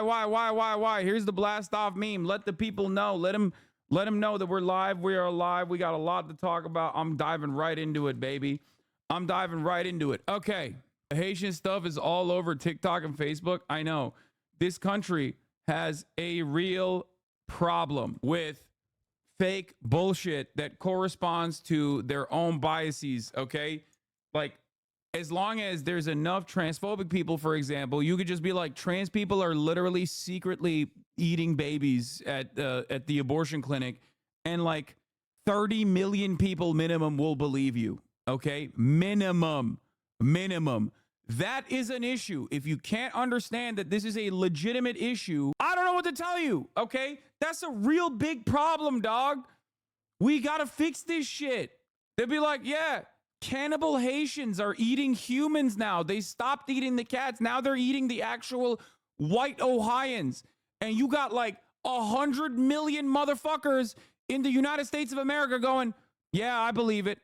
Why? Here's the blast off meme. Let the people know. Let them know that we're live. We are live. We got a lot to talk about. I'm diving right into it, baby. I'm diving right into it. Okay. The Haitian stuff is all over TikTok and Facebook. I know. This country has a real problem with fake bullshit that corresponds to their own biases, okay? Like, as long as there's enough transphobic people, for example, you could just be like, trans people are literally secretly eating babies at the abortion clinic, and like 30 million people minimum will believe you, okay? Minimum. That is an issue. If you can't understand that this is a legitimate issue, I don't know what to tell you, okay? That's a real big problem, dog. We gotta fix this shit. They'd be like, yeah, cannibal Haitians are eating humans now. They stopped eating the cats. Now they're eating the actual white Ohioans. And you got like 100 million motherfuckers in the United States of America going, yeah, I believe it.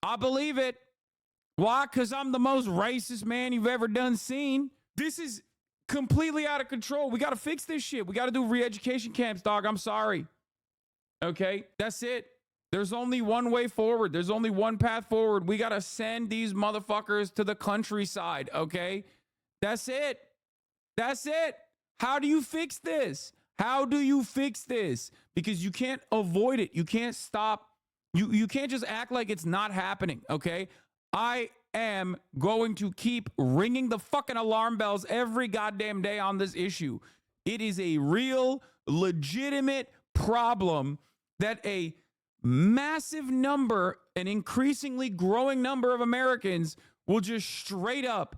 I believe it. Why? Because I'm the most racist man you've ever done seen. This is completely out of control. We got to fix this shit. We got to do re-education camps, dog. I'm sorry. Okay? That's it. There's only one way forward. There's only one path forward. We got to send these motherfuckers to the countryside, okay? That's it. That's it. How do you fix this? How do you fix this? Because you can't avoid it. You can't stop. You can't just act like it's not happening, okay? I am going to keep ringing the fucking alarm bells every goddamn day on this issue. It is a real, legitimate problem that a massive number, an increasingly growing number of Americans will just straight up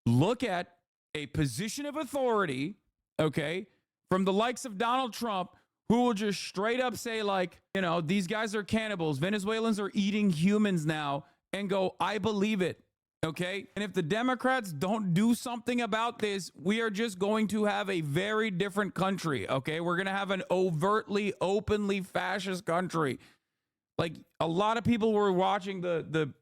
look at a position of authority, okay, from the likes of Donald Trump, who will just straight up say, like, you know, these guys are cannibals. Venezuelans are eating humans now, and go, I believe it, okay? And if the Democrats don't do something about this, we are just going to have a very different country, okay? We're going to have an overtly, openly fascist country. Like, a lot of people were watching the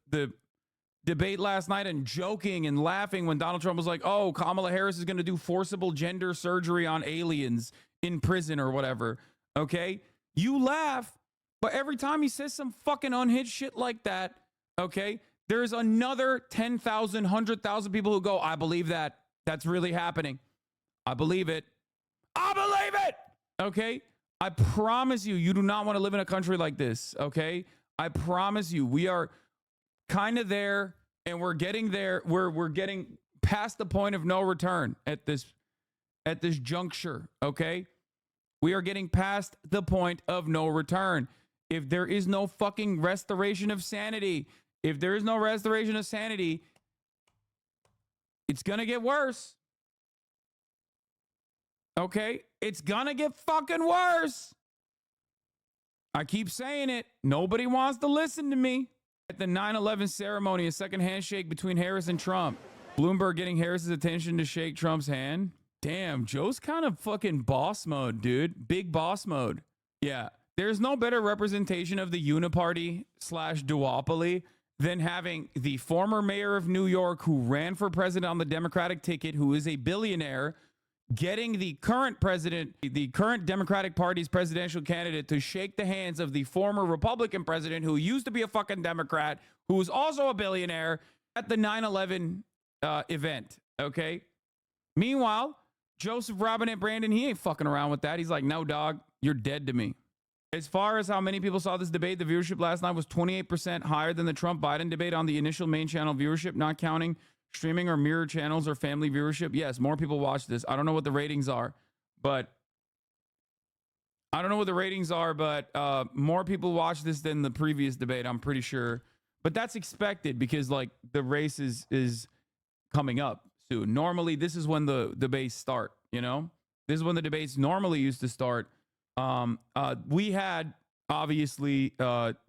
debate last night and joking and laughing when Donald Trump was like, oh, Kamala Harris is going to do forcible gender surgery on aliens in prison or whatever, okay? You laugh, but every time he says some fucking unhinged shit like that, okay, there's another 10,000, 100,000 people who go, I believe that. That's really happening. I believe it. I believe it. Okay? I promise you, you do not want to live in a country like this, okay? I promise you, we are kind of there, and we're getting there. We're getting past the point of no return at this juncture, okay? We are getting past the point of no return. If there is no fucking restoration of sanity, it's going to get worse. Okay? It's going to get fucking worse. I keep saying it. Nobody wants to listen to me. At the 9/11 ceremony, a second handshake between Harris and Trump. Bloomberg getting Harris's attention to shake Trump's hand. Damn, Joe's kind of fucking boss mode, dude. Big boss mode. Yeah. There's no better representation of the uniparty / duopoly than having the former mayor of New York who ran for president on the Democratic ticket, who is a billionaire, getting the current president, the current Democratic Party's presidential candidate, to shake the hands of the former Republican president who used to be a fucking Democrat, who was also a billionaire, at the 9/11 event, okay? Meanwhile, Joseph Robinette Brandon, he ain't fucking around with that. He's like, no, dog, you're dead to me. As far as how many people saw this debate, the viewership last night was 28% higher than the Trump-Biden debate on the initial main channel viewership, not counting streaming or mirror channels or family viewership. Yes, more people watch this. I don't know what the ratings are, but more people watch this than the previous debate, I'm pretty sure. But that's expected because, like, the race is coming up soon. Normally, this is when the debates start, you know? This is when the debates normally used to start. We had obviously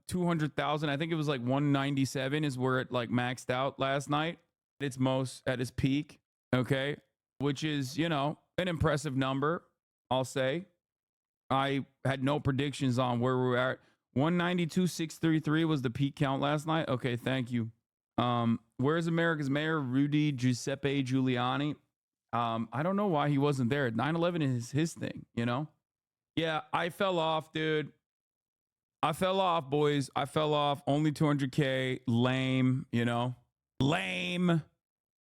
200,000. I think it was like 197 is where it like maxed out last night. Its most at its peak, okay, which is, you know, an impressive number, I'll say. I had no predictions on where we were at. 192,633 was the peak count last night. Okay, thank you. Where's America's mayor, Rudy Giuseppe Giuliani? I don't know why he wasn't there. 9/11 is his thing, you know? Yeah, I fell off, dude. I fell off, boys. I fell off. Only 200K. Lame, you know? Lame.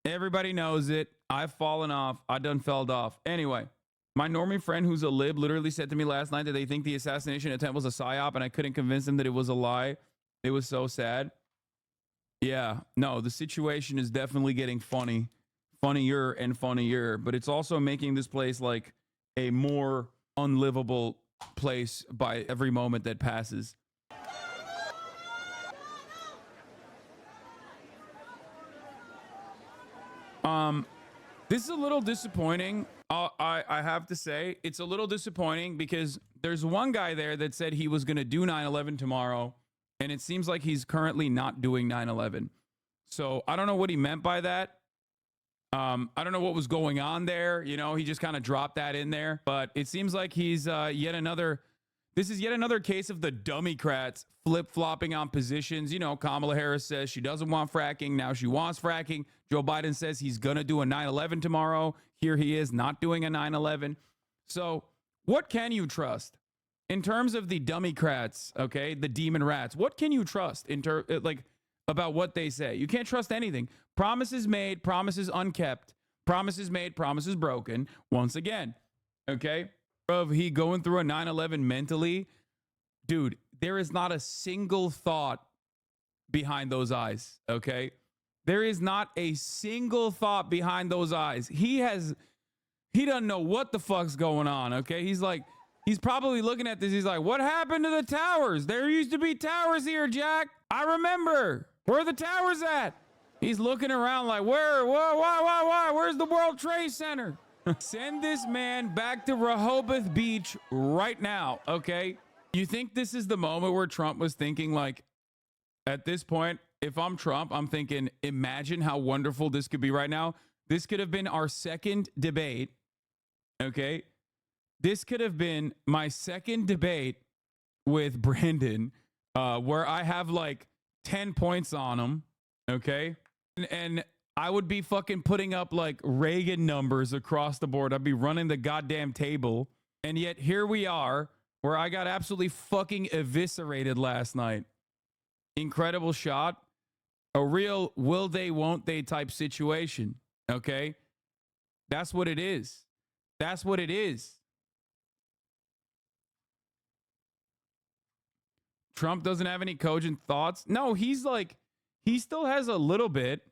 Everybody knows it. I've fallen off. I done felled off. Anyway, my normie friend who's a lib literally said to me last night that they think the assassination attempt was a psyop, and I couldn't convince them that it was a lie. It was so sad. Yeah, no, the situation is definitely getting funnier and funnier, but it's also making this place like a more unlivable place by every moment that passes. This is a little disappointing. I have to say it's a little disappointing because there's one guy there that said he was going to do 9/11 tomorrow, and it seems like he's currently not doing 9/11. So I don't know what he meant by that. I don't know what was going on there. You know, he just kind of dropped that in there, but it seems like he's this is yet another case of the Dummycrats flip-flopping on positions. You know, Kamala Harris says she doesn't want fracking. Now she wants fracking. Joe Biden says he's going to do a 9/11 tomorrow. Here he is not doing a 9/11. So what can you trust in terms of the Dummycrats, okay, the demon rats? What can you trust about what they say? You can't trust anything. Promises made, promises unkept, promises made, promises broken. Once again, okay? Of he going through a 9/11 mentally, dude, there is not a single thought behind those eyes, okay? There is not a single thought behind those eyes. He doesn't know what the fuck's going on, okay? He's probably looking at this. He's like, what happened to the towers? There used to be towers here, Jack. I remember. Where are the towers at? He's looking around like, why? Where's the World Trade Center? Send this man back to Rehoboth Beach right now, okay? You think this is the moment where Trump was thinking, like, at this point, if I'm Trump, I'm thinking, imagine how wonderful this could be right now. This could have been our second debate, okay? This could have been my second debate with Brandon, where I have like 10 points on him, okay? And I would be fucking putting up like Reagan numbers across the board. I'd be running the goddamn table. And yet here we are, where I got absolutely fucking eviscerated last night. Incredible shot. A real will they, won't they type situation, okay? That's what it is. That's what it is. Trump doesn't have any cogent thoughts. No, he's like, he still has a little bit.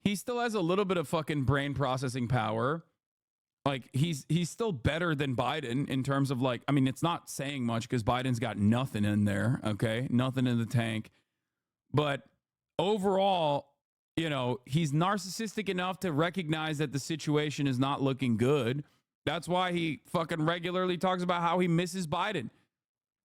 He still has a little bit of fucking brain processing power. Like, he's still better than Biden in terms of like, I mean, it's not saying much because Biden's got nothing in there, okay? Nothing in the tank. But overall, you know, he's narcissistic enough to recognize that the situation is not looking good. That's why he fucking regularly talks about how he misses Biden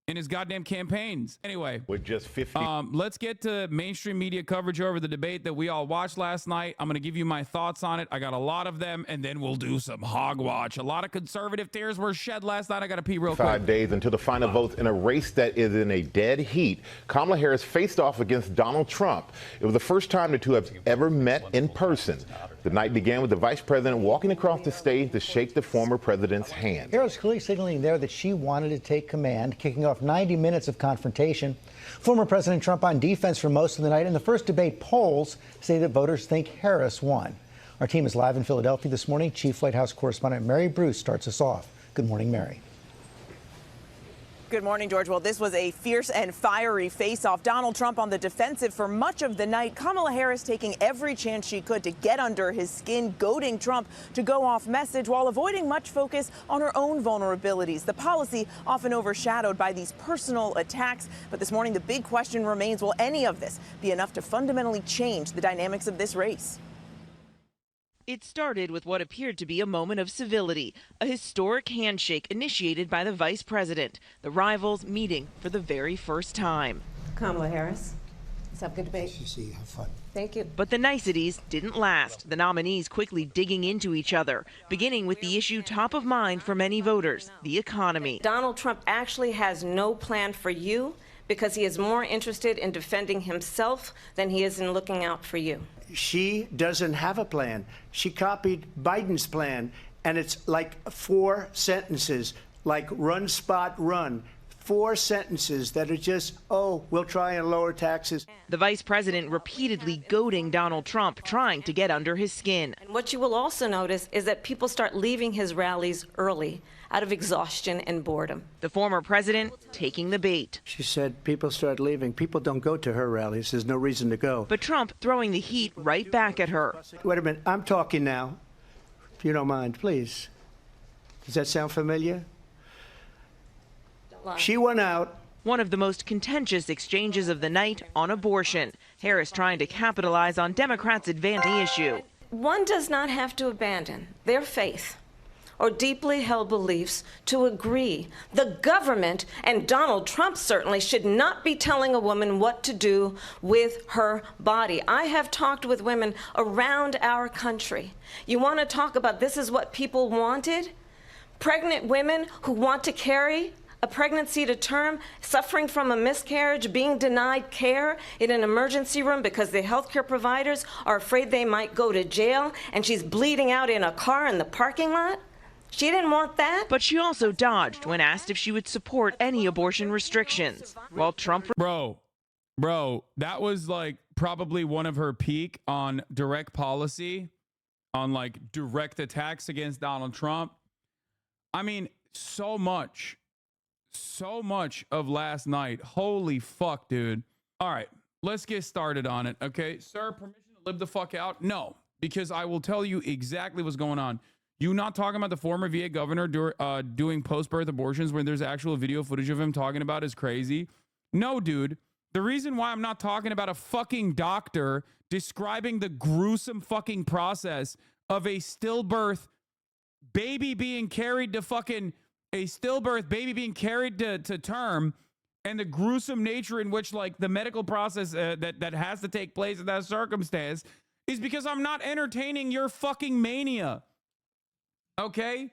in his goddamn campaigns. Anyway, with just 50. Let's get to mainstream media coverage over the debate that we all watched last night. I'm going to give you my thoughts on it. I got a lot of them, and then we'll do some hogwatch. A lot of conservative tears were shed last night. I got to pee real quick. 5 days until the final votes in a race that is in a dead heat. Kamala Harris faced off against Donald Trump. It was the first time the two have ever met in person. The night began with the vice president walking across the stage to shake the former president's hand. Harris clearly signaling there that she wanted to take command, kicking off 90 minutes of confrontation. Former President Trump on defense for most of the night. In the first debate, polls say that voters think Harris won. Our team is live in Philadelphia this morning. Chief White House correspondent Mary Bruce starts us off. Good morning, Mary. Good morning, George. Well, this was a fierce and fiery face-off. Donald Trump on the defensive for much of the night. Kamala Harris taking every chance she could to get under his skin, goading Trump to go off message while avoiding much focus on her own vulnerabilities. The policy often overshadowed by these personal attacks. But this morning, the big question remains, will any of this be enough to fundamentally change the dynamics of this race? It started with what appeared to be a moment of civility, a historic handshake initiated by the vice president, the rivals meeting for the very first time. Kamala Harris, let's have a good debate. See you. Have fun. Thank you. But the niceties didn't last, the nominees quickly digging into each other, beginning with the issue top of mind for many voters, the economy. Donald Trump actually has no plan for you because he is more interested in defending himself than he is in looking out for you. she doesn't have a plan. She copied Biden's plan, and it's like 4 sentences, like run, spot, run. 4 sentences that are just, oh, we'll try and lower taxes. The vice president repeatedly goading Donald Trump, trying to get under his skin. And what you will also notice is that people start leaving his rallies early out of exhaustion and boredom. The former president taking the bait. She said people start leaving. People don't go to her rallies. There's no reason to go. But Trump throwing the heat right back at her. Wait a minute. I'm talking now. If you don't mind, please. Does that sound familiar? She went out. One of the most contentious exchanges of the night on abortion. Harris trying to capitalize on Democrats' advantage issue. One does not have to abandon their faith or deeply held beliefs to agree. The government, and Donald Trump certainly, should not be telling a woman what to do with her body. I have talked with women around our country. You want to talk about this is what people wanted? Pregnant women who want to carry a pregnancy to term, suffering from a miscarriage, being denied care in an emergency room because the healthcare providers are afraid they might go to jail, and she's bleeding out in a car in the parking lot. She didn't want that. But she also dodged when asked if she would support any abortion restrictions. While Trump... Bro, that was like probably one of her peak on direct policy, on like direct attacks against Donald Trump. I mean, so much of last night. Holy fuck, dude. All right, let's get started on it, okay? Sir, permission to live the fuck out? No, because I will tell you exactly what's going on. You not talking about the former VA governor doing post-birth abortions when there's actual video footage of him talking about is crazy? No, dude. The reason why I'm not talking about a fucking doctor describing the gruesome fucking process of a stillbirth baby being carried to fucking... a stillbirth baby being carried to term, and the gruesome nature in which like the medical process that has to take place in that circumstance is because I'm not entertaining your fucking mania. Okay?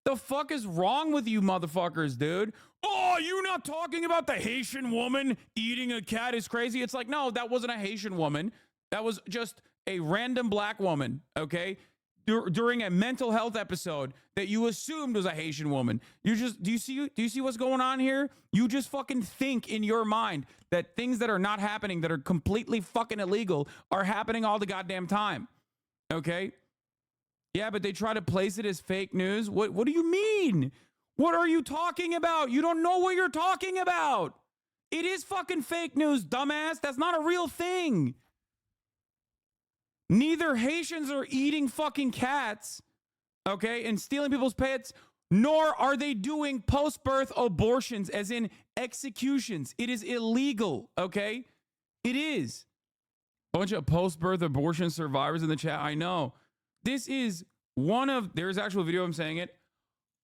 The fuck is wrong with you motherfuckers, dude? Oh, you not talking about the Haitian woman eating a cat is crazy? It's like, no, that wasn't a Haitian woman. That was just a random black woman, okay? During a mental health episode that you assumed was a Haitian woman. Do you see what's going on here? You just fucking think in your mind that things that are not happening, that are completely fucking illegal, are happening all the goddamn time. Okay? Yeah, but they try to place it as fake news. What do you mean? What are you talking about? You don't know what you're talking about. It is fucking fake news, dumbass. That's not a real thing. Neither Haitians are eating fucking cats, okay, and stealing people's pets, nor are they doing post-birth abortions, as in executions. It is illegal, okay? It is. Bunch of post-birth abortion survivors in the chat. I know. This is there's actual video of him saying it.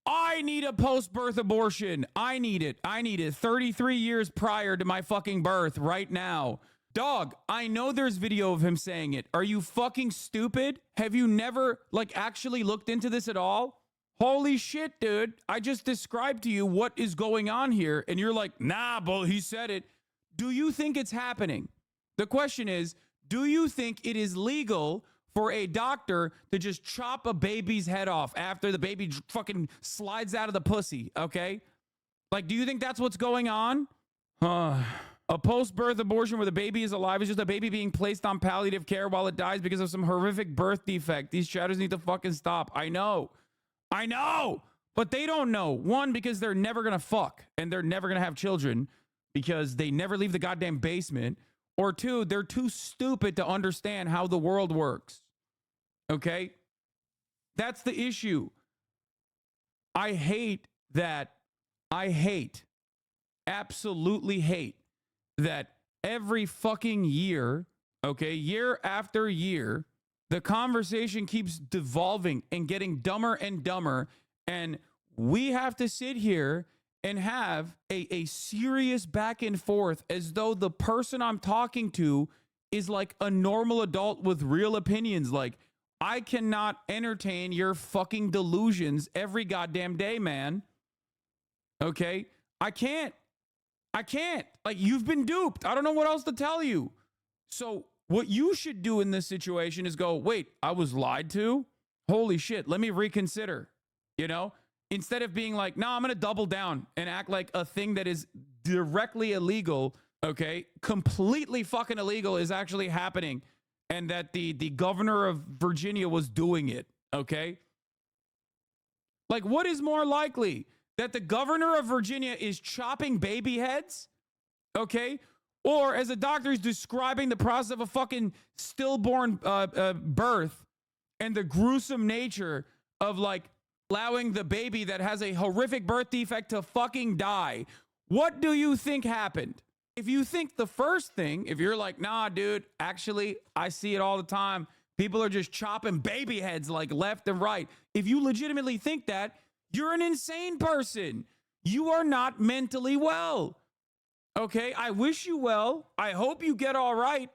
I need a post-birth abortion. I need it. 33 years prior to my fucking birth right now. Dog, I know there's video of him saying it. Are you fucking stupid? Have you never, like, actually looked into this at all? Holy shit, dude. I just described to you what is going on here, and you're like, nah, but he said it. Do you think it's happening? The question is, do you think it is legal for a doctor to just chop a baby's head off after the baby fucking slides out of the pussy, okay? Like, do you think that's what's going on? A post-birth abortion where the baby is alive is just a baby being placed on palliative care while it dies because of some horrific birth defect. These chatters need to fucking stop. I know. But they don't know. One, because they're never going to fuck and they're never going to have children because they never leave the goddamn basement. Or two, they're too stupid to understand how the world works. Okay? That's the issue. I hate, absolutely hate that every fucking year, okay, year after year, the conversation keeps devolving and getting dumber and dumber, and we have to sit here and have a serious back and forth as though the person I'm talking to is like a normal adult with real opinions. Like, I cannot entertain your fucking delusions every goddamn day, man. Okay? I can't. Like, you've been duped. I don't know what else to tell you. So What you should do in this situation is go, wait, I was lied to? Holy shit, let me reconsider. You know, instead of being like, no, I'm going to double down and act like a thing that is directly illegal, okay, completely fucking illegal is actually happening, and that the governor of Virginia was doing it, okay? Like, what is more likely? That the governor of Virginia is chopping baby heads, okay? Or as a doctor is describing the process of a fucking stillborn birth and the gruesome nature of like allowing the baby that has a horrific birth defect to fucking die. What do you think happened? If you think the first thing, if you're like, nah, dude, actually, I see it all the time. People are just chopping baby heads like left and right. If you legitimately think that, you're an insane person. You are not mentally well. Okay, I wish you well. I hope you get all right,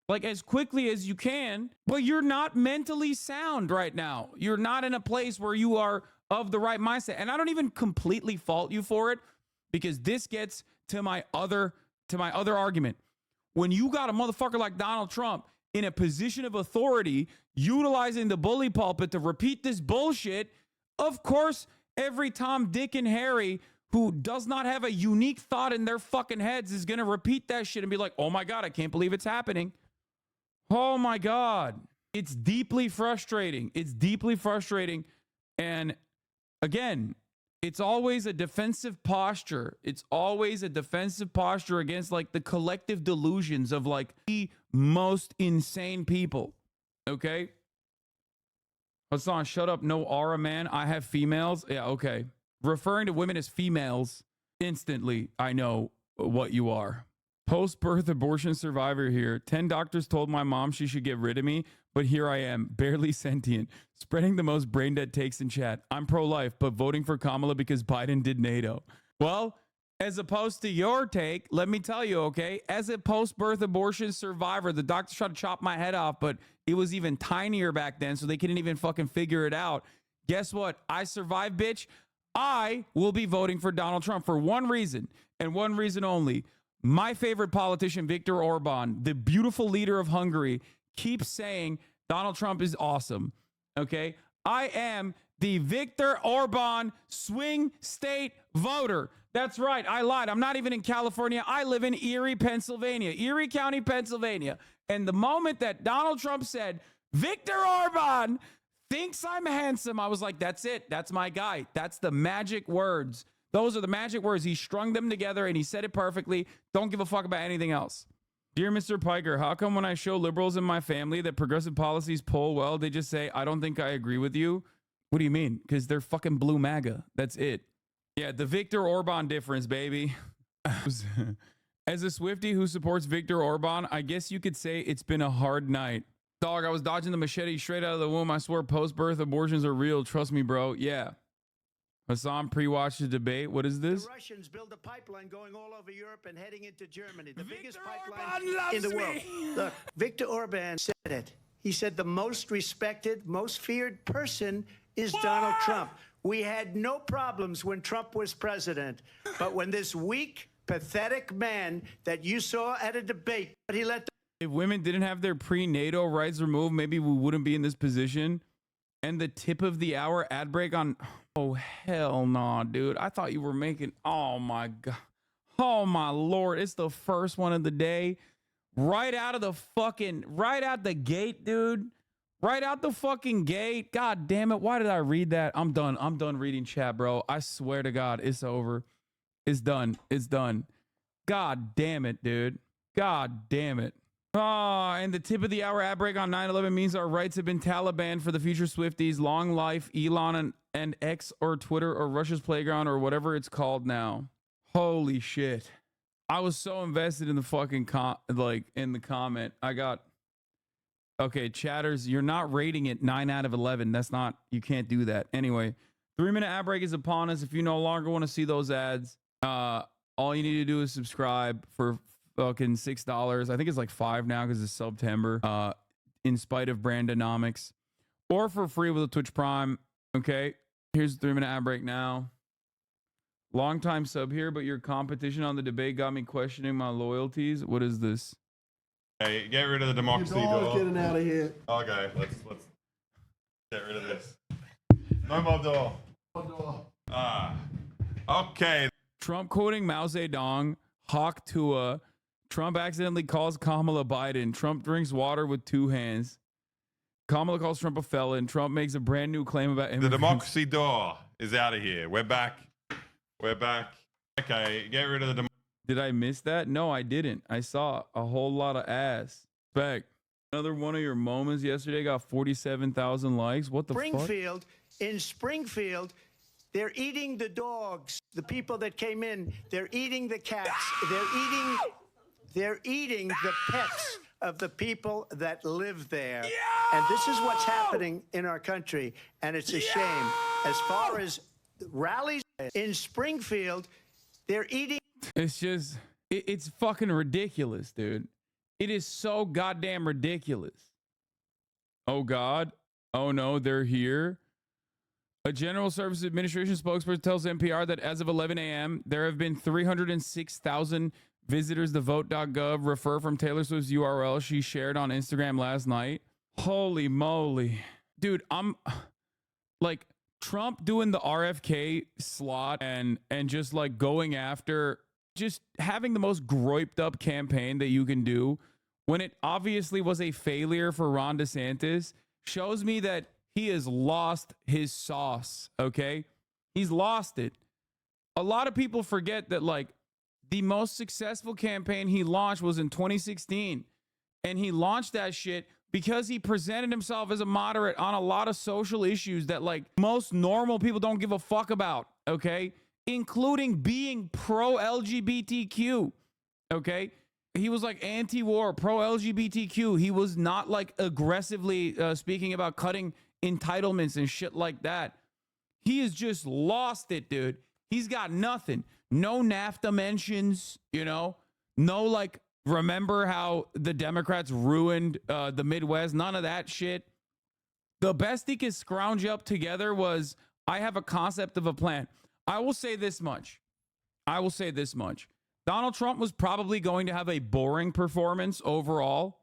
like as quickly as you can, but you're not mentally sound right now. You're not in a place where you are of the right mindset. And I don't even completely fault you for it, because this gets to my other argument. When you got a motherfucker like Donald Trump in a position of authority, utilizing the bully pulpit to repeat this bullshit, of course, every Tom, Dick, and Harry who does not have a unique thought in their fucking heads is going to repeat that shit and be like, oh my God, I can't believe it's happening. Oh my God. It's deeply frustrating. It's deeply frustrating. And again, it's always a defensive posture. It's always a defensive posture against like the collective delusions of like the most insane people. Okay? Hassan, shut up. No aura, man. I have females. Yeah, okay. Referring to women as females, instantly, I know what you are. Post-birth abortion survivor here. 10 doctors told my mom she should get rid of me, but here I am, barely sentient, spreading the most brain-dead takes in chat. I'm pro-life, but voting for Kamala because Biden did NATO. Well, as opposed to your take, let me tell you, okay, as a post-birth abortion survivor, the doctors tried to chop my head off, but it was even tinier back then, so they couldn't even fucking figure it out. Guess what? I survived, bitch. I will be voting for Donald Trump for one reason, and one reason only. My favorite politician, Viktor Orban, the beautiful leader of Hungary, keeps saying Donald Trump is awesome. Okay? I am the Viktor Orban swing state voter. That's right. I lied. I'm not even in California. I live in Erie, Pennsylvania, Erie County, Pennsylvania. And the moment that Donald Trump said, Viktor Orban thinks I'm handsome, I was like, that's it. That's my guy. That's the magic words. Those are the magic words. He strung them together and he said it perfectly. Don't give a fuck about anything else. Dear Mr. Piker, how come when I show liberals in my family that progressive policies poll well, they just say, I don't think I agree with you? What do you mean? Because they're fucking blue MAGA. That's it. Yeah, the Viktor Orban difference, baby. As a Swiftie who supports Viktor Orban, I guess you could say it's been a hard night. Dog, I was dodging the machete straight out of the womb. I swear post-birth abortions are real. Trust me, bro. Yeah. Hassan pre-watched the debate. What is this? The Russians build a pipeline going all over Europe and heading into Germany. The biggest Viktor pipeline Orban loves in the world. me. Look, Viktor Orban said it. He said the most respected, most feared person is Donald Trump. We had no problems when Trump was president. But when this weak, pathetic man that you saw at a debate, he let the If women didn't have their prenatal rights removed, maybe we wouldn't be in this position. And the tip of the hour ad break on... Oh, hell no, dude. I thought you were making... Oh, my God. Oh, my Lord. It's the first one of the day. Right out of the fucking... Right out the gate, dude. Right out the fucking gate. God damn it. Why did I read that? I'm done. I'm done reading chat, bro. I swear to God, it's over. It's done. It's done. God damn it, dude. God damn it. Ah, and the tip of the hour ad break on 9/11 means our rights have been Taliban for the future Swifties. Long life, Elon and X or Twitter or Russia's playground or whatever it's called now. Holy shit. I was so invested in the fucking in the comment. I got... Okay, chatters, you're not rating it 9 out of 11. That's not... You can't do that. Anyway, 3-minute ad break is upon us. If you no longer want to see those ads, all you need to do is subscribe for fucking $6. I think it's like $5 now because it's September. In spite of Brandonomics, or for free with a Twitch Prime. Okay, here's the 3-minute ad break now. Long time sub here, but your competition on the debate got me questioning my loyalties. What is this? Hey, get rid of the democracy door. Getting out of here. Okay, let's get rid of this. No more door. Okay. Trump quoting Mao Zedong, Hawk Tua. Trump accidentally calls Kamala Biden. Trump drinks water with two hands. Kamala calls Trump a felon. Trump makes a brand new claim about immigrants. The democracy door is out of here. We're back. We're back. Okay, get rid of the Did I miss that? No, I didn't. I saw a whole lot of ass. Spec. Another one of your moments yesterday got 47,000 likes. What the fuck? Springfield, in Springfield, they're eating the dogs. The people that came in, they're eating the cats. They're eating the pets of the people that live there. And this is what's happening in our country, and it's a shame. As far as rallies in Springfield, they're eating. It's just, it's fucking ridiculous, dude. It is so goddamn ridiculous. Oh, God. Oh, no, they're here. A General Services Administration spokesperson tells NPR that as of 11 a.m., there have been 306,000 visitors to vote.gov. Refer from Taylor Swift's URL she shared on Instagram last night. Holy moly. Dude, I'm like Trump doing the RFK slot and just like going after just having the most groiped up campaign that you can do when it obviously was a failure for Ron DeSantis shows me that he has lost his sauce, okay? He's lost it. A lot of people forget that like the most successful campaign he launched was in 2016. And he launched that shit because he presented himself as a moderate on a lot of social issues that like most normal people don't give a fuck about, okay? Including being pro-LGBTQ, okay? He was like anti-war, pro-LGBTQ. He was not like aggressively speaking about cutting entitlements and shit like that. He has just lost it, dude. He's got nothing. No NAFTA mentions, you know? No like, remember how the Democrats ruined the Midwest? None of that shit. The best he could scrounge up together was, I have a concept of a plan. I will say this much. Donald Trump was probably going to have a boring performance overall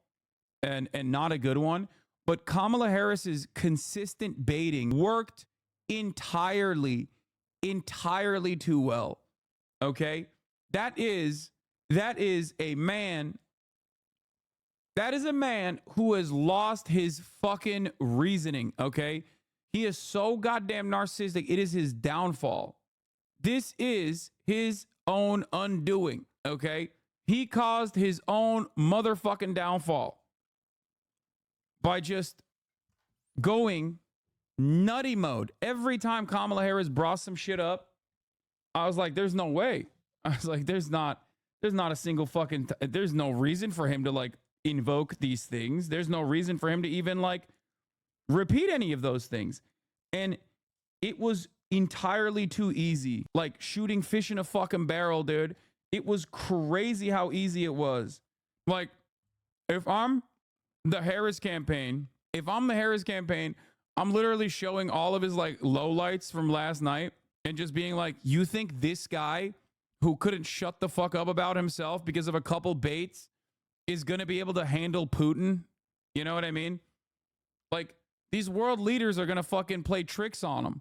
and not a good one. But Kamala Harris's consistent baiting worked entirely too well. Okay? That is a man who has lost his fucking reasoning, okay? He is so goddamn narcissistic. It is his downfall. This is his own undoing, okay? He caused his own motherfucking downfall by just going nutty mode. Every time Kamala Harris brought some shit up, I was like, there's no way. I was like, there's not a single fucking, there's no reason for him to like invoke these things. There's no reason for him to even like repeat any of those things. And it was entirely too easy. Like shooting fish in a fucking barrel, dude. It was crazy how easy it was. Like, if I'm the Harris campaign, I'm literally showing all of his like lowlights from last night and just being like, you think this guy who couldn't shut the fuck up about himself because of a couple baits is going to be able to handle Putin? You know what I mean? Like, these world leaders are going to fucking play tricks on him.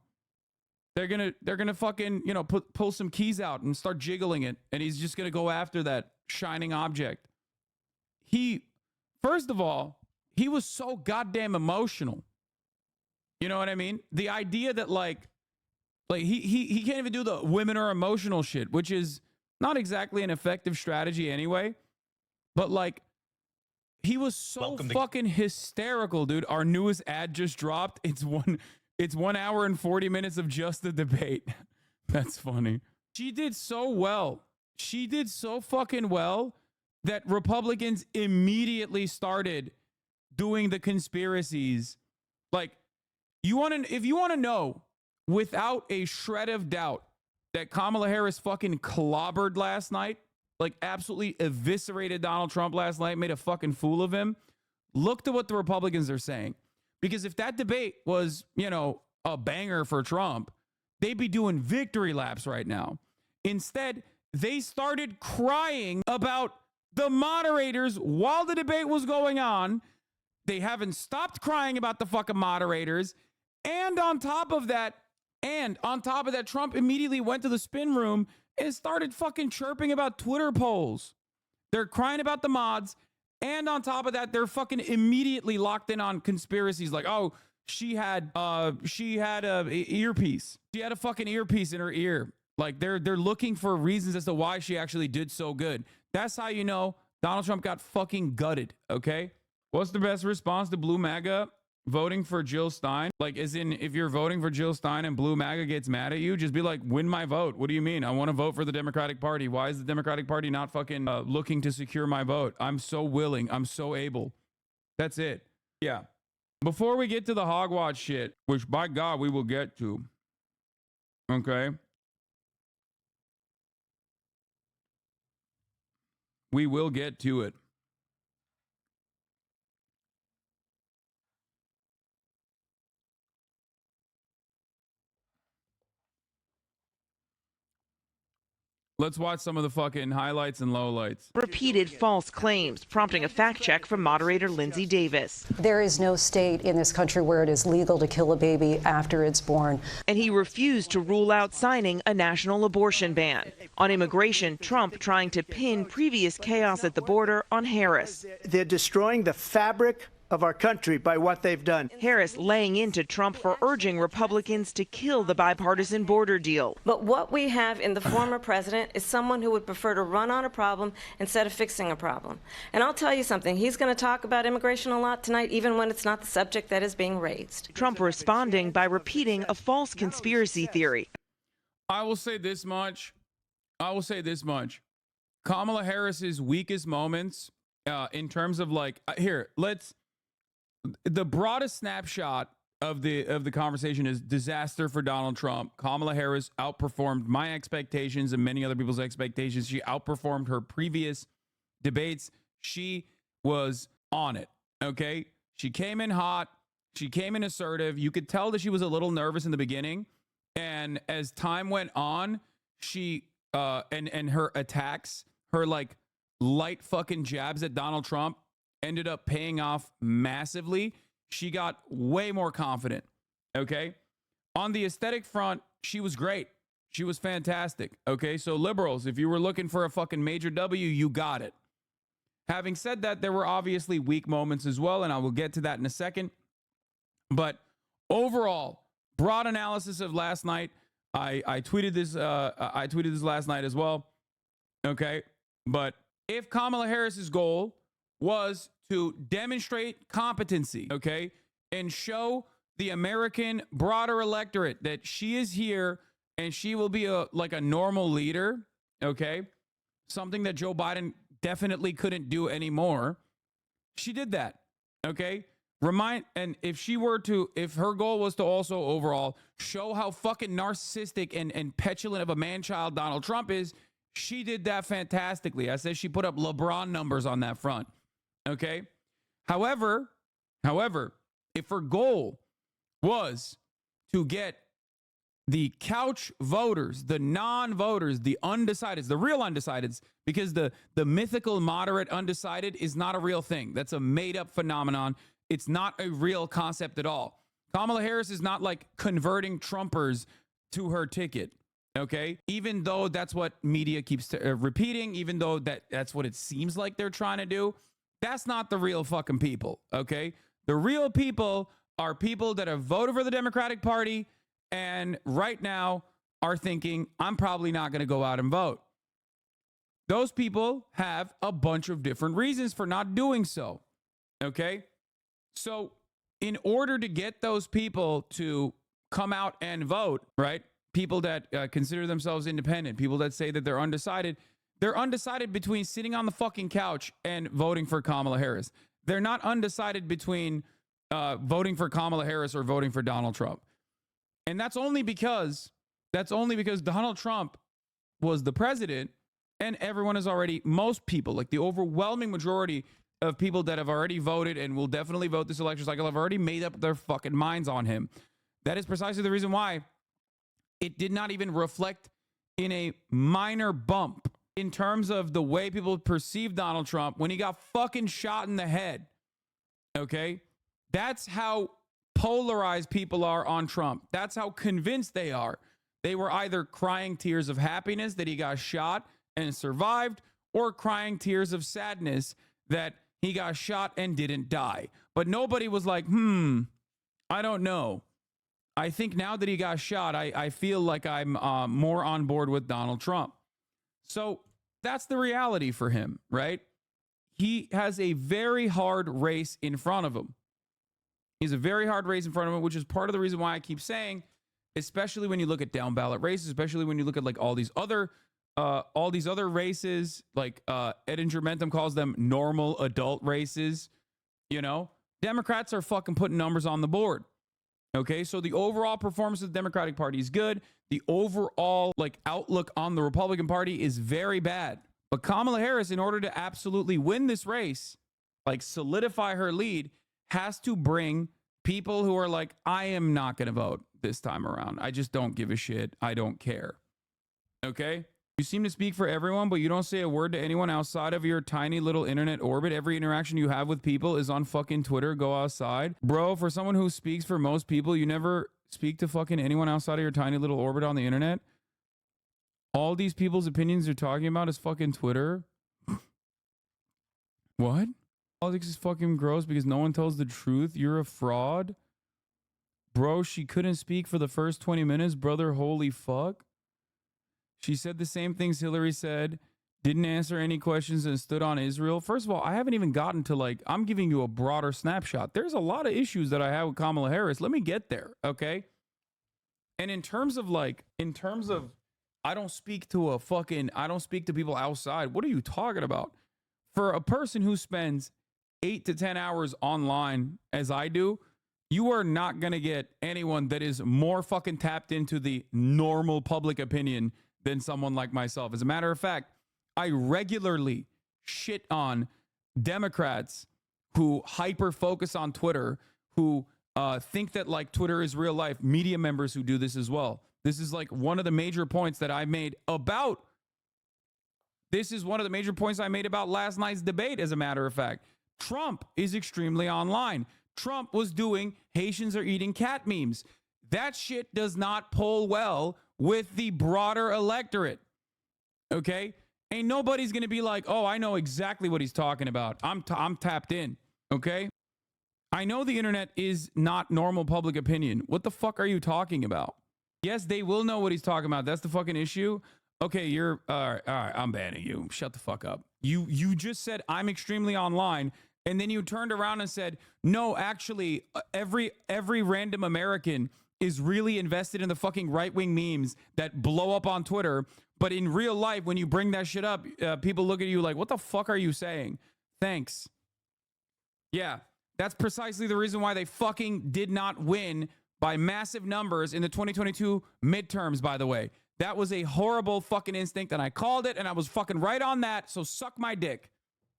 They're going to fucking, you know, pull some keys out and start jiggling it. And he's just going to go after that shining object. First of all, he was so goddamn emotional. You know what I mean? The idea that like he can't even do the women are emotional shit, which is not exactly an effective strategy anyway. But like, he was so fucking hysterical, dude. Our newest ad just dropped. It's 1 hour and 40 minutes of just the debate. That's funny. She did so well. She did so fucking well that Republicans immediately started doing the conspiracies. Like, if you want to know without a shred of doubt that Kamala Harris fucking clobbered last night, like absolutely eviscerated Donald Trump last night, made a fucking fool of him, look to what the Republicans are saying. Because if that debate was, you know, a banger for Trump, they'd be doing victory laps right now. Instead, they started crying about The moderators, while the debate was going on, they haven't stopped crying about the fucking moderators. And on top of that, Trump immediately went to the spin room and started fucking chirping about Twitter polls. They're crying about the mods. And on top of that, they're fucking immediately locked in on conspiracies like, oh, she had a earpiece. She had a fucking earpiece in her ear. Like they're looking for reasons as to why she actually did so good. That's how you know Donald Trump got fucking gutted, okay? What's the best response to Blue MAGA? Voting for Jill Stein? Like, as in, if you're voting for Jill Stein and Blue MAGA gets mad at you, just be like, win my vote. What do you mean? I want to vote for the Democratic Party. Why is the Democratic Party not fucking looking to secure my vote? I'm so willing. I'm so able. That's it. Yeah. Before we get to the hogwatch shit, which by God we will get to, okay? We will get to it. Let's watch some of the fucking highlights and lowlights. Repeated false claims, prompting a fact check from moderator Lindsay Davis. There is no state in this country where it is legal to kill a baby after it's born. And he refused to rule out signing a national abortion ban. On immigration, Trump trying to pin previous chaos at the border on Harris. They're destroying the fabric of our country by what they've done. Harris laying into Trump for urging Republicans to kill the bipartisan border deal. But what we have in the former president is someone who would prefer to run on a problem instead of fixing a problem. And I'll tell you something, he's going to talk about immigration a lot tonight, even when it's not the subject that is being raised. Trump responding by repeating a false conspiracy theory. I will say this much. Kamala Harris's weakest moments in terms of like, the broadest snapshot of the conversation is disaster for Donald Trump. Kamala Harris outperformed my expectations and many other people's expectations. She outperformed her previous debates. She was on it, okay? She came in hot. She came in assertive. You could tell that she was a little nervous in the beginning. And as time went on, she and her attacks, her like light fucking jabs at Donald Trump ended up paying off massively. She got way more confident, okay? On the aesthetic front, she was great. She was fantastic, okay? So liberals, if you were looking for a fucking major W, you got it. Having said that, there were obviously weak moments as well, and I will get to that in a second. But overall, broad analysis of last night. I tweeted this. I tweeted this last night as well. Okay, but if Kamala Harris's goal was to demonstrate competency, okay, and show the American broader electorate that she is here and she will be a normal leader, okay, something that Joe Biden definitely couldn't do anymore. She did that, okay? And if her goal was to also overall show how fucking narcissistic and petulant of a man-child Donald Trump is, she did that fantastically. I said she put up LeBron numbers on that front, okay? However, if her goal was to get the couch voters, the non-voters, the undecideds, the real undecideds, because the mythical moderate undecided is not a real thing. That's a made-up phenomenon. It's not a real concept at all. Kamala Harris is not like converting Trumpers to her ticket, okay? Even though that's what media keeps repeating, even though that's what it seems like they're trying to do, that's not the real fucking people, okay? The real people are people that have voted for the Democratic Party and right now are thinking, I'm probably not going to go out and vote. Those people have a bunch of different reasons for not doing so, okay? So in order to get those people to come out and vote, right? People that consider themselves independent, people that say that they're undecided between sitting on the fucking couch and voting for Kamala Harris. They're not undecided between voting for Kamala Harris or voting for Donald Trump. And that's only because Donald Trump was the president and everyone is already, most people, like the overwhelming majority of people that have already voted and will definitely vote this election cycle have already made up their fucking minds on him. That is precisely the reason why it did not even reflect in a minor bump in terms of the way people perceive Donald Trump when he got fucking shot in the head. Okay? That's how polarized people are on Trump. That's how convinced they are. They were either crying tears of happiness that he got shot and survived, or crying tears of sadness that he got shot and didn't die. But nobody was like, I don't know. I think now that he got shot, I feel like I'm more on board with Donald Trump. So that's the reality for him, right? He has a very hard race in front of him. He's a very hard race in front of him, which is part of the reason why I keep saying, especially when you look at down ballot races, especially when you look at like all these other races, like Edinger Mentum calls them normal adult races, you know, Democrats are fucking putting numbers on the board. Okay, so the overall performance of the Democratic Party is good. The overall like outlook on the Republican Party is very bad. But Kamala Harris, in order to absolutely win this race, like solidify her lead, has to bring people who are like, I am not going to vote this time around. I just don't give a shit. I don't care. Okay? You seem to speak for everyone, but you don't say a word to anyone outside of your tiny little internet orbit. Every interaction you have with people is on fucking Twitter. Go outside. Bro, for someone who speaks for most people, you never speak to fucking anyone outside of your tiny little orbit on the internet. All these people's opinions you're talking about is fucking Twitter. What? Politics is fucking gross because no one tells the truth. You're a fraud. Bro, she couldn't speak for the first 20 minutes. Brother, holy fuck. She said the same things Hillary said, didn't answer any questions, and stood on Israel. First of all, I haven't even gotten to like, I'm giving you a broader snapshot. There's a lot of issues that I have with Kamala Harris. Let me get there, okay? And in terms of, I don't speak to people outside. What are you talking about? For a person who spends 8 to 10 hours online, as I do, you are not going to get anyone that is more fucking tapped into the normal public opinion than someone like myself. As a matter of fact, I regularly shit on Democrats who hyper focus on Twitter, who think that like Twitter is real life, media members who do this as well. This is like one of the major points that I made about last night's debate. As a matter of fact, Trump is extremely online. Trump was doing Haitians are eating cat memes. That shit does not poll well with the broader electorate. Okay? Ain't nobody's going to be like, oh, I know exactly what he's talking about. I'm tapped in. Okay? I know the internet is not normal public opinion. What the fuck are you talking about? Yes, they will know what he's talking about. That's the fucking issue. Okay, you're all right, I'm banning you. Shut the fuck up. You just said I'm extremely online, and then you turned around and said, no, actually, every random American is really invested in the fucking right-wing memes that blow up on Twitter. But in real life, when you bring that shit up, people look at you like, what the fuck are you saying? Thanks. Yeah, that's precisely the reason why they fucking did not win by massive numbers in the 2022 midterms, by the way. That was a horrible fucking instinct, and I called it, and I was fucking right on that, so suck my dick.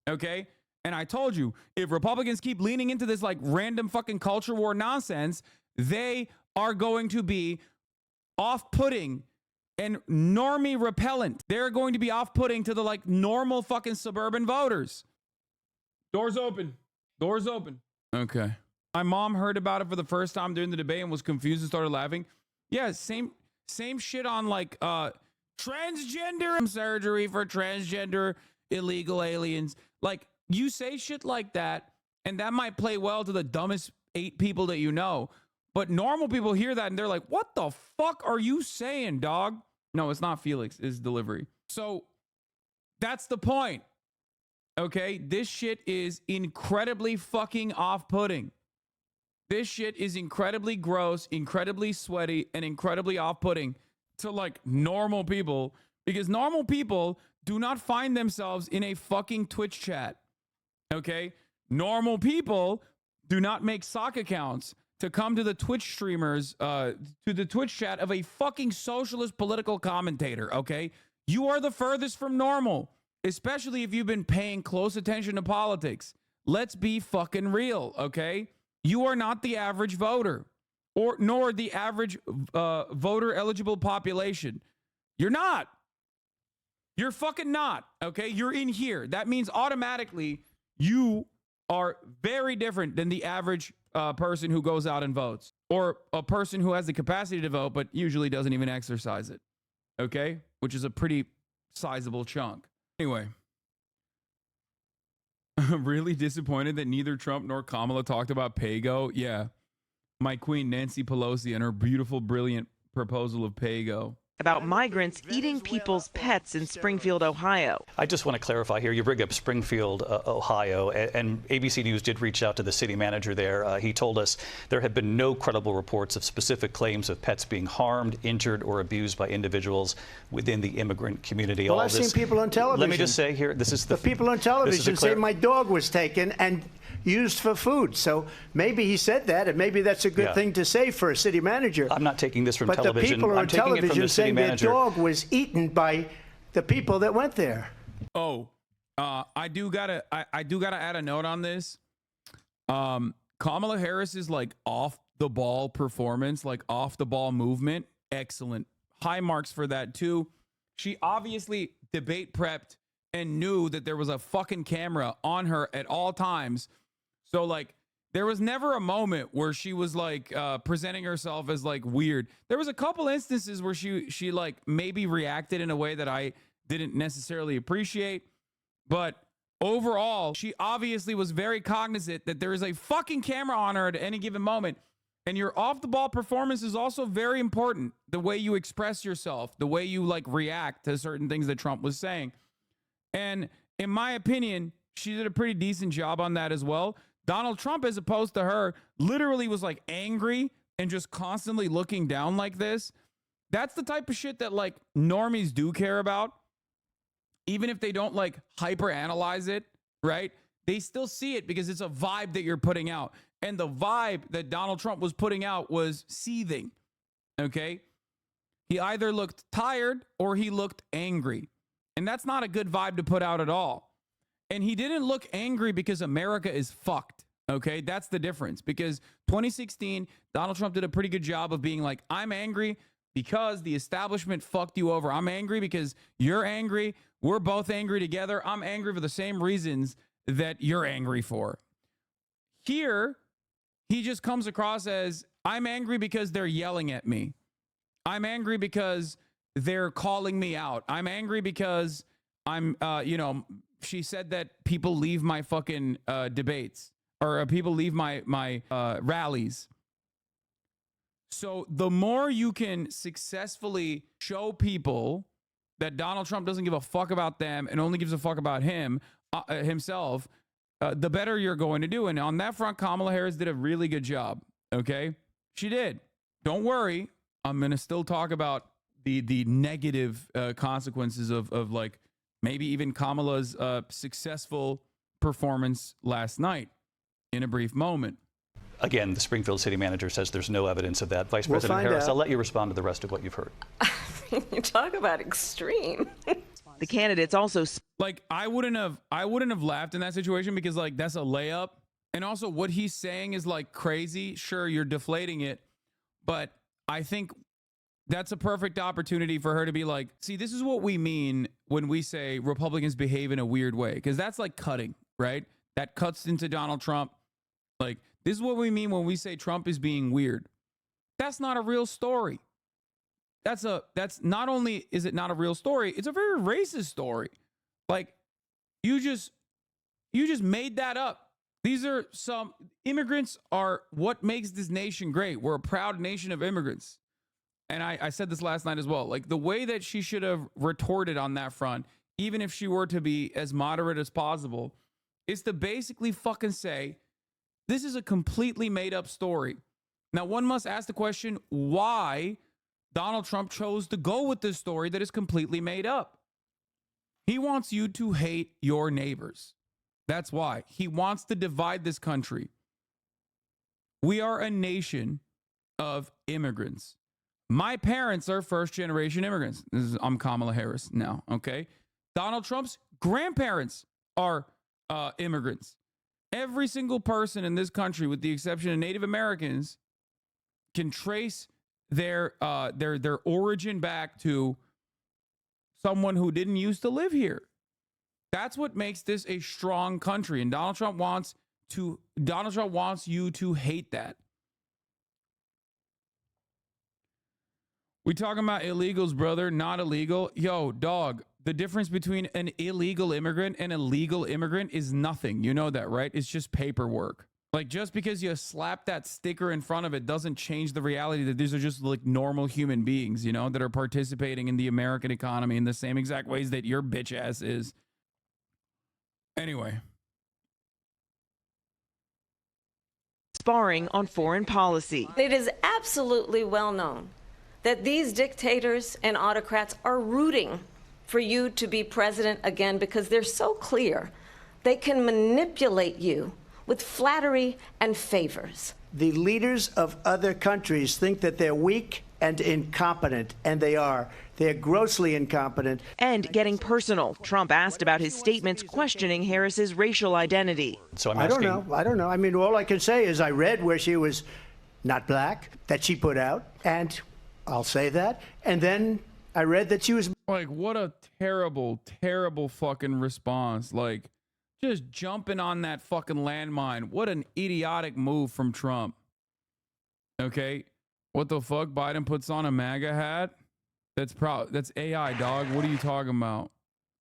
Okay? And I told you, if Republicans keep leaning into this like random fucking culture war nonsense, they are going to be off-putting and normie repellent. They're going to be off-putting to the like normal fucking suburban voters. Doors open. Doors open. Okay. My mom heard about it for the first time during the debate and was confused and started laughing. Yeah, same shit on like transgender surgery for transgender illegal aliens. Like, you say shit like that, and that might play well to the dumbest 8 people that you know. But normal people hear that and they're like, what the fuck are you saying, dog? No, it's not Felix, it's delivery. So that's the point. Okay? This shit is incredibly fucking off-putting. This shit is incredibly gross, incredibly sweaty, and incredibly off-putting to like normal people, because normal people do not find themselves in a fucking Twitch chat. Okay? Normal people do not make sock accounts to come to the Twitch streamers, to the Twitch chat of a fucking socialist political commentator, okay? You are the furthest from normal, especially if you've been paying close attention to politics. Let's be fucking real, okay? You are not the average voter, nor the average voter eligible population. You're not. You're fucking not, okay? You're in here. That means automatically you are very different than the average person who goes out and votes, or a person who has the capacity to vote but usually doesn't even exercise it, okay? Which is a pretty sizable chunk. Anyway, I'm really disappointed that neither Trump nor Kamala talked about PAYGO. Yeah, my queen Nancy Pelosi and her beautiful, brilliant proposal of PAYGO. About migrants eating people's pets in Springfield, Ohio. I just want to clarify here. You bring up Springfield, Ohio, and ABC News did reach out to the city manager there. He told us there have been no credible reports of specific claims of pets being harmed, injured, or abused by individuals within the immigrant community. Well, I've seen people on television. Let me just say here, this is the people on television say my dog was taken and used for food. So maybe he said that, and maybe that's a good thing to say for a city manager. I'm not taking this from television. But the people on television saying their dog was eaten by the people that went there. Oh, I do gotta add a note on this. Kamala Harris's like off the ball performance, like off the ball movement, excellent. High marks for that too. She obviously debate prepped and knew that there was a fucking camera on her at all times. So like there was never a moment where she was like presenting herself as like weird. There was a couple instances where she like maybe reacted in a way that I didn't necessarily appreciate, but overall she obviously was very cognizant that there is a fucking camera on her at any given moment. And your off the ball performance is also very important. The way you express yourself, the way you like react to certain things that Trump was saying. And in my opinion, she did a pretty decent job on that as well. Donald Trump, as opposed to her, literally was like angry and just constantly looking down like this. That's the type of shit that like normies do care about. Even if they don't like hyper analyze it, right? They still see it because it's a vibe that you're putting out. And the vibe that Donald Trump was putting out was seething. Okay? He either looked tired or he looked angry. And that's not a good vibe to put out at all. And he didn't look angry because America is fucked. Okay, that's the difference. Because 2016, Donald Trump did a pretty good job of being like, I'm angry because the establishment fucked you over. I'm angry because you're angry. We're both angry together. I'm angry for the same reasons that you're angry for. Here, he just comes across as, I'm angry because they're yelling at me. I'm angry because they're calling me out. I'm angry because I'm, she said that people leave my fucking debates, or people leave my rallies. So the more you can successfully show people that Donald Trump doesn't give a fuck about them and only gives a fuck about himself, the better you're going to do. And on that front, Kamala Harris did a really good job. Okay, she did. Don't worry, I'm gonna still talk about the negative consequences of like maybe even Kamala's successful performance last night in a brief moment. Again, the Springfield city manager says there's no evidence of that. Vice President Harris, I'll let you respond to the rest of what you've heard. You talk about extreme. The candidates also like I wouldn't have laughed in that situation because like that's a layup. And also what he's saying is like crazy. Sure, you're deflating it, but I think that's a perfect opportunity for her to be like, see, this is what we mean when we say Republicans behave in a weird way, because that's like cutting, right? That cuts into Donald Trump. Like, this is what we mean when we say Trump is being weird. That's not a real story. That's not only is it not a real story, it's a very racist story. Like, you just made that up. These are some immigrants are what makes this nation great. We're a proud nation of immigrants. And I said this last night as well. Like, the way that she should have retorted on that front, even if she were to be as moderate as possible, is to basically fucking say, this is a completely made up story. Now, one must ask the question, why Donald Trump chose to go with this story that is completely made up. He wants you to hate your neighbors. That's why. He wants to divide this country. We are a nation of immigrants. My parents are first-generation immigrants. I'm Kamala Harris now, okay? Donald Trump's grandparents are immigrants. Every single person in this country, with the exception of Native Americans, can trace their origin back to someone who didn't used to live here. That's what makes this a strong country. And Donald Trump wants you to hate that. We talking about illegals, brother, not illegal. Yo, dog, the difference between an illegal immigrant and a legal immigrant is nothing. You know that, right? It's just paperwork. Like, just because you slap that sticker in front of it doesn't change the reality that these are just like normal human beings, you know, that are participating in the American economy in the same exact ways that your bitch ass is. Anyway. Sparring on foreign policy. It is absolutely well known that these dictators and autocrats are rooting for you to be president again because they're so clear they can manipulate you with flattery and favors. The leaders of other countries think that they're weak and incompetent, and they are. They're grossly incompetent. And getting personal, Trump asked about his statements questioning Harris's racial identity. So I'm I asking, don't know. I mean, all I can say is I read where she was not black, that she put out, and I'll say that. And then I read that she was... Like, what a terrible, terrible fucking response. Like, just jumping on that fucking landmine. What an idiotic move from Trump. Okay? What the fuck? Biden puts on a MAGA hat? That's AI, dog. What are you talking about?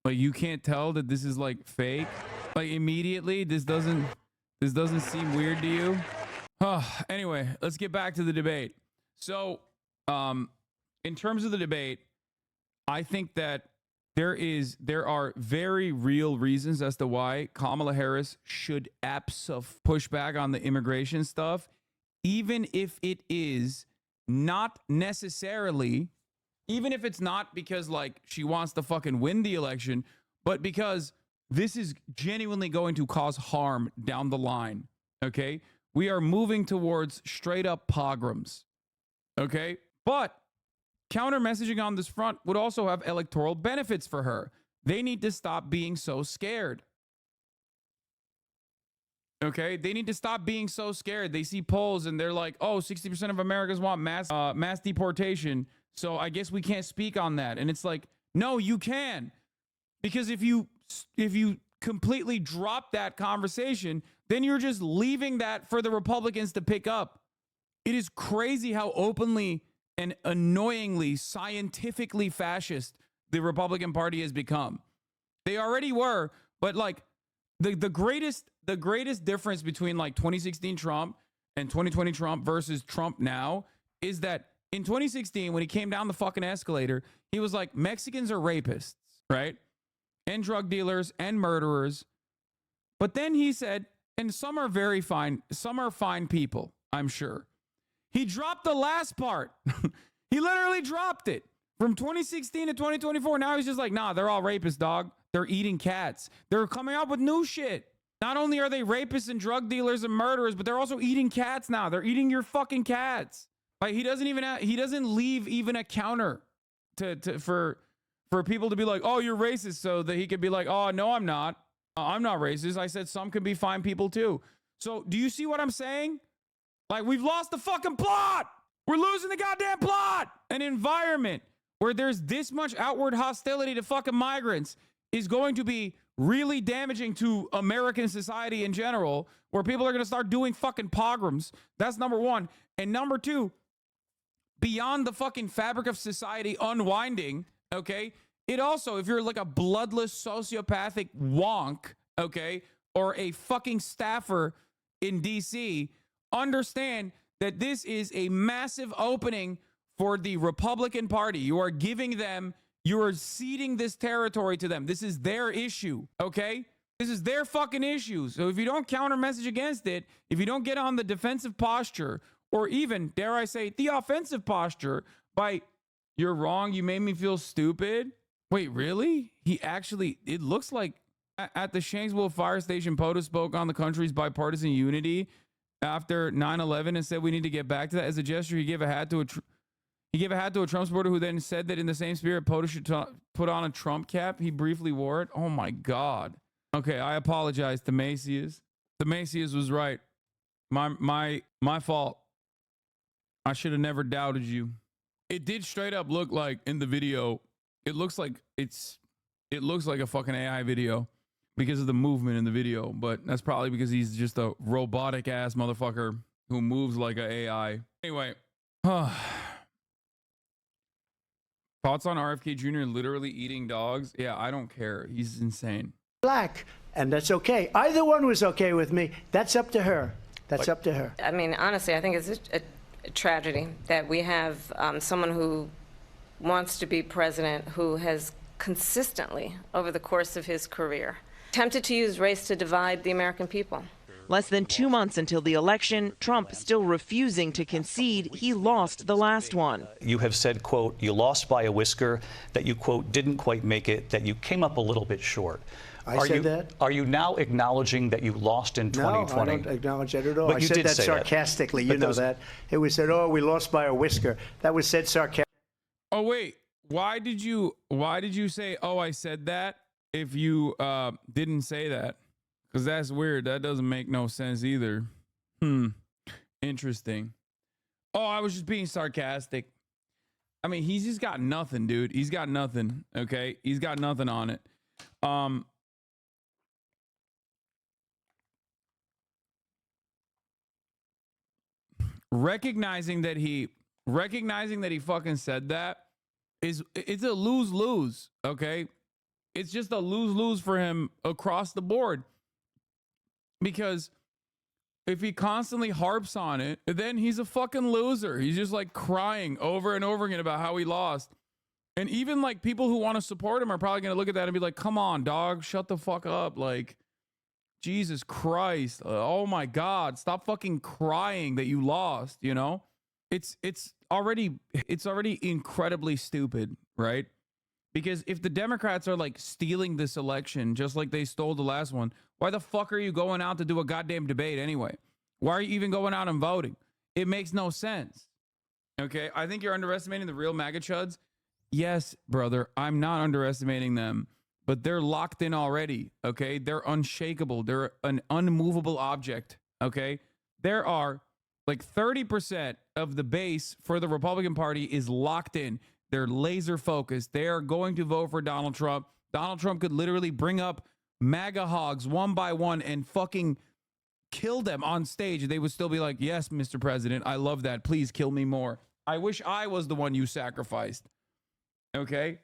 Like, you can't tell that this is like fake? Like, immediately this doesn't seem weird to you? Anyway, let's get back to the debate. So, in terms of the debate, I think that there are very real reasons as to why Kamala Harris should push back on the immigration stuff, even if it is not necessarily, even if it's not because like she wants to fucking win the election, but because this is genuinely going to cause harm down the line. Okay, we are moving towards straight up pogroms. Okay, but counter messaging on this front would also have electoral benefits for her. They need to stop being so scared. Okay, they need to stop being so scared. They see polls and they're like, oh, 60% of Americans want mass deportation. So I guess we can't speak on that. And it's like, no, you can. Because if you completely drop that conversation, then you're just leaving that for the Republicans to pick up. It is crazy how openly and annoyingly scientifically fascist the Republican Party has become. They already were, but like the greatest difference between like 2016 Trump and 2020 Trump versus Trump now is that in 2016, when he came down the fucking escalator, he was like, Mexicans are rapists, right? And drug dealers and murderers. But then he said, and some are very fine, some are fine people, I'm sure. He dropped the last part. He literally dropped it from 2016 to 2024. Now he's just like, nah, they're all rapists, dog. They're eating cats. They're coming up with new shit. Not only are they rapists and drug dealers and murderers, but they're also eating cats now. They're eating your fucking cats. Like he doesn't leave even a counter for people to be like, oh, you're racist, so that he could be like, oh, no, I'm not. I'm not racist. I said some can be fine people too. So do you see what I'm saying? Like, we've lost the fucking plot. We're losing the goddamn plot. An environment where there's this much outward hostility to fucking migrants is going to be really damaging to American society in general, where people are going to start doing fucking pogroms. That's number one. And number two, beyond the fucking fabric of society unwinding, okay, it also, if you're like a bloodless sociopathic wonk, okay, or a fucking staffer in DC, understand that this is a massive opening for the Republican Party. You are giving them, you are ceding this territory to them. This is their issue, okay? This is their fucking issue. So if you don't counter message against it, if you don't get on the defensive posture, or even, dare I say, the offensive posture by, you're wrong, you made me feel stupid. Wait, really? He actually, it looks like at the Shanksville Fire Station, POTUS spoke on the country's bipartisan unity after 9/11 and said we need to get back to that. As a gesture, he gave a hat to a Trump supporter who then said that in the same spirit, POTUS should put on a Trump cap. He briefly wore it. Oh my God. Okay, I apologize to Macias. The Macias was right. My fault. I should have never doubted you. It did straight up look like in the video It looks like a fucking AI video because of the movement in the video, but that's probably because he's just a robotic ass motherfucker who moves like an AI. Anyway, thoughts on RFK Jr. literally eating dogs? Yeah, I don't care. He's insane. Black, and that's okay. Either one was okay with me. That's up to her. That's up to her. I mean, honestly, I think it's a tragedy that we have someone who wants to be president who has consistently, over the course of his career, attempted to use race to divide the American people. Less than 2 months until the election, Trump still refusing to concede he lost the last one. You have said, quote, you lost by a whisker, that you, quote, didn't quite make it, that you came up a little bit short. I said that? Are you now acknowledging that you lost in 2020? No, I don't acknowledge that at all. But I you said did that say sarcastically. That. You know that. It was said, oh, we lost by a whisker. That was said sarcastically. Oh wait, why did you say, oh, I said that, if you didn't say that? Because that's weird. That doesn't make no sense either. Interesting. Oh, I was just being sarcastic. I mean, he's just got nothing, dude. He's got nothing. Okay, he's got nothing on it. Recognizing that he fucking said that it's a lose-lose. Okay, it's just a lose-lose for him across the board. Because if he constantly harps on it, then he's a fucking loser. He's just like crying over and over again about how he lost. And even like people who want to support him are probably going to look at that and be like, come on, dog, shut the fuck up. Like, Jesus Christ. Oh my God. Stop fucking crying that you lost, you know? It's already incredibly stupid, right? Because if the Democrats are like stealing this election just like they stole the last one, why the fuck are you going out to do a goddamn debate anyway? Why are you even going out and voting? It makes no sense. Okay, I think you're underestimating the real MAGA chuds. Yes, brother, I'm not underestimating them, but they're locked in already. Okay, they're unshakable. They're an unmovable object. Okay, there are like 30% of the base for the Republican Party is locked in. They're laser focused. They are going to vote for Donald Trump. Donald Trump could literally bring up MAGA hogs one by one and fucking kill them on stage. They would still be like, yes, Mr. President, I love that. Please kill me more. I wish I was the one you sacrificed. Okay?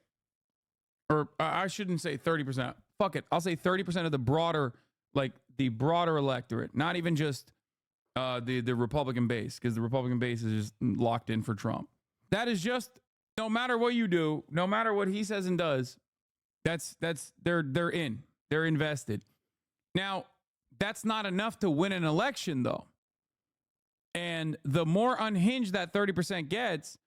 Or I shouldn't say 30%. Fuck it. I'll say 30% of the broader electorate. Not even just the Republican base, because the Republican base is just locked in for Trump. That is just, no matter what you do, no matter what he says and does, they're in. They're invested. Now, that's not enough to win an election, though. And the more unhinged that 30% gets,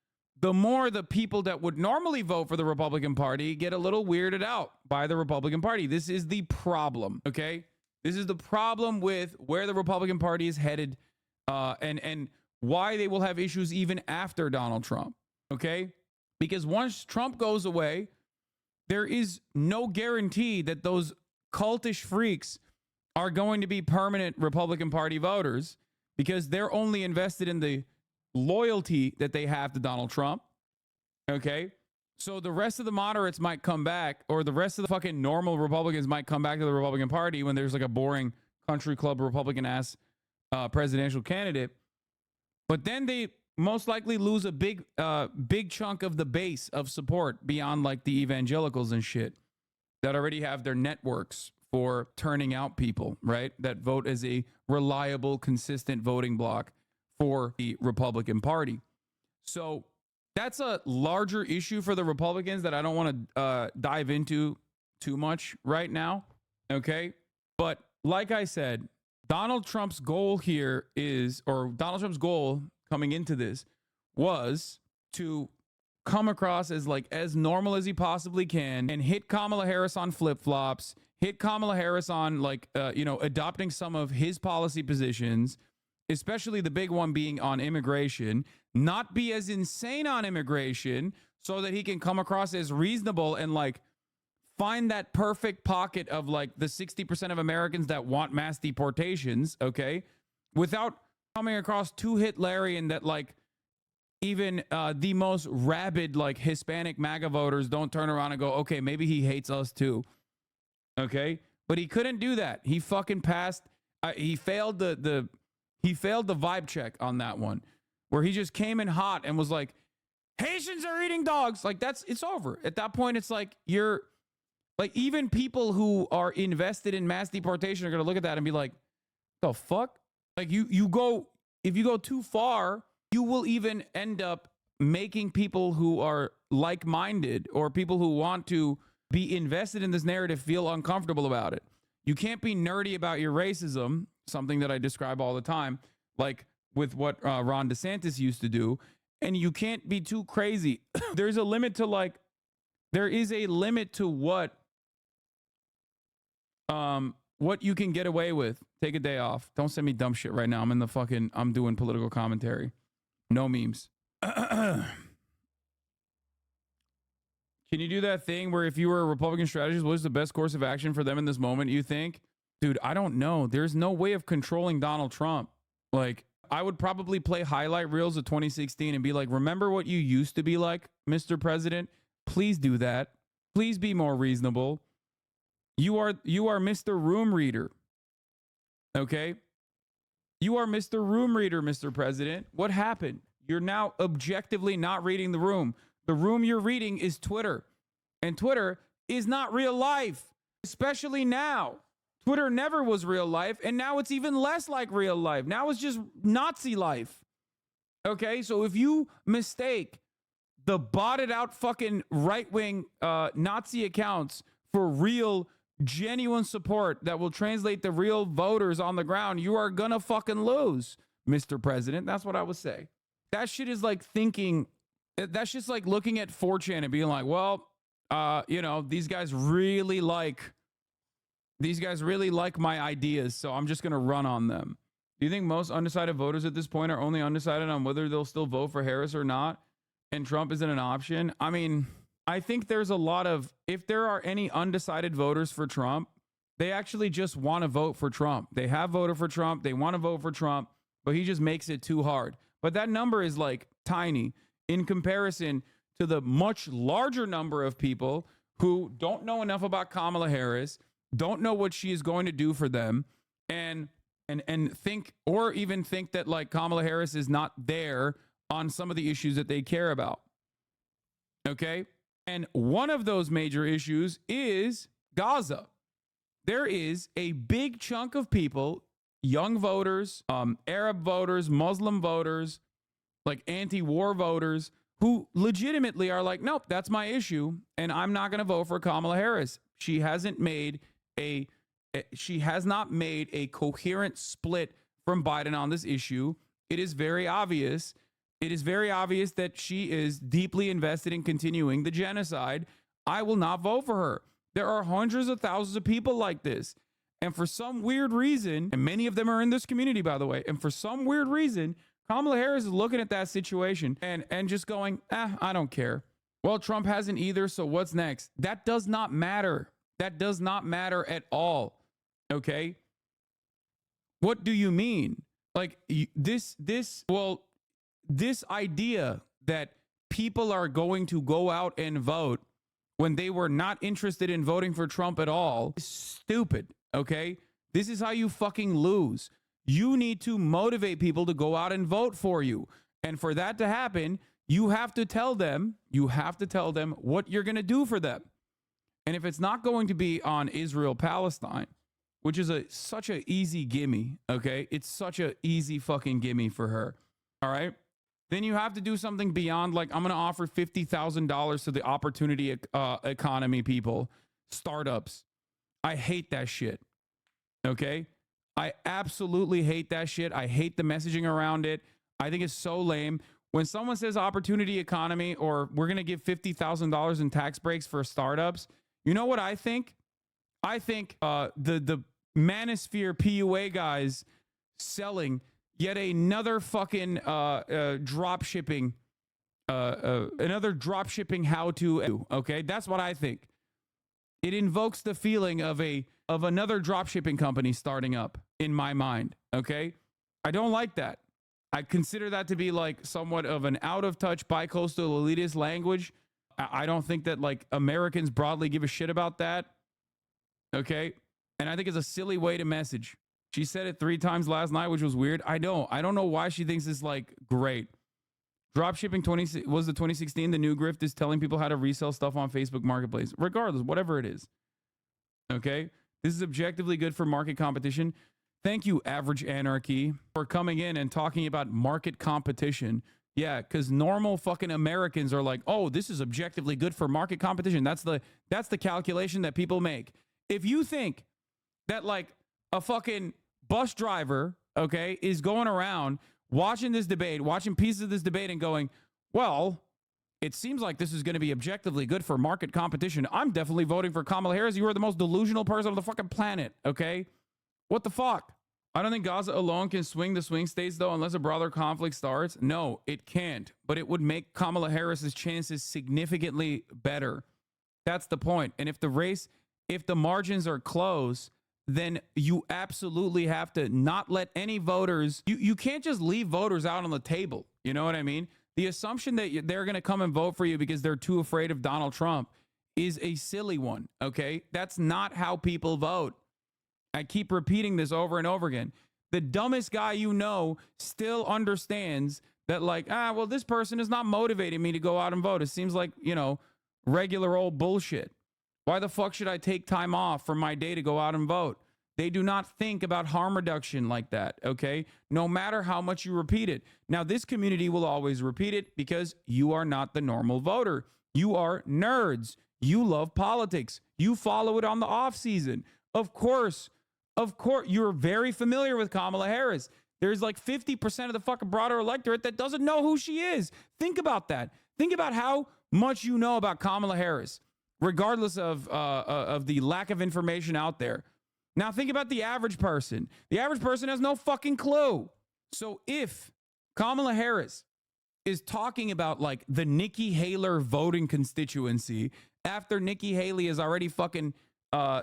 the more the people that would normally vote for the Republican Party get a little weirded out by the Republican Party. This is the problem, okay? This is the problem with where the Republican Party is headed, and why they will have issues even after Donald Trump, okay? Because once Trump goes away, there is no guarantee that those cultish freaks are going to be permanent Republican Party voters, because they're only invested in the loyalty that they have to Donald Trump. Okay? So the rest of the moderates might come back, or the rest of the fucking normal Republicans might come back to the Republican Party when there's like a boring country club Republican ass presidential candidate. But then they most likely lose a big chunk of the base of support beyond like the evangelicals and shit that already have their networks for turning out people, right? That vote as a reliable, consistent voting bloc for the Republican Party. So that's a larger issue for the Republicans that I don't want to dive into too much right now, okay? But like I said, Donald Trump's goal here is, or Donald Trump's goal coming into this was to come across as like as normal as he possibly can and hit Kamala Harris on flip-flops, hit Kamala Harris on like, adopting some of his policy positions, especially the big one being on immigration, not be as insane on immigration so that he can come across as reasonable and like find that perfect pocket of like the 60% of Americans that want mass deportations, okay? Without coming across too Hitlerian that like even the most rabid, like, Hispanic MAGA voters don't turn around and go, okay, maybe he hates us too. Okay? But he couldn't do that. He fucking passed. He failed the vibe check on that one, where he just came in hot and was like, Haitians are eating dogs. Like, it's over. At that point, it's like, you're like, even people who are invested in mass deportation are going to look at that and be like, the fuck? Like, if you go too far, you will even end up making people who are like-minded or people who want to be invested in this narrative feel uncomfortable about it. You can't be nerdy about your racism, something that I describe all the time, like with what Ron DeSantis used to do. And you can't be too crazy. There's a limit to, like, there is a limit to what you can get away with. Take a day off. Don't send me dumb shit right now. I'm doing political commentary. No memes. Can you do that thing where if you were a Republican strategist, what is the best course of action for them in this moment, you think? Dude, I don't know. There's no way of controlling Donald Trump. Like, I would probably play highlight reels of 2016 and be like, remember what you used to be like, Mr. President? Please do that. Please be more reasonable. You are Mr. Room Reader. Okay? You are Mr. Room Reader, Mr. President. What happened? You're now objectively not reading the room. The room you're reading is Twitter. And Twitter is not real life, especially now. Twitter never was real life, and now it's even less like real life. Now it's just Nazi life. Okay? So if you mistake the botted out fucking right-wing Nazi accounts for real, genuine support that will translate to real voters on the ground, you are gonna fucking lose, Mr. President. That's what I would say. That shit is like thinking, that's just like looking at 4chan and being like, well, these guys really like my ideas, so I'm just gonna run on them. Do you think most undecided voters at this point are only undecided on whether they'll still vote for Harris or not, and Trump isn't an option? I mean, I think there's a lot of, if there are any undecided voters for Trump, they actually just want to vote for Trump. They have voted for Trump. They want to vote for Trump, but he just makes it too hard. But that number is like tiny in comparison to the much larger number of people who don't know enough about Kamala Harris, don't know what she is going to do for them, and think, or even think that like Kamala Harris is not there on some of the issues that they care about. Okay? And one of those major issues is Gaza. There is a big chunk of people, young voters, Arab voters, Muslim voters, like anti-war voters, who legitimately are like, nope, that's my issue, and I'm not going to vote for Kamala Harris. She has not made a coherent split from Biden on this issue. It is very obvious. It is very obvious that she is deeply invested in continuing the genocide. I will not vote for her. There are hundreds of thousands of people like this. And for some weird reason, and many of them are in this community, by the way, and for some weird reason, Kamala Harris is looking at that situation and just going, I don't care. Well, Trump hasn't either, so what's next? That does not matter. That does not matter at all. Okay? What do you mean? Like, this idea that people are going to go out and vote when they were not interested in voting for Trump at all is stupid, okay? This is how you fucking lose. You need to motivate people to go out and vote for you. And for that to happen, you have to tell them what you're going to do for them. And if it's not going to be on Israel-Palestine, which is such an easy gimme, okay? It's such an easy fucking gimme for her, all right? Then you have to do something beyond, like, I'm going to offer $50,000 to the opportunity economy people, startups. I hate that shit, okay? I absolutely hate that shit. I hate the messaging around it. I think it's so lame. When someone says opportunity economy or we're going to give $50,000 in tax breaks for startups, you know what I think? I think the Manosphere PUA guys selling yet another fucking drop shipping how to, okay? That's what I think. It invokes the feeling of another drop shipping company starting up in my mind, okay? I don't like that. I consider that to be like somewhat of an out of touch bi-coastal elitist language. I don't think that like Americans broadly give a shit about that. Okay. And I think it's a silly way to message. She said it 3 times last night, which was weird. I don't know why she thinks it's like great. Dropshipping was the 2016. The new grift is telling people how to resell stuff on Facebook Marketplace. Regardless, whatever it is. Okay. This is objectively good for market competition. Thank you, Average Anarchy, for coming in and talking about market competition. Yeah, because normal fucking Americans are like, oh, this is objectively good for market competition. That's the calculation that people make. If you think that like a fucking bus driver, okay, is going around watching this debate, watching pieces of this debate and going, well, it seems like this is going to be objectively good for market competition. I'm definitely voting for Kamala Harris. You are the most delusional person on the fucking planet, okay? What the fuck? I don't think Gaza alone can swing the swing states, though, unless a broader conflict starts. No, it can't. But it would make Kamala Harris's chances significantly better. That's the point. And if the margins are close, then you absolutely have to not let any voters, you can't just leave voters out on the table. You know what I mean? The assumption that they're going to come and vote for you because they're too afraid of Donald Trump is a silly one, okay? That's not how people vote. I keep repeating this over and over again. The dumbest guy you know still understands that like, well, this person is not motivating me to go out and vote. It seems like, regular old bullshit. Why the fuck should I take time off from my day to go out and vote? They do not think about harm reduction like that, okay? No matter how much you repeat it. Now, this community will always repeat it because you are not the normal voter. You are nerds. You love politics. You follow it on the off season. Of course, you're very familiar with Kamala Harris. There's like 50% of the fucking broader electorate that doesn't know who she is. Think about that. Think about how much you know about Kamala Harris, regardless of the lack of information out there. Now think about the average person. The average person has no fucking clue. So if Kamala Harris is talking about like the Nikki Haley voting constituency after Nikki Haley has already fucking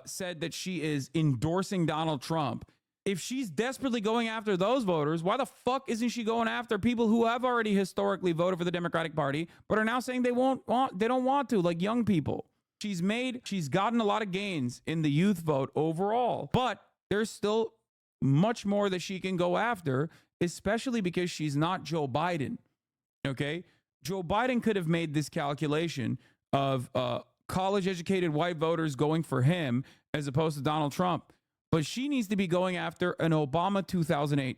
said that she is endorsing Donald Trump, if she's desperately going after those voters, why the fuck isn't she going after people who have already historically voted for the Democratic Party but are now saying they don't want to, like young people? She's gotten a lot of gains in the youth vote overall, but there's still much more that she can go after, especially because she's not Joe Biden. Okay? Joe Biden could have made this calculation of college-educated white voters going for him as opposed to Donald Trump. But she needs to be going after an Obama 2008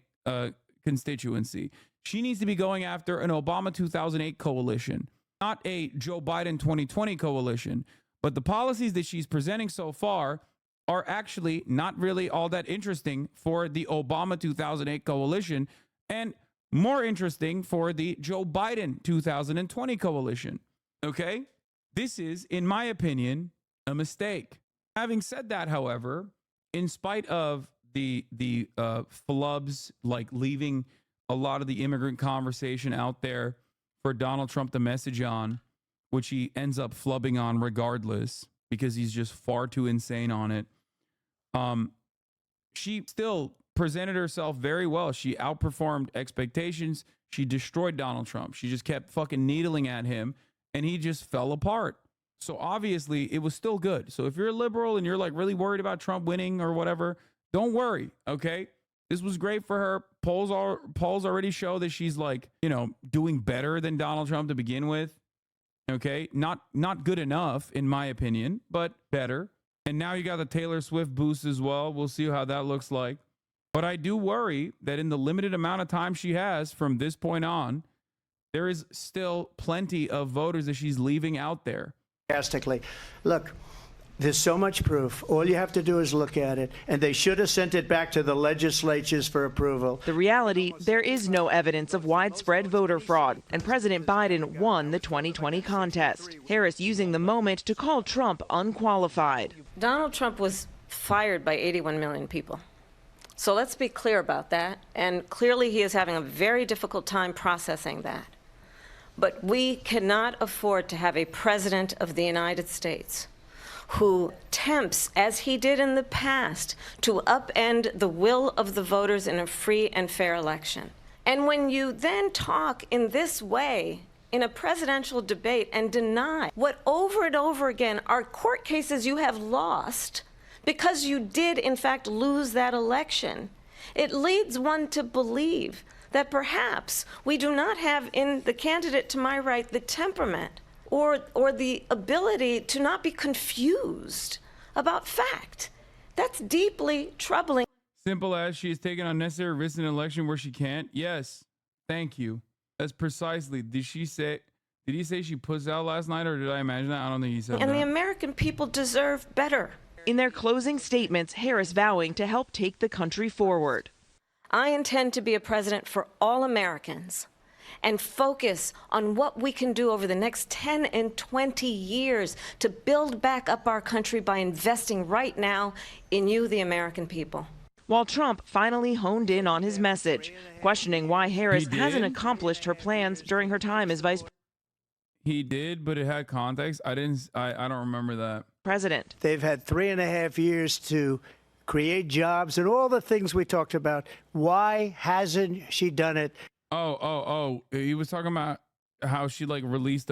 constituency. She needs to be going after an Obama 2008 coalition, not a Joe Biden 2020 coalition. But the policies that she's presenting so far are actually not really all that interesting for the Obama 2008 coalition and more interesting for the Joe Biden 2020 coalition. Okay? This is, in my opinion, a mistake. Having said that, however, in spite of the flubs like leaving a lot of the immigrant conversation out there for Donald Trump to message on, which he ends up flubbing on regardless because he's just far too insane on it. She still presented herself very well. She outperformed expectations. She destroyed Donald Trump. She just kept fucking needling at him and he just fell apart. So obviously it was still good. So if you're a liberal and you're like really worried about Trump winning or whatever, don't worry. Okay. This was great for her. Polls already show that she's like, doing better than Donald Trump to begin with. Okay, not good enough in my opinion, but better. And now you got the Taylor Swift boost as well. We'll see how that looks like. But I do worry that in the limited amount of time she has from this point on, there is still plenty of voters that she's leaving out there. Look, there's so much proof. All you have to do is look at it, and they should have sent it back to the legislatures for approval. The reality, there is no evidence of widespread voter fraud, and President Biden won the 2020 contest. Harris using the moment to call Trump unqualified. Donald Trump was fired by 81 million people. So let's be clear about that, and clearly he is having a very difficult time processing that. But we cannot afford to have a president of the United States who attempts, as he did in the past, to upend the will of the voters in a free and fair election. And when you then talk in this way in a presidential debate and deny what over and over again are court cases you have lost because you did in fact lose that election, it leads one to believe that perhaps we do not have in the candidate to my right the temperament or the ability to not be confused about fact. That's deeply troubling. Simple as she is taking unnecessary risks in an election where she can't. Yes, thank you. That's precisely. Did he say she pussed out last night, or did I imagine that? I don't think he said that. And the American people deserve better. In their closing statements, Harris vowing to help take the country forward. I intend to be a president for all Americans and focus on what we can do over the next 10 and 20 years to build back up our country by investing right now in you, the American people. While Trump finally honed in on his message, questioning why Harris hasn't accomplished her plans during her time as vice He did, but it had context. I don't remember that. president. They've had 3.5 years to create jobs and all the things we talked about. Why hasn't she done it? Oh. He was talking about how she like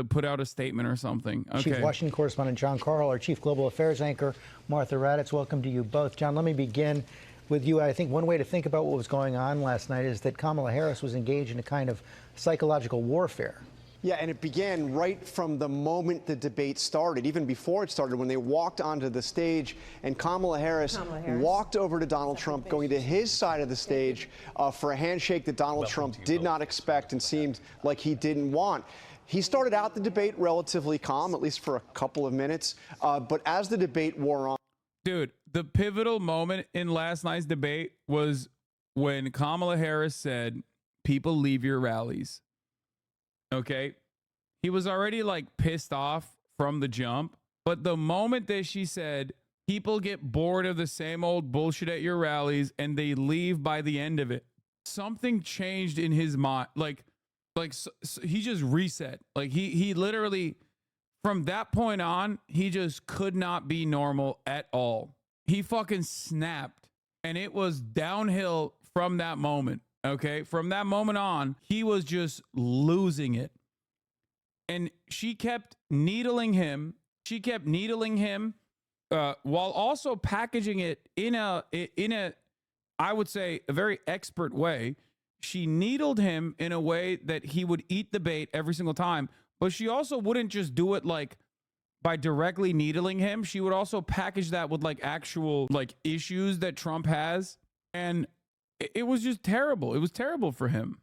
put out a statement or something. Okay. Chief Washington correspondent John Carl, our Chief Global Affairs anchor Martha Raddatz. Welcome to you both. John, let me begin with you. I think one way to think about what was going on last night is that Kamala Harris was engaged in a kind of psychological warfare. Yeah, and it began right from the moment the debate started, even before it started, when they walked onto the stage and Kamala Harris walked over to Donald Trump, going to his side of the stage for a handshake that Donald Trump did not expect and seemed like he didn't want. He started out the debate relatively calm, at least for a couple of minutes, but as the debate wore on. Dude, the pivotal moment in last night's debate was when Kamala Harris said, "People leave your rallies." Okay. He was already like pissed off from the jump. But the moment that she said, people get bored of the same old bullshit at your rallies and they leave by the end of it, something changed in his mind. So he just reset. Like he literally, from that point on, he just could not be normal at all. He fucking snapped and it was downhill from that moment. Okay, from that moment on, he was just losing it. And she kept needling him. While also packaging it in a, I would say, a very expert way. She needled him in a way that he would eat the bait every single time. But she also wouldn't just do it like by directly needling him. She would also package that with like actual like issues that Trump has. And it was just terrible. It was terrible for him.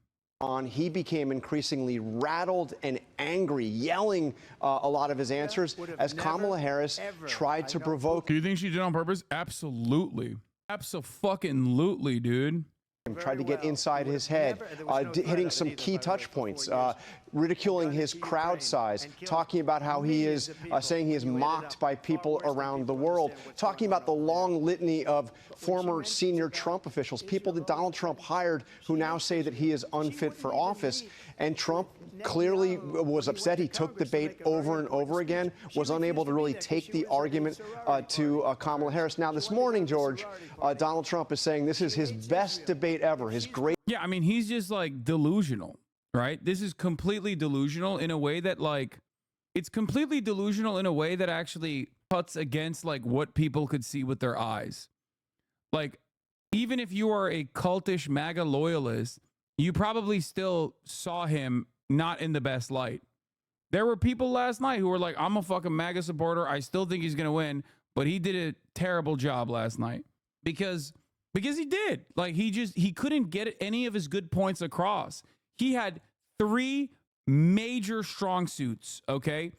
He became increasingly rattled and angry, yelling a lot of his answers as Kamala Harris tried to provoke. Do you think she did it on purpose? Absolutely. Abso-fucking-lutely, dude. Tried to get inside his head, hitting some key touch points, ridiculing his crowd size, talking about how he is saying he is mocked by people around the world, talking about the long litany of former senior Trump officials, people that Donald Trump hired who now say that he is unfit for office. And Trump clearly was upset. He took the bait over and over again, was unable to really take the argument to Kamala Harris. Now, this morning, George, Donald Trump is saying this is his best debate ever, his great. Yeah, I mean, he's just like delusional, right? This is completely delusional in a way that like, it's completely delusional in a way that actually cuts against like what people could see with their eyes. Like, even if you are a cultish MAGA loyalist, you probably still saw him not in the best light. There were people last night who were like, I'm a fucking MAGA supporter. I still think he's going to win, but he did a terrible job last night because he did. Like he couldn't get any of his good points across. He had 3 major strong suits, okay?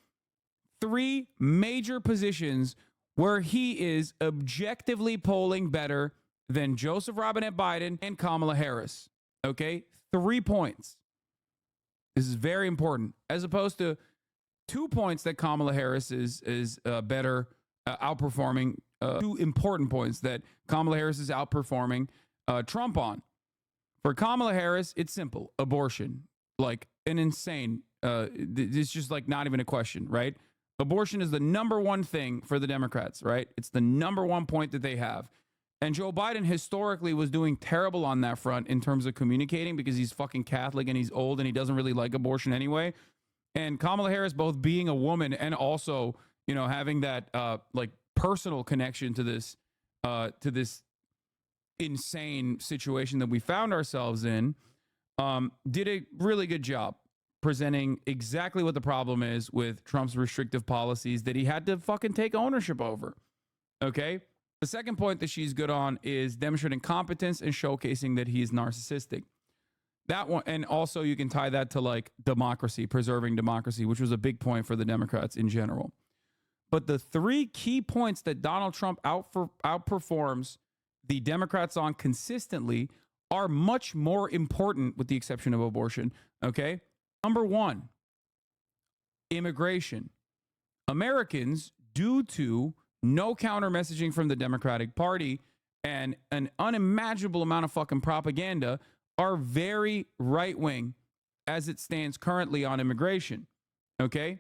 3 major positions where he is objectively polling better than Joseph Robinette Biden and Kamala Harris. Okay, 3 points. This is very important, as opposed to 2 points that Kamala Harris is better, outperforming. 2 important points that Kamala Harris is outperforming Trump on. For Kamala Harris, it's simple: abortion, like an insane. It's just like not even a question, right? Abortion is the #1 thing for the Democrats, right? It's the #1 point that they have. And Joe Biden historically was doing terrible on that front in terms of communicating because he's fucking Catholic and he's old and he doesn't really like abortion anyway. And Kamala Harris, both being a woman and also, you know, having that like personal connection to this insane situation that we found ourselves in, did a really good job presenting exactly what the problem is with Trump's restrictive policies that he had to fucking take ownership over. Okay. The second point that she's good on is demonstrating competence and showcasing that he's narcissistic. That one, and also you can tie that to like democracy, preserving democracy, which was a big point for the Democrats in general. But the three key points that Donald Trump outperforms the Democrats on consistently are much more important, with the exception of abortion. Okay. Number one, immigration. Americans, due to no counter messaging from the Democratic Party and an unimaginable amount of fucking propaganda, are very right wing as it stands currently on immigration. Okay?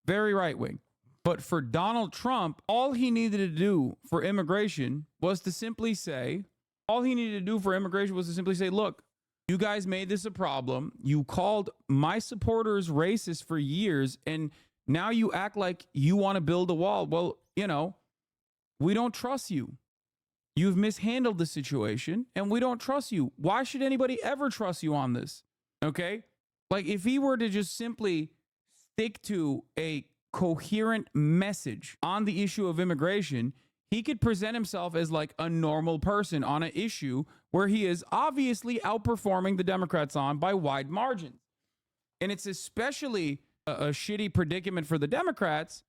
Very right wing. But for Donald Trump, all he needed to do for immigration was to simply say, look, you guys made this a problem. You called my supporters racist for years, and now you act like you want to build a wall. Well, you know, we don't trust you. You've mishandled the situation, and we don't trust you. Why should anybody ever trust you on this? Okay? Like, if he were to just simply stick to a coherent message on the issue of immigration, he could present himself as like a normal person on an issue where he is obviously outperforming the Democrats on by wide margins. And it's especially a shitty predicament for the Democrats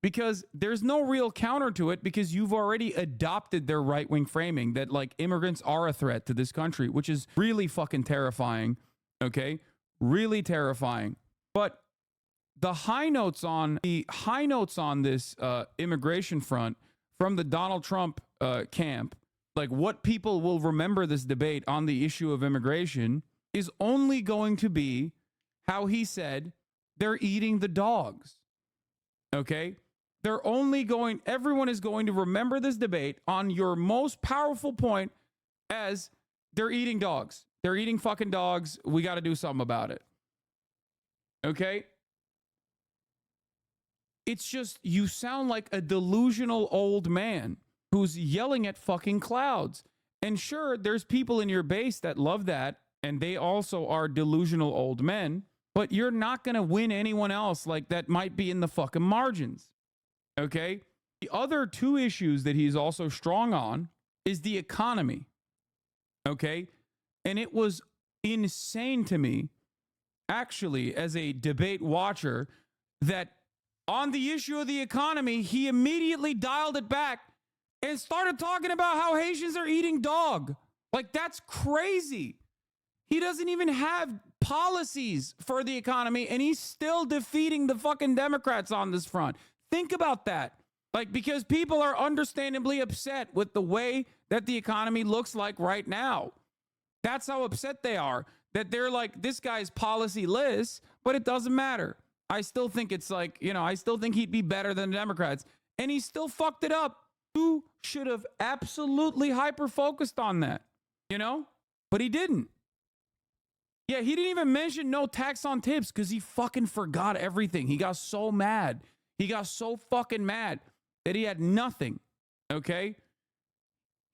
because there's no real counter to it, because you've already adopted their right-wing framing that like immigrants are a threat to this country, which is really fucking terrifying. Okay? Really terrifying. But the high notes on this immigration front from the Donald Trump camp, like what people will remember this debate on the issue of immigration, is only going to be how he said they're eating the dogs. Okay? Everyone is going to remember this debate on your most powerful point as they're eating dogs. They're eating fucking dogs. We got to do something about it. Okay? It's just, you sound like a delusional old man who's yelling at fucking clouds. And sure, there's people in your base that love that, and they also are delusional old men, but you're not going to win anyone else like that might be in the fucking margins. Okay? The other two issues that he's also strong on is the economy. Okay? And it was insane to me, actually, as a debate watcher, that on the issue of the economy, he immediately dialed it back and started talking about how Haitians are eating dog. Like, that's crazy. He doesn't even have policies for the economy, and he's still defeating the fucking Democrats on this front. Think about that. Like, because people are understandably upset with the way that the economy looks like right now. That's how upset they are, that they're like, this guy's policy-less, but it doesn't matter. I still think it's like, you know, I still think he'd be better than the Democrats. And he still fucked it up. You should have absolutely hyper-focused on that, you know? But he didn't. Yeah, he didn't even mention no tax on tips because he fucking forgot everything. He got so mad. He got so fucking mad that he had nothing, okay?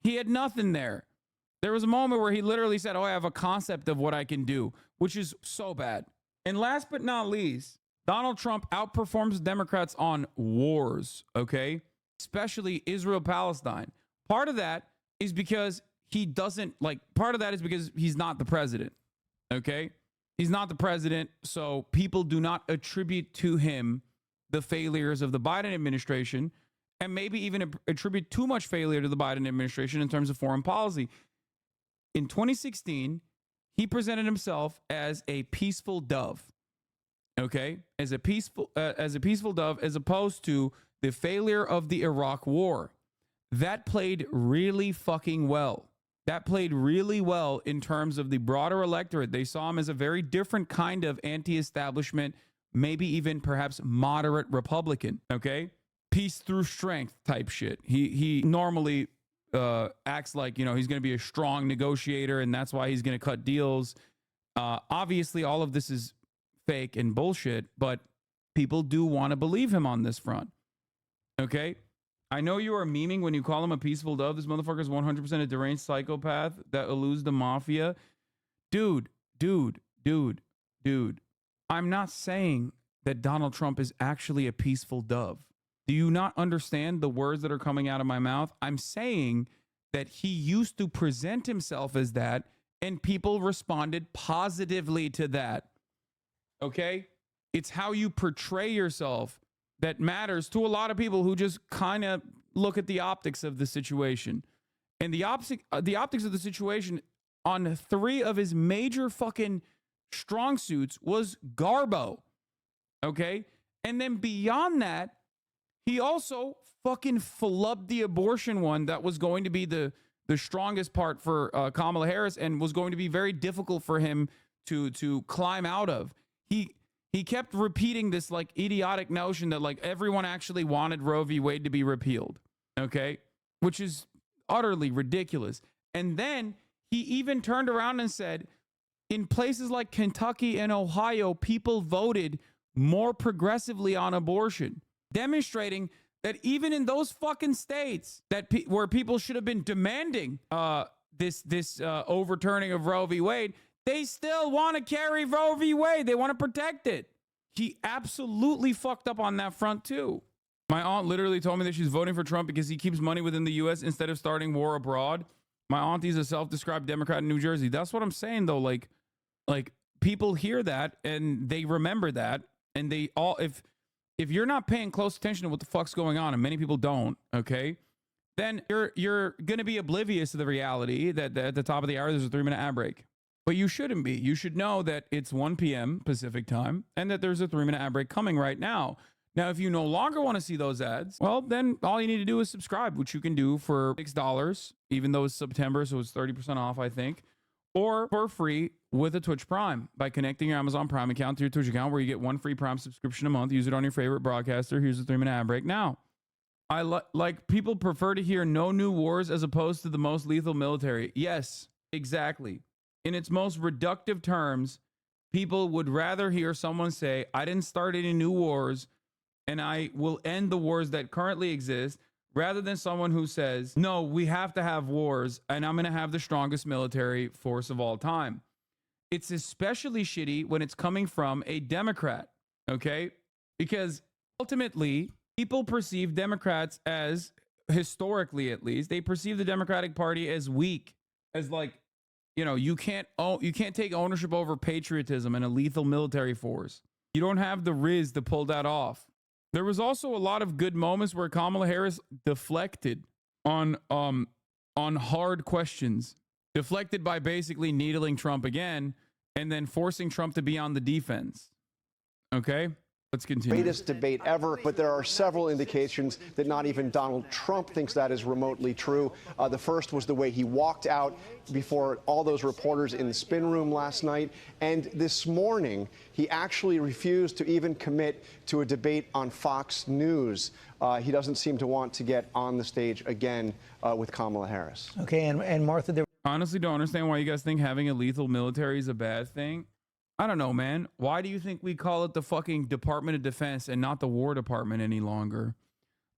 He had nothing there. There was a moment where he literally said, oh, I have a concept of what I can do, which is so bad. And last but not least, Donald Trump outperforms Democrats on wars, okay? Especially Israel-Palestine. Part of that is because part of that is because he's not the president, okay? He's not the president, so people do not attribute to him the failures of the Biden administration, and maybe even attribute too much failure to the Biden administration in terms of foreign policy. In 2016, he presented himself as a peaceful dove. Okay, as a peaceful dove, as opposed to the failure of the Iraq War. That played really fucking well. That played really well in terms of the broader electorate. They saw him as a very different kind of anti-establishment, maybe even perhaps moderate Republican. Okay, peace through strength type shit. He normally acts like, you know, he's going to be a strong negotiator and that's why he's going to cut deals. Obviously, all of this is fake and bullshit, but people do want to believe him on this front. Okay? I know you are memeing when you call him a peaceful dove. This motherfucker is 100% a deranged psychopath that eludes the mafia. Dude. I'm not saying that Donald Trump is actually a peaceful dove. Do you not understand the words that are coming out of my mouth? I'm saying that he used to present himself as that, and people responded positively to that. Okay? It's how you portray yourself that matters to a lot of people who just kind of look at the optics of the situation. And the optics of the situation on 3 of his major fucking strong suits was Garbo. Okay? And then beyond that, he also fucking flubbed the abortion one that was going to be the strongest part for Kamala Harris and was going to be very difficult for him to climb out of. He kept repeating this like idiotic notion that like everyone actually wanted Roe v. Wade to be repealed. Okay? Which is utterly ridiculous. And then he even turned around and said, in places like Kentucky and Ohio, people voted more progressively on abortion, demonstrating that even in those fucking states that where people should have been demanding this overturning of Roe v. Wade, they still want to carry Roe v. Wade. They want to protect it. He absolutely fucked up on that front too. My aunt literally told me that she's voting for Trump because he keeps money within the U.S. instead of starting war abroad. My auntie's a self-described Democrat in New Jersey. That's what I'm saying though. Like people hear that and they remember that, and they all, if you're not paying close attention to what the fuck's going on, and many people don't, okay, then you're gonna be oblivious to the reality that at the top of the hour there's a 3-minute ad break. But you shouldn't be. You should know that it's 1 p.m. Pacific time and that there's a 3-minute ad break coming right now. Now, if you no longer want to see those ads, well, then all you need to do is subscribe, which you can do for $6, even though it's September, so it's 30% off, I think, or for free with a Twitch Prime by connecting your Amazon Prime account to your Twitch account, where you get 1 free Prime subscription a month. Use it on your favorite broadcaster. Here's a 3-minute ad break now. I like people prefer to hear no new wars as opposed to the most lethal military. Yes, exactly. In its most reductive terms, people would rather hear someone say, I didn't start any new wars and I will end the wars that currently exist, rather than someone who says, no, we have to have wars and I'm going to have the strongest military force of all time. It's especially shitty when it's coming from a Democrat, okay? Because ultimately, people perceive Democrats as, historically at least, they perceive the Democratic Party as weak, as like, you know, you can't take ownership over patriotism and a lethal military force. You don't have the riz to pull that off. There was also a lot of good moments where Kamala Harris deflected on hard questions, deflected by basically needling Trump again and then forcing Trump to be on the defense. Okay? Let's continue. Greatest debate ever, but there are several indications that not even Donald Trump thinks that is remotely true. The first was the way he walked out before all those reporters in the spin room last night. And this morning, he actually refused to even commit to a debate on Fox News. He doesn't seem to want to get on the stage again with Kamala Harris. Okay, and Martha, honestly don't understand why you guys think having a lethal military is a bad thing. I don't know, man. Why do you think we call it the fucking Department of Defense and not the War Department any longer?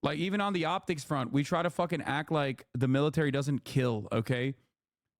Like, even on the optics front, we try to fucking act like the military doesn't kill, okay?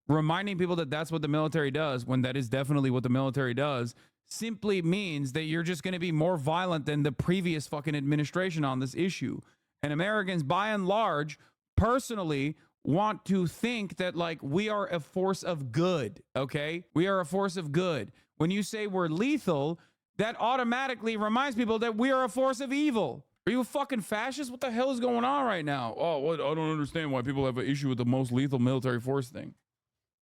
Reminding people that that's what the military does, when that is definitely what the military does, simply means that you're just going to be more violent than the previous fucking administration on this issue. And Americans, by and large, personally want to think that, like, we are a force of good, okay? We are a force of good. When you say we're lethal, that automatically reminds people that we are a force of evil. Are you a fucking fascist? What the hell is going on right now? Oh, what? I don't understand why people have an issue with the most lethal military force thing.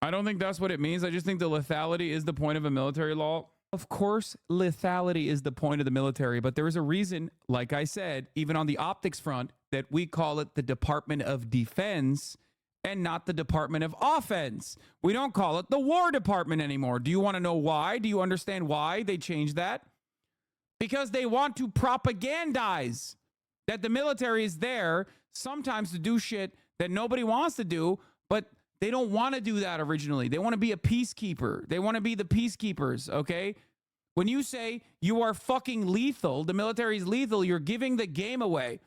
I don't think that's what it means. I just think the lethality is the point of a military law. Of course, lethality is the point of the military, but there is a reason, like I said, even on the optics front, that we call it the Department of Defense and not the Department of Offense. We don't call it the War Department anymore. Do you want to know why? Do you understand why they changed that? Because they want to propagandize that the military is there sometimes to do shit that nobody wants to do, but they don't want to do that originally. They want to be a peacekeeper. They want to be the peacekeepers, okay? When you say you are fucking lethal, the military is lethal, you're giving the game away.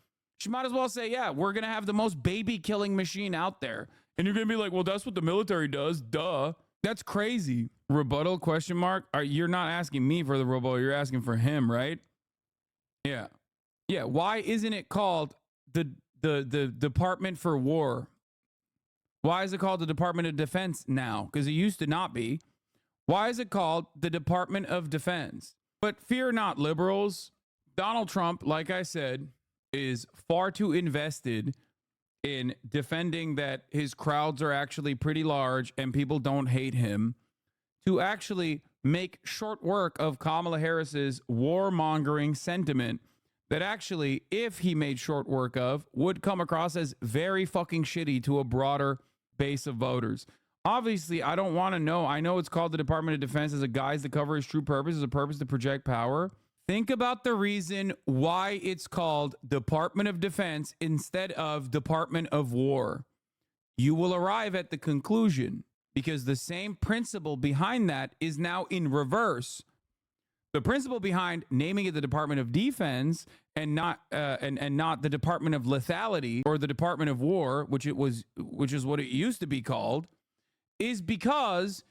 You might as well say, yeah, we're going to have the most baby killing machine out there. And you're going to be like, well, that's what the military does. Duh. That's crazy. Rebuttal question mark. You're not asking me for the rebuttal. You're asking for him, right? Yeah. Yeah. Why isn't it called the Department for War? Why is it called the Department of Defense now? Because it used to not be. Why is it called the Department of Defense? But fear not, liberals. Donald Trump, like I said, is far too invested in defending that his crowds are actually pretty large and people don't hate him to actually make short work of Kamala Harris's warmongering sentiment that actually, if he made short work of, would come across as very fucking shitty to a broader base of voters. Obviously, I don't want to know. I know it's called the Department of Defense as a guise to cover his true purpose, as a purpose to project power. Think about the reason why it's called Department of Defense instead of Department of War. You will arrive at the conclusion because the same principle behind that is now in reverse. The principle behind naming it the Department of Defense and not the Department of Lethality or the Department of War, which is what it used to be called, is because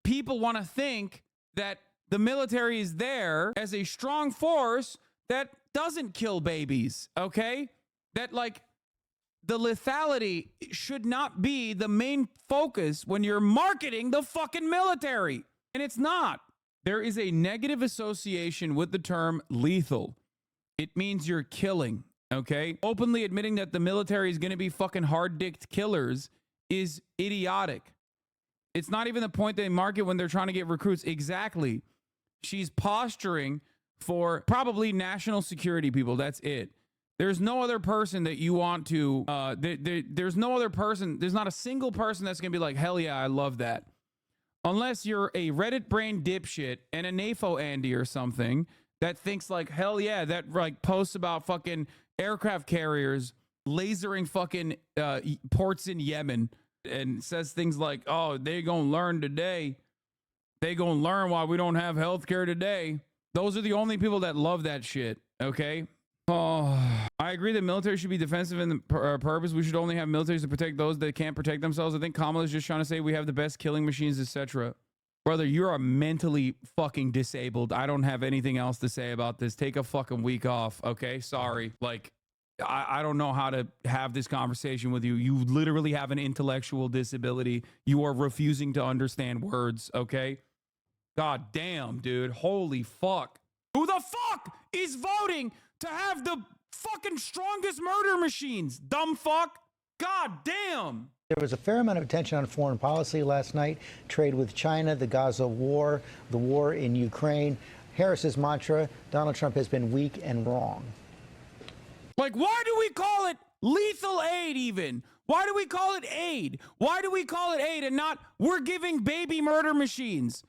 people want to think that the military is there as a strong force that doesn't kill babies, okay? That, like, the lethality should not be the main focus when you're marketing the fucking military. And it's not. There is a negative association with the term lethal. It means you're killing, okay? Openly admitting that the military is going to be fucking hard-dicked killers is idiotic. It's not even the point they market when they're trying to get recruits. Exactly. She's posturing for probably national security people. That's it. There's no other person that you want to, there's no other person, there's not a single person that's going to be like, hell yeah, I love that. Unless you're a Reddit brain dipshit and a NAFO Andy or something that thinks like, hell yeah, that like posts about fucking aircraft carriers lasering fucking ports in Yemen and says things like, oh, they gonna learn today. They gonna learn why we don't have healthcare today. Those are the only people that love that shit, okay? Oh, I agree that military should be defensive in the purpose. We should only have militaries to protect those that can't protect themselves. I think Kamala's just trying to say we have the best killing machines, etc. Brother, you're a mentally fucking disabled. I don't have anything else to say about this. Take a fucking week off, okay? Sorry. Like, I don't know how to have this conversation with you. You literally have an intellectual disability. You are refusing to understand words, okay? God damn, dude. Holy fuck. Who the fuck is voting to have the fucking strongest murder machines? Dumb fuck. God damn. There was a fair amount of attention on foreign policy last night. Trade with China, the Gaza war, the war in Ukraine. Harris's mantra, Donald Trump has been weak and wrong. Like, why do we call it lethal aid even? Why do we call it aid? Why do we call it aid and not we're giving baby murder machines?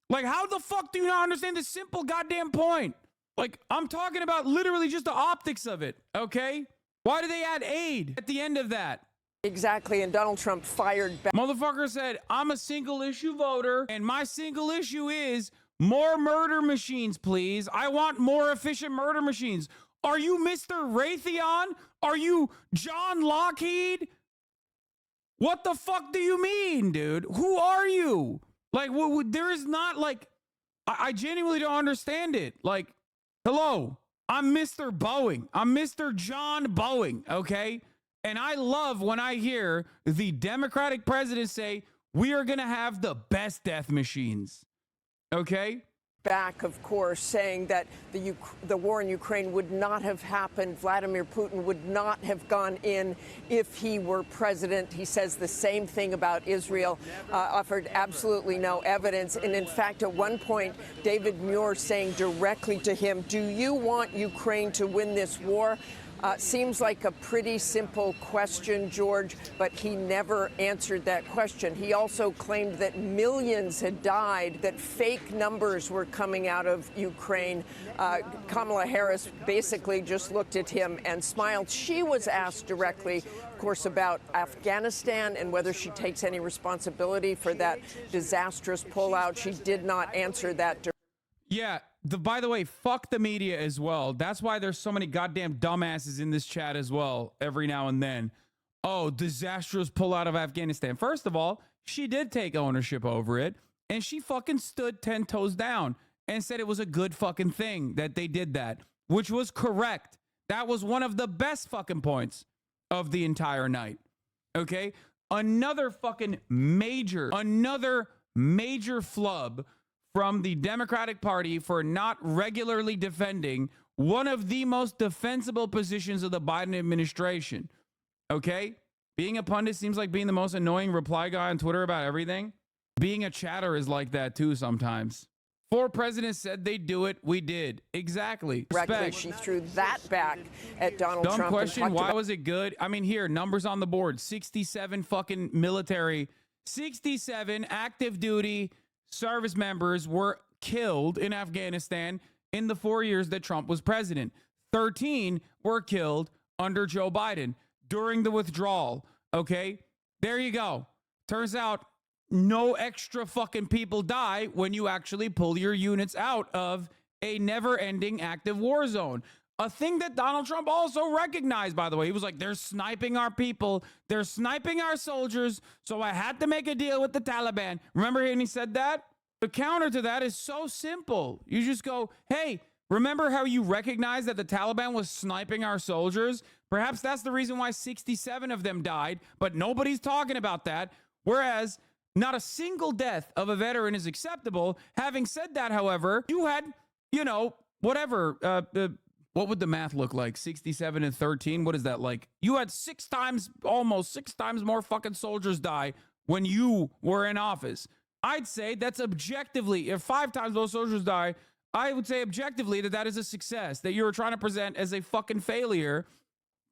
Like, how the fuck do you not understand this simple goddamn point? Like, I'm talking about literally just the optics of it, okay? Why do they add aid at the end of that? Exactly, and Donald Trump fired back. Motherfucker said, I'm a single issue voter, and my single issue is more murder machines, please. I want more efficient murder machines. Are you Mr. Raytheon? Are you John Lockheed? What the fuck do you mean, dude? Who are you? Like, there is not, like, I genuinely don't understand it. Like, hello, I'm Mr. Boeing. I'm Mr. John Boeing, okay? And I love when I hear the Democratic president say, we are going to have the best death machines, okay? Back, of course, saying that the war in Ukraine would not have happened. Vladimir Putin would not have gone in if he were president. He says the same thing about Israel, offered absolutely no evidence. And in fact, at one point, David Muir saying directly to him, do you want Ukraine to win this war? Seems like a pretty simple question, George, but he never answered that question. He also claimed that millions had died, that fake numbers were coming out of Ukraine. Kamala Harris basically just looked at him and smiled. She was asked directly, of course, about Afghanistan and whether she takes any responsibility for that disastrous pullout. She did not answer that directly. Yeah. By the way, fuck the media as well. That's why there's so many goddamn dumbasses in this chat as well every now and then. Oh, disastrous pullout of Afghanistan. First of all, she did take ownership over it, and she fucking stood 10 toes down and said it was a good fucking thing that they did that, which was correct. That was one of the best fucking points of the entire night. Okay? Another major flub from the Democratic Party for not regularly defending one of the most defensible positions of the Biden administration. Okay? Being a pundit seems like being the most annoying reply guy on Twitter about everything. Being a chatter is like that too sometimes. 4 presidents said they'd do it. We did. Exactly. Respect. She threw that back at Donald Trump. Dumb question. Why was it good? I mean, here, numbers on the board. 67 fucking military, 67 active duty service members were killed in Afghanistan in the 4 years that Trump was president. 13 were killed under Joe Biden during the withdrawal. Okay, there you go. Turns out no extra fucking people die when you actually pull your units out of a never-ending active war zone. A thing that Donald Trump also recognized, by the way. He was like, they're sniping our people. They're sniping our soldiers. So I had to make a deal with the Taliban. Remember when he said that? The counter to that is so simple. You just go, hey, remember how you recognized that the Taliban was sniping our soldiers? Perhaps that's the reason why 67 of them died, but nobody's talking about that. Whereas not a single death of a veteran is acceptable. Having said that, however, you had, whatever, what would the math look like? 67 and 13? What is that like? You had almost six times more fucking soldiers die when you were in office. I'd say that's objectively, if 5 times those soldiers die, I would say objectively that is a success, that you were trying to present as a fucking failure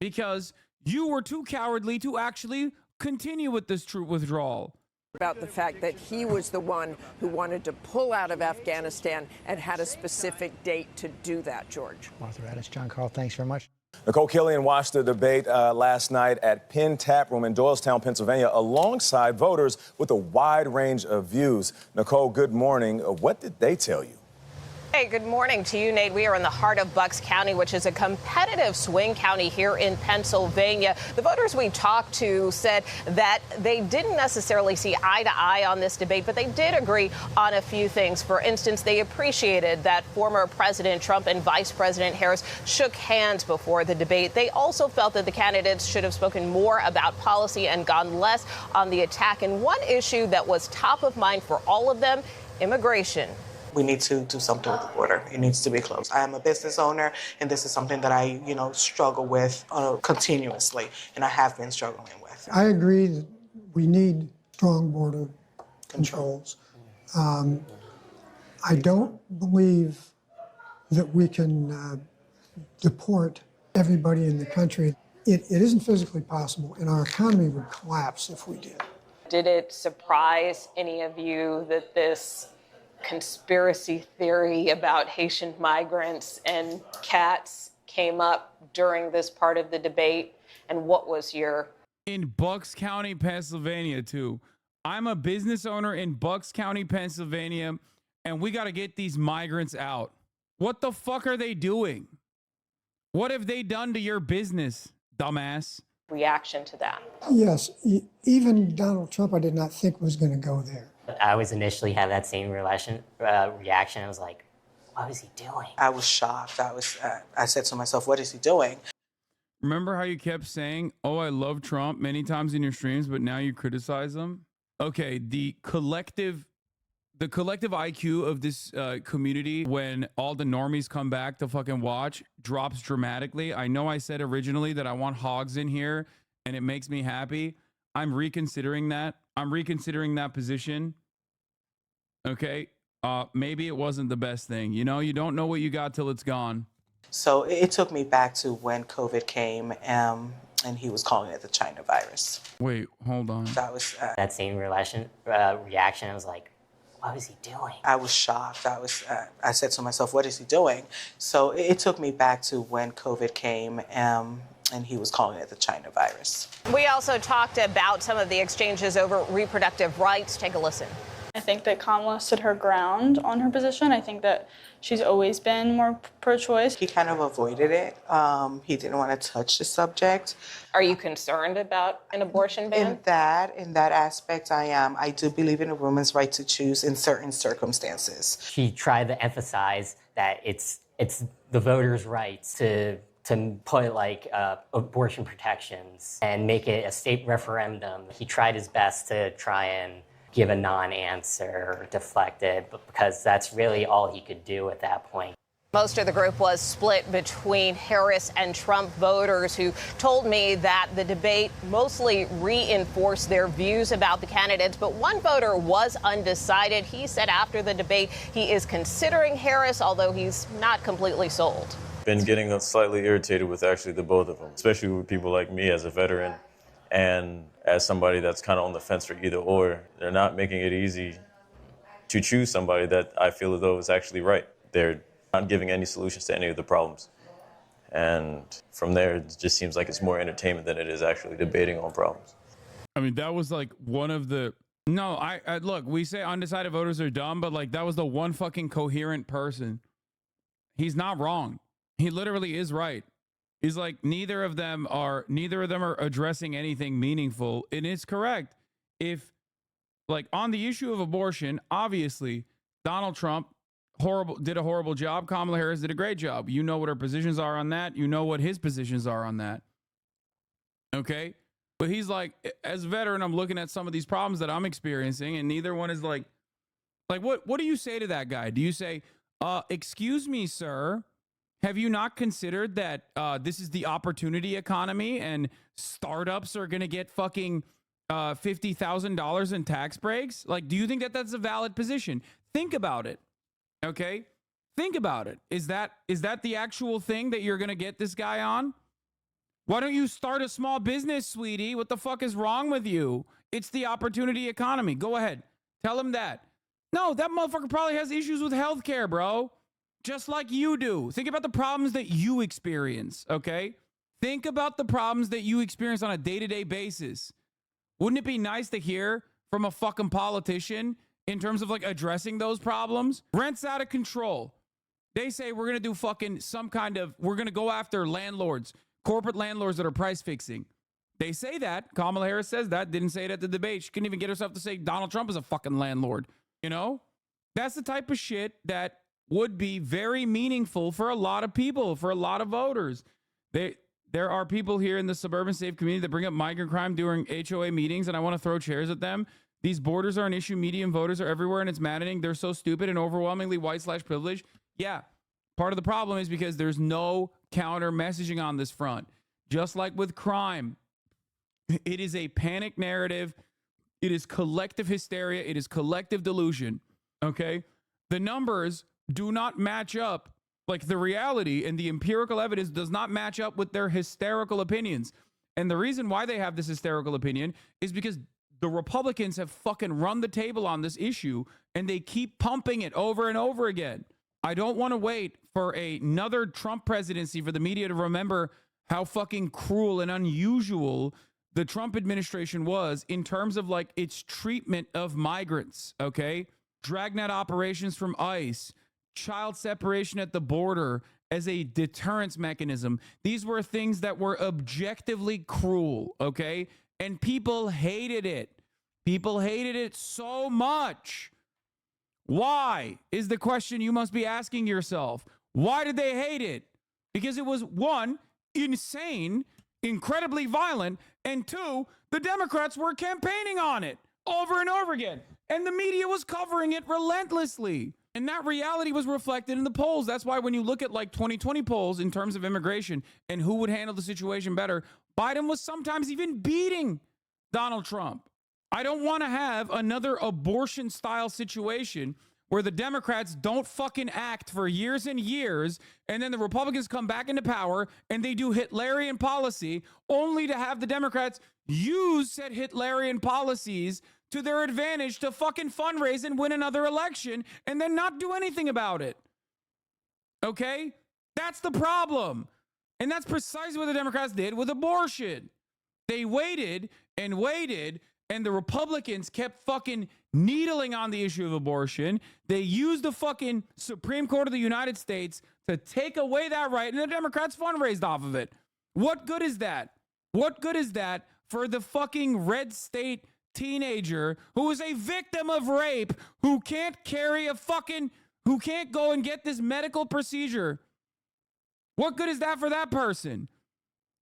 because you were too cowardly to actually continue with this troop withdrawal. About the fact that he was the one who wanted to pull out of Afghanistan and had a specific date to do that, George. Martha Raddatz, John Carl, thanks very much. Nicole Killian watched the debate last night at Penn Tap Room in Doylestown, Pennsylvania, alongside voters with a wide range of views. Nicole, good morning. What did they tell you? Hey, good morning to you, Nate. We are in the heart of Bucks County, which is a competitive swing county here in Pennsylvania. The voters we talked to said that they didn't necessarily see eye to eye on this debate, but they did agree on a few things. For instance, they appreciated that former President Trump and Vice President Harris shook hands before the debate. They also felt that the candidates should have spoken more about policy and gone less on the attack. And one issue that was top of mind for all of them, immigration. We need to do something with the border. It needs to be closed. I am a business owner, and this is something that I, struggle with continuously, and I have been struggling with. I agree that we need strong border controls. I don't believe that we can deport everybody in the country. It isn't physically possible, and our economy would collapse if we did. Did it surprise any of you that this conspiracy theory about Haitian migrants and cats came up during this part of the debate? And what was your... In Bucks County, Pennsylvania, too. I'm a business owner in Bucks County, Pennsylvania, and we got to get these migrants out. What the fuck are they doing? What have they done to your business, dumbass? Reaction to that? Yes, even Donald Trump, I did not think was going to go there. I was initially had that same reaction. I was like, what is he doing? I was shocked. I said to myself, what is he doing? Remember how you kept saying, oh, I love Trump many times in your streams, but now you criticize him? Okay, the collective IQ of this community when all the normies come back to fucking watch drops dramatically. I know I said originally that I want hogs in here and it makes me happy. I'm reconsidering that. I'm reconsidering that position. Okay. Maybe it wasn't the best thing. You don't know what you got till it's gone. So it took me back to when COVID came, and he was calling it the China virus. Wait, hold on. So I was That same reaction, I was like, what is he doing? I was shocked. I said to myself, what is he doing? So it took me back to when COVID came, and he was calling it the China virus. We also talked about some of the exchanges over reproductive rights. Take a listen. I think that Kamala stood her ground on her position. I think that she's always been more pro-choice. He kind of avoided it. He didn't want to touch the subject. Are you concerned about an abortion ban? In that aspect, I am. I do believe in a woman's right to choose in certain circumstances. She tried to emphasize that it's the voters' rights to put like abortion protections and make it a state referendum. He tried his best to try and give a non-answer or deflect it, but because that's really all he could do at that point. Most of the group was split between Harris and Trump voters who told me that the debate mostly reinforced their views about the candidates, but one voter was undecided. He said after the debate he is considering Harris, although he's not completely sold. Been getting slightly irritated with actually the both of them, especially with people like me as a veteran and as somebody that's kind of on the fence for either or. They're not making it easy to choose somebody that I feel as though is actually right. They're not giving any solutions to any of the problems. And from there, it just seems like it's more entertainment than it is actually debating on problems. I mean, that was like one of the... No, I look, we say undecided voters are dumb, but like that was the one fucking coherent person. He's not wrong. He literally is right. He's like, neither of them are addressing anything meaningful. And it's correct. If, like, on the issue of abortion, obviously, Donald Trump did a horrible job. Kamala Harris did a great job. You know what her positions are on that. You know what his positions are on that. Okay? But he's like, as a veteran, I'm looking at some of these problems that I'm experiencing, and neither one is like what do you say to that guy? Do you say, excuse me, sir, have you not considered that this is the opportunity economy and startups are going to get fucking $50,000 in tax breaks? Like, do you think that that's a valid position? Think about it. Okay? Think about it. Is that the actual thing that you're going to get this guy on? Why don't you start a small business, sweetie? What the fuck is wrong with you? It's the opportunity economy. Go ahead. Tell him that. No, that motherfucker probably has issues with healthcare, bro. Just like you do. Think about the problems that you experience, okay? Think about the problems that you experience on a day-to-day basis. Wouldn't it be nice to hear from a fucking politician in terms of like addressing those problems? Rent's out of control. They say we're going to do fucking we're going to go after landlords, corporate landlords that are price fixing. They say that. Kamala Harris says that. Didn't say it at the debate. She couldn't even get herself to say Donald Trump is a fucking landlord. You know? That's the type of shit that would be very meaningful for a lot of people, for a lot of voters. There are people here in the suburban safe community that bring up migrant crime during HOA meetings, and I want to throw chairs at them. These borders are an issue. Median voters are everywhere, and it's maddening. They're so stupid and overwhelmingly white/privileged. Yeah, part of the problem is because there's no counter messaging on this front. Just like with crime, it is a panic narrative. It is collective hysteria. It is collective delusion. Okay? The numbers do not match up, like the reality and the empirical evidence does not match up with their hysterical opinions. And the reason why they have this hysterical opinion is because the Republicans have fucking run the table on this issue and they keep pumping it over and over again. I don't want to wait for another Trump presidency for the media to remember how fucking cruel and unusual the Trump administration was in terms of like its treatment of migrants, okay? Dragnet operations from ICE, child separation at the border as a deterrence mechanism. These were things that were objectively cruel, okay? And people hated it. People hated it so much. Why is the question you must be asking yourself. Why did they hate it? Because it was, one, insane, incredibly violent, and two, the Democrats were campaigning on it over and over again. And the media was covering it relentlessly. And that reality was reflected in the polls. That's why when you look at like 2020 polls in terms of immigration and who would handle the situation better, Biden was sometimes even beating Donald Trump. I don't want to have another abortion-style situation where the Democrats don't fucking act for years and years, and then the Republicans come back into power and they do Hitlerian policy only to have the Democrats use said Hitlerian policies to their advantage to fucking fundraise and win another election and then not do anything about it. Okay? That's the problem. And that's precisely what the Democrats did with abortion. They waited and waited, and the Republicans kept fucking needling on the issue of abortion. They used the fucking Supreme Court of the United States to take away that right, and the Democrats fundraised off of it. What good is that? What good is that for the fucking red state teenager who is a victim of rape, who can't who can't go and get this medical procedure? What good is that for that person?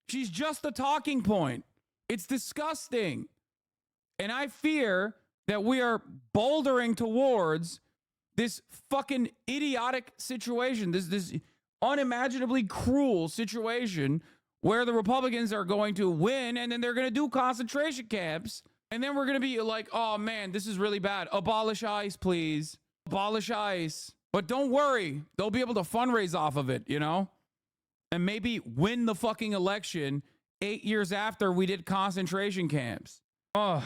She's just a talking point. It's disgusting. And I fear that we are bouldering towards this fucking idiotic situation, this unimaginably cruel situation where the Republicans are going to win and then they're going to do concentration camps. And then we're going to be like, oh man, this is really bad. Abolish ICE, please. Abolish ICE. But don't worry, they'll be able to fundraise off of it, you know? And maybe win the fucking election 8 years after we did concentration camps. Oh.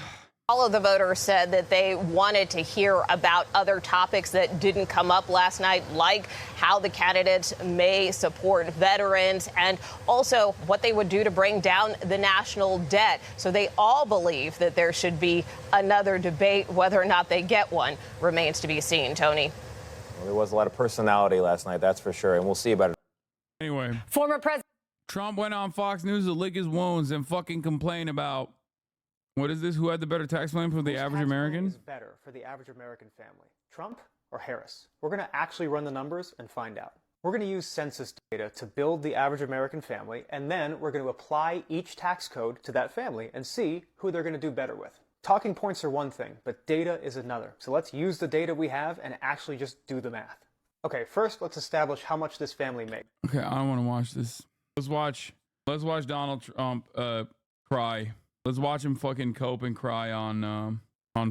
All of the voters said that they wanted to hear about other topics that didn't come up last night, like how the candidates may support veterans and also what they would do to bring down the national debt. So they all believe that there should be another debate. Whether or not they get one remains to be seen. Tony. Well, there was a lot of personality last night, that's for sure, and we'll see about it. Anyway, former President Trump went on Fox News to lick his wounds and fucking complain about, what is this? Who had the better tax plan for the average American? Is better for the average American family, Trump or Harris? We're going to actually run the numbers and find out. We're going to use census data to build the average American family, and then we're going to apply each tax code to that family and see who they're going to do better with. Talking points are one thing, but data is another. So let's use the data we have and actually just do the math. Okay, first let's establish how much this family makes. Okay, I don't want to watch this. Let's watch Donald Trump cry. Let's watch him fucking cope and cry on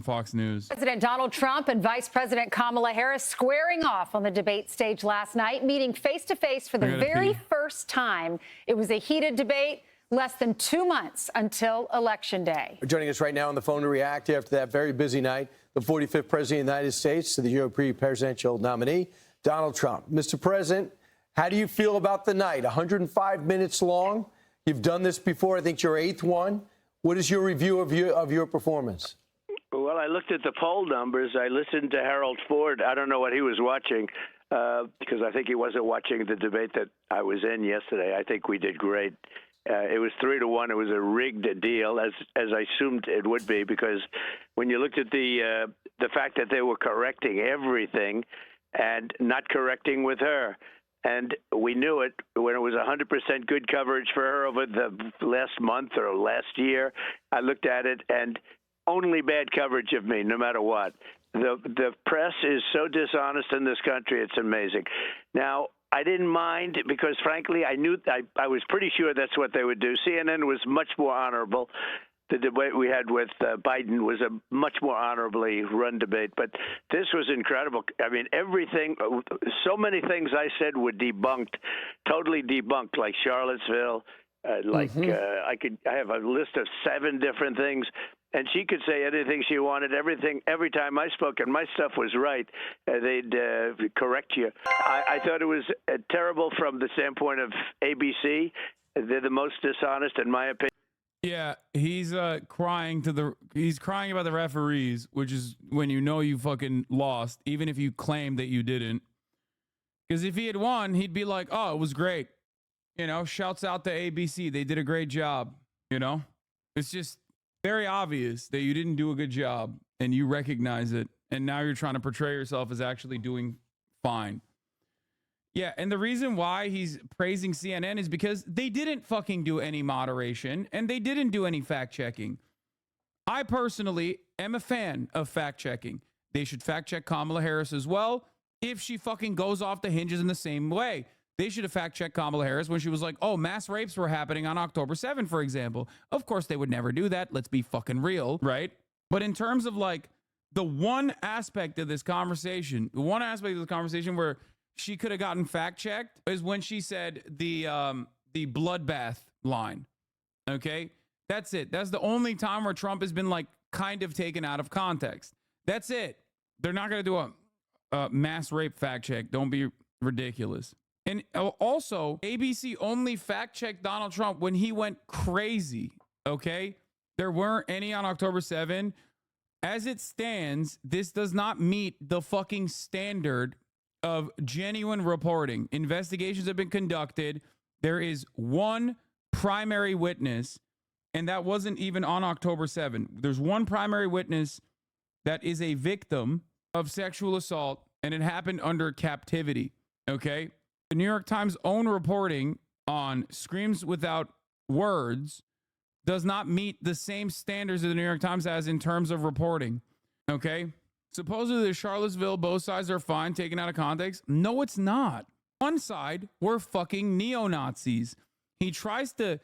Fox News. President Donald Trump and Vice President Kamala Harris squaring off on the debate stage last night, meeting face to face for the very first time. It was a heated debate. Less than 2 months until Election Day. Joining us right now on the phone to react after that very busy night, the 45th President of the United States, to the GOP presidential nominee, Donald Trump. Mr. President, how do you feel about the night? 105 minutes long. You've done this before. I think it's your 8th one. What is your review of your performance? Well, I looked at the poll numbers. I listened to Harold Ford. I don't know what he was watching because I think he wasn't watching the debate that I was in yesterday. I think we did great. It was 3-1. It was a rigged deal, as I assumed it would be, because when you looked at the fact that they were correcting everything and not correcting with her, and we knew it when it was 100% good coverage for her over the last month or last year. I looked at it, and only bad coverage of me, no matter what. The press is so dishonest in this country, it's amazing. Now, I didn't mind because, frankly, I was pretty sure that's what they would do. CNN was much more honorable. The debate we had with Biden was a much more honorably run debate. But this was incredible. I mean, everything, so many things I said were debunked, totally debunked, like Charlottesville. I have a list of 7 different things. And she could say anything she wanted, everything. Every time I spoke, and my stuff was right, they'd correct you. I thought it was terrible from the standpoint of ABC. They're the most dishonest, in my opinion. Yeah, he's crying about the referees, which is when you know you fucking lost, even if you claim that you didn't. Because if he had won, he'd be like, "Oh, it was great." You know, shouts out to ABC. They did a great job. You know, it's just very obvious that you didn't do a good job and you recognize it. And now you're trying to portray yourself as actually doing fine. Yeah. And the reason why he's praising CNN is because they didn't fucking do any moderation and they didn't do any fact checking. I personally am a fan of fact checking. They should fact check Kamala Harris as well. If she fucking goes off the hinges in the same way. They should have fact-checked Kamala Harris when she was like, oh, mass rapes were happening on October 7th, for example. Of course, they would never do that. Let's be fucking real, right? But in terms of like the one aspect of this conversation, where she could have gotten fact checked is when she said the bloodbath line. Okay, that's it. That's the only time where Trump has been like kind of taken out of context. That's it. They're not going to do a mass rape fact check. Don't be ridiculous. And also, ABC only fact checked Donald Trump when he went crazy. Okay, there weren't any on October 7. As it stands, this does not meet the fucking standard of genuine reporting. Investigations have been conducted. There is one primary witness, and that wasn't even on October 7. There's one primary witness that is a victim of sexual assault, and it happened under captivity. Okay? The New York Times' own reporting on Screams Without Words does not meet the same standards that the New York Times has in terms of reporting. Okay? Supposedly the Charlottesville, both sides are fine, taken out of context. No, it's not. One side were fucking neo-Nazis. He tries to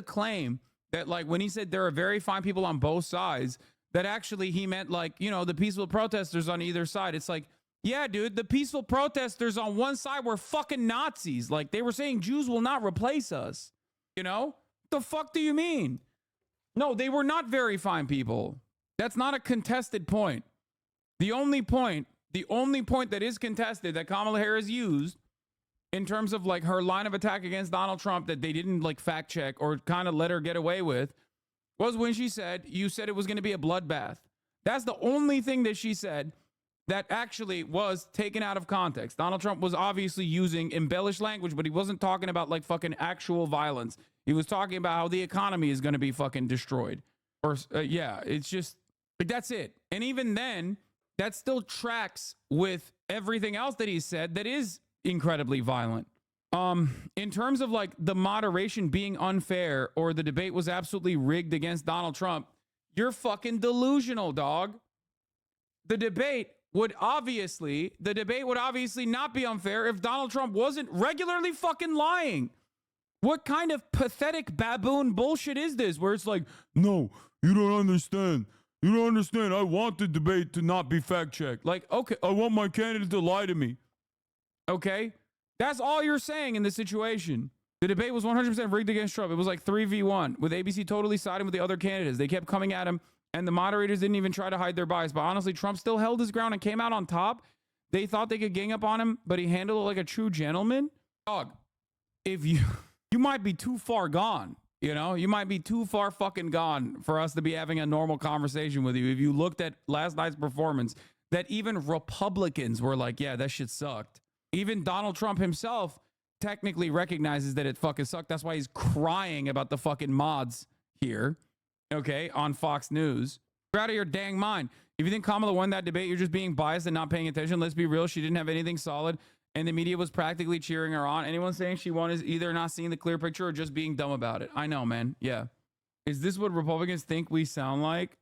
claim that, like, when he said there are very fine people on both sides, that actually he meant, like, you know, the peaceful protesters on either side. It's like, yeah, dude, the peaceful protesters on one side were fucking Nazis. Like, they were saying Jews will not replace us. You know? The fuck do you mean? No, they were not very fine people. That's not a contested point. The only point that is contested that Kamala Harris used in terms of like her line of attack against Donald Trump that they didn't like fact check or kind of let her get away with was when she said, you said it was going to be a bloodbath. That's the only thing that she said that actually was taken out of context. Donald Trump was obviously using embellished language, but he wasn't talking about like fucking actual violence. He was talking about how the economy is going to be fucking destroyed. Or yeah, it's just like, that's it. And even then, that still tracks with everything else that he said that is incredibly violent. In terms of like the moderation being unfair or the debate was absolutely rigged against Donald Trump, you're fucking delusional, dog. The debate would obviously not be unfair if Donald Trump wasn't regularly fucking lying. What kind of pathetic baboon bullshit is this where it's like, no, you don't understand. You don't understand. I want the debate to not be fact checked. Like, okay, I want my candidate to lie to me. Okay? That's all you're saying in this situation. The debate was 100% rigged against Trump. It was like 3v1 with ABC totally siding with the other candidates. They kept coming at him and the moderators didn't even try to hide their bias. But honestly, Trump still held his ground and came out on top. They thought they could gang up on him, but he handled it like a true gentleman. Dog, if you might be too far gone. You know, you might be too far fucking gone for us to be having a normal conversation with you. If you looked at last night's performance, that even Republicans were like, yeah, that shit sucked. Even Donald Trump himself technically recognizes that it fucking sucked. That's why he's crying about the fucking mods here, okay, on Fox News. You're out of your dang mind. If you think Kamala won that debate, you're just being biased and not paying attention. Let's be real. She didn't have anything solid. And the media was practically cheering her on. Anyone saying she won is either not seeing the clear picture or just being dumb about it. I know, man. Yeah. Is this what Republicans think we sound like?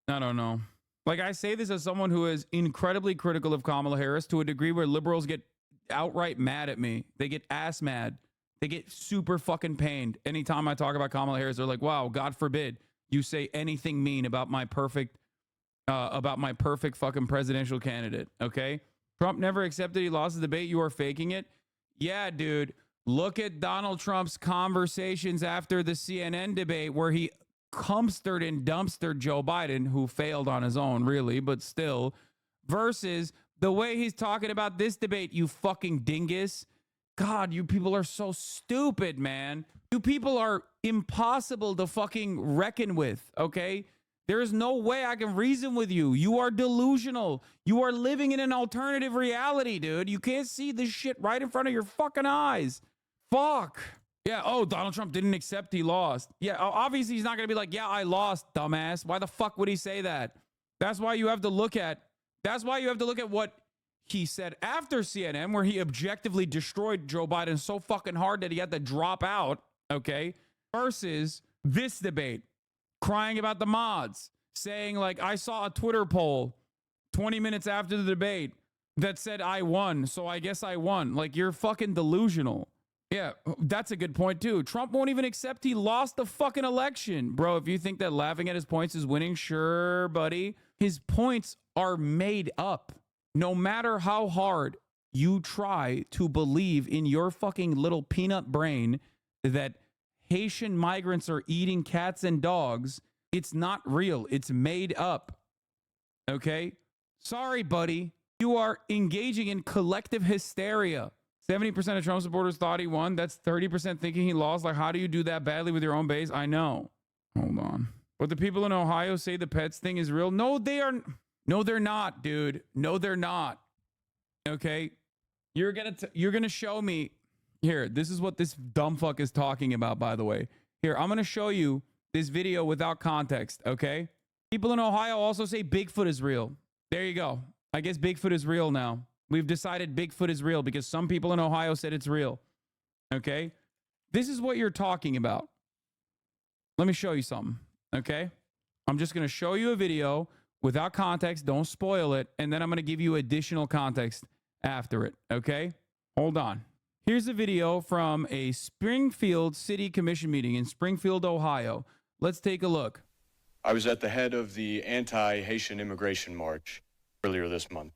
I don't know. Like, I say this as someone who is incredibly critical of Kamala Harris to a degree where liberals get outright mad at me. They get ass mad. They get super fucking pained. Anytime I talk about Kamala Harris, they're like, wow, God forbid you say anything mean about my perfect fucking presidential candidate. Okay? Trump never accepted he lost the debate. You are faking it. Yeah, dude. Look at Donald Trump's conversations after the CNN debate where he dumpstered Joe Biden, who failed on his own, really, but still, versus the way he's talking about this debate, you fucking dingus. God, you people are so stupid, man. You people are impossible to fucking reckon with, okay? There is no way I can reason with you. You are delusional. You are living in an alternative reality, dude. You can't see this shit right in front of your fucking eyes. Fuck. Yeah, oh, Donald Trump didn't accept he lost. Yeah, obviously he's not going to be like, yeah, I lost, dumbass. Why the fuck would he say that? That's why you have to look at what he said after CNN, where he objectively destroyed Joe Biden so fucking hard that he had to drop out, okay? Versus this debate. Crying about the mods, saying like, I saw a Twitter poll 20 minutes after the debate that said I won, so I guess I won. Like, you're fucking delusional. Yeah, that's a good point too. Trump won't even accept he lost the fucking election. Bro, if you think that laughing at his points is winning, sure, buddy. His points are made up. No matter how hard you try to believe in your fucking little peanut brain that Haitian migrants are eating cats and dogs, it's not real. It's made up. Okay? Sorry, buddy. You are engaging in collective hysteria. 70% of Trump supporters thought he won. That's 30% thinking he lost. Like, how do you do that badly with your own base? I know. Hold on. But the people in Ohio say the pets thing is real. No, they are. No, they're not, dude. No, they're not. Okay? You're gonna show me. Here, this is what this dumb fuck is talking about, by the way. Here, I'm gonna show you this video without context, okay? People in Ohio also say Bigfoot is real. There you go. I guess Bigfoot is real now. We've decided Bigfoot is real because some people in Ohio said it's real. Okay? This is what you're talking about. Let me show you something, okay? I'm just gonna show you a video without context. Don't spoil it. And then I'm gonna give you additional context after it, okay? Hold on. Here's a video from a Springfield City Commission meeting in Springfield, Ohio. Let's take a look. I was at the head of the anti-Haitian immigration march earlier this month.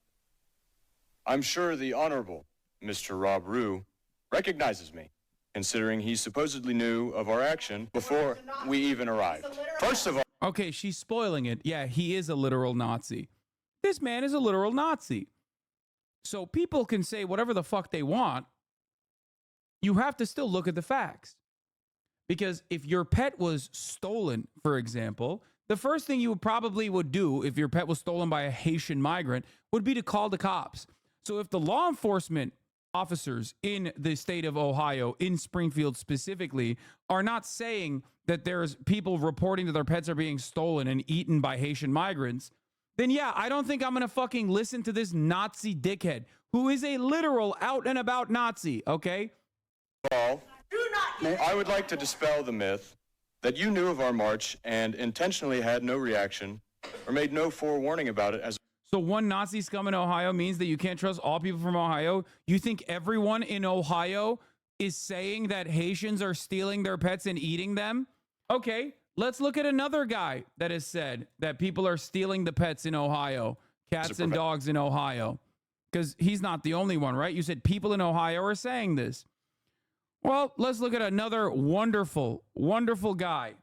I'm sure the Honorable Mr. Rob Rue recognizes me, considering he supposedly knew of our action before we even arrived. First of all... Okay, she's spoiling it. Yeah, he is a literal Nazi. This man is a literal Nazi. So people can say whatever the fuck they want. You have to still look at the facts. Because if your pet was stolen, for example, the first thing you would do if your pet was stolen by a Haitian migrant would be to call the cops. So if the law enforcement officers in the state of Ohio, in Springfield specifically, are not saying that there's people reporting that their pets are being stolen and eaten by Haitian migrants, then yeah, I don't think I'm going to fucking listen to this Nazi dickhead who is a literal out and about Nazi, okay? All, I would like to dispel the myth that you knew of our march and intentionally had no reaction or made no forewarning about it as... So one Nazi scum in Ohio means that you can't trust all people from Ohio? You think everyone in Ohio is saying that Haitians are stealing their pets and eating them? Okay, let's look at another guy that has said that people are stealing the pets in Ohio, cats and dogs in Ohio. Because he's not the only one, right? You said people in Ohio are saying this. Well, let's look at another wonderful, wonderful guy,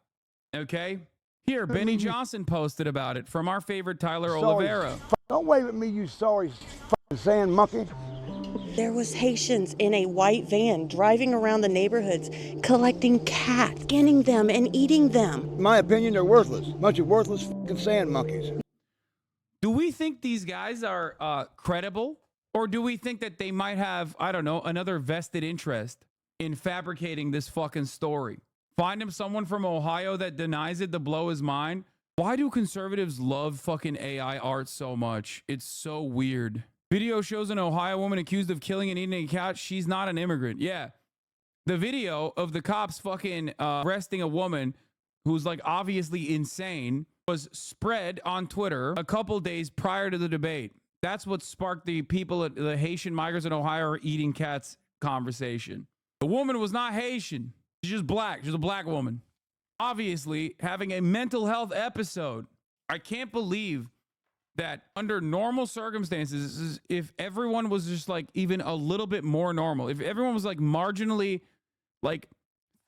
okay? Here, Benny Johnson posted about it from our favorite Tyler Oliveira. Don't wave at me, you sorry sand monkey. There was Haitians in a white van driving around the neighborhoods, collecting cats, skinning them and eating them. In my opinion, they're worthless. Bunch of worthless sand monkeys. Do we think these guys are credible? Or do we think that they might have, I don't know, another vested interest in fabricating this fucking story? Find him someone from Ohio that denies it to blow his mind. Why do conservatives love fucking AI art so much? It's so weird. Video shows an Ohio woman accused of killing and eating a cat. She's not an immigrant. Yeah. The video of the cops fucking arresting a woman who's like obviously insane was spread on Twitter a couple days prior to the debate. That's what sparked the people, the Haitian migrants in Ohio are eating cats conversation. The woman was not Haitian. She's just black. She's a black woman. Obviously having a mental health episode. I can't believe that under normal circumstances, if everyone was just like even a little bit more normal, if everyone was like marginally like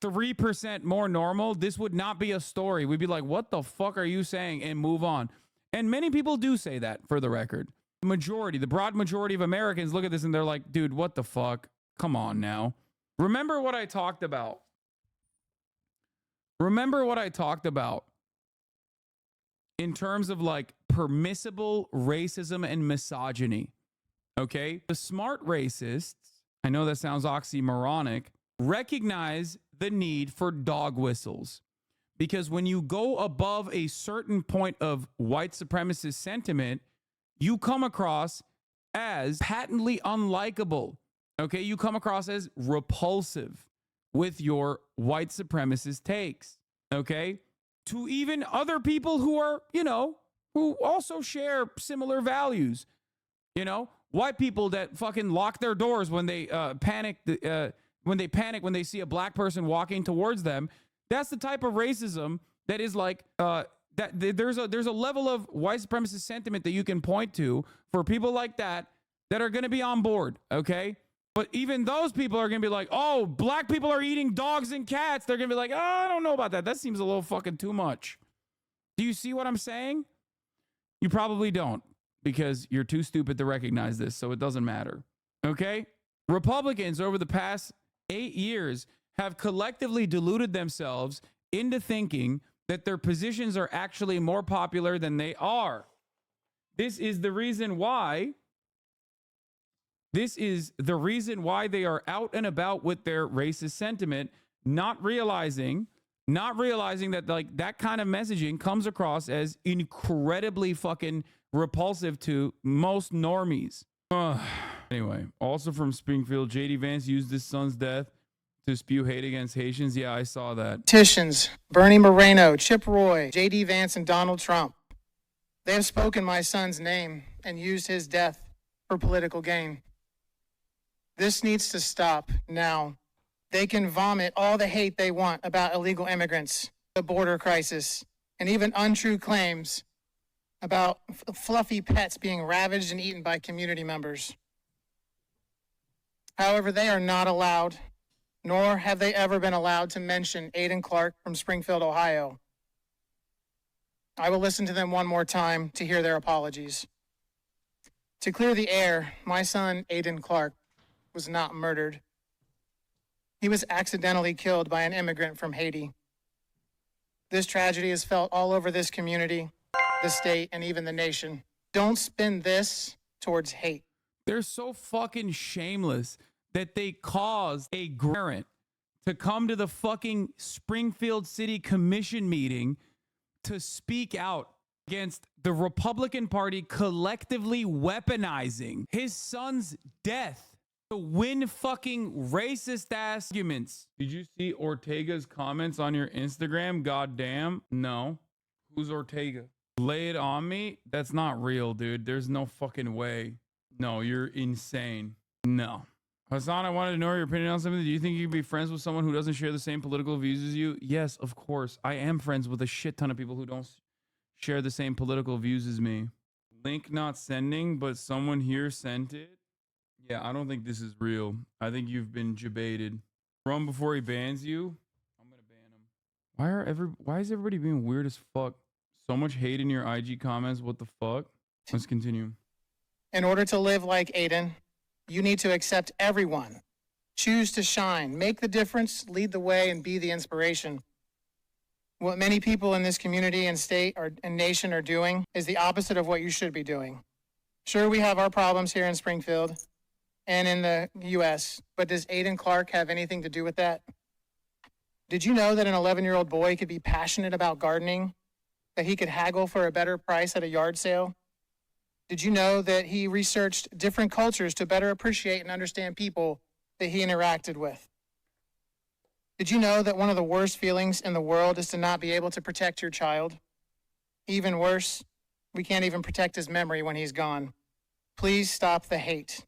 3% more normal, this would not be a story. We'd be like, what the fuck are you saying? And move on. And many people do say that, for the record. The broad majority of Americans look at this and they're like, dude, what the fuck? Come on now. Remember what I talked about. Remember what I talked about in terms of like permissible racism and misogyny. Okay? The smart racists, I know that sounds oxymoronic, recognize the need for dog whistles. Because when you go above a certain point of white supremacist sentiment, you come across as patently unlikable. Okay? You come across as repulsive with your white supremacist takes. Okay? To even other people who are, you know, who also share similar values. You know, white people that fucking lock their doors when they panic when they see a black person walking towards them. That's the type of racism that is like that there's a level of white supremacist sentiment that you can point to for people like that are going to be on board, okay? But even those people are going to be like, oh, black people are eating dogs and cats. They're going to be like, oh, I don't know about that. That seems a little fucking too much. Do you see what I'm saying? You probably don't, because you're too stupid to recognize this, so it doesn't matter, okay? Republicans over the past 8 years have collectively deluded themselves into thinking that their positions are actually more popular than they are. This is the reason why they are out and about with their racist sentiment, not realizing that like that kind of messaging comes across as incredibly fucking repulsive to most normies. Anyway, also from Springfield, JD Vance used his son's death to spew hate against Haitians. Yeah, I saw that. Politicians, Bernie Moreno, Chip Roy, JD Vance, and Donald Trump. They have spoken my son's name and used his death for political gain. This needs to stop now. They can vomit all the hate they want about illegal immigrants, the border crisis, and even untrue claims about fluffy pets being ravaged and eaten by community members. However, they are not allowed, nor have they ever been allowed to mention Aiden Clark from Springfield, Ohio. I will listen to them one more time to hear their apologies. To clear the air, my son, Aiden Clark, was not murdered. He was accidentally killed by an immigrant from Haiti. This tragedy is felt all over this community, the state, and even the nation. Don't spin this towards hate. They're so fucking shameless that they caused a parent to come to the fucking Springfield City Commission meeting to speak out against the Republican Party collectively weaponizing his son's death to win fucking racist ass arguments. Did you see Ortega's comments on your Instagram? Goddamn. No. Who's Ortega? Lay it on me? That's not real, dude. There's no fucking way. No, you're insane. No. Hassan, I wanted to know your opinion on something. Do you think you can be friends with someone who doesn't share the same political views as you? Yes, of course. I am friends with a shit ton of people who don't share the same political views as me. Link not sending, but someone here sent it. Yeah, I don't think this is real. I think you've been jebaited. Run before he bans you. I'm gonna ban him. Why is everybody being weird as fuck? So much hate in your IG comments. What the fuck? Let's continue. In order to live like Aiden, you need to accept everyone. Choose to shine, make the difference, lead the way, and be the inspiration. What many people in this community and state and nation are doing is the opposite of what you should be doing. Sure, we have our problems here in Springfield and in the U.S., but does Aiden Clark have anything to do with that? Did you know that an 11-year-old boy could be passionate about gardening, that he could haggle for a better price at a yard sale? Did you know that he researched different cultures to better appreciate and understand people that he interacted with? Did you know that one of the worst feelings in the world is to not be able to protect your child? Even worse, we can't even protect his memory when he's gone. Please stop the hate.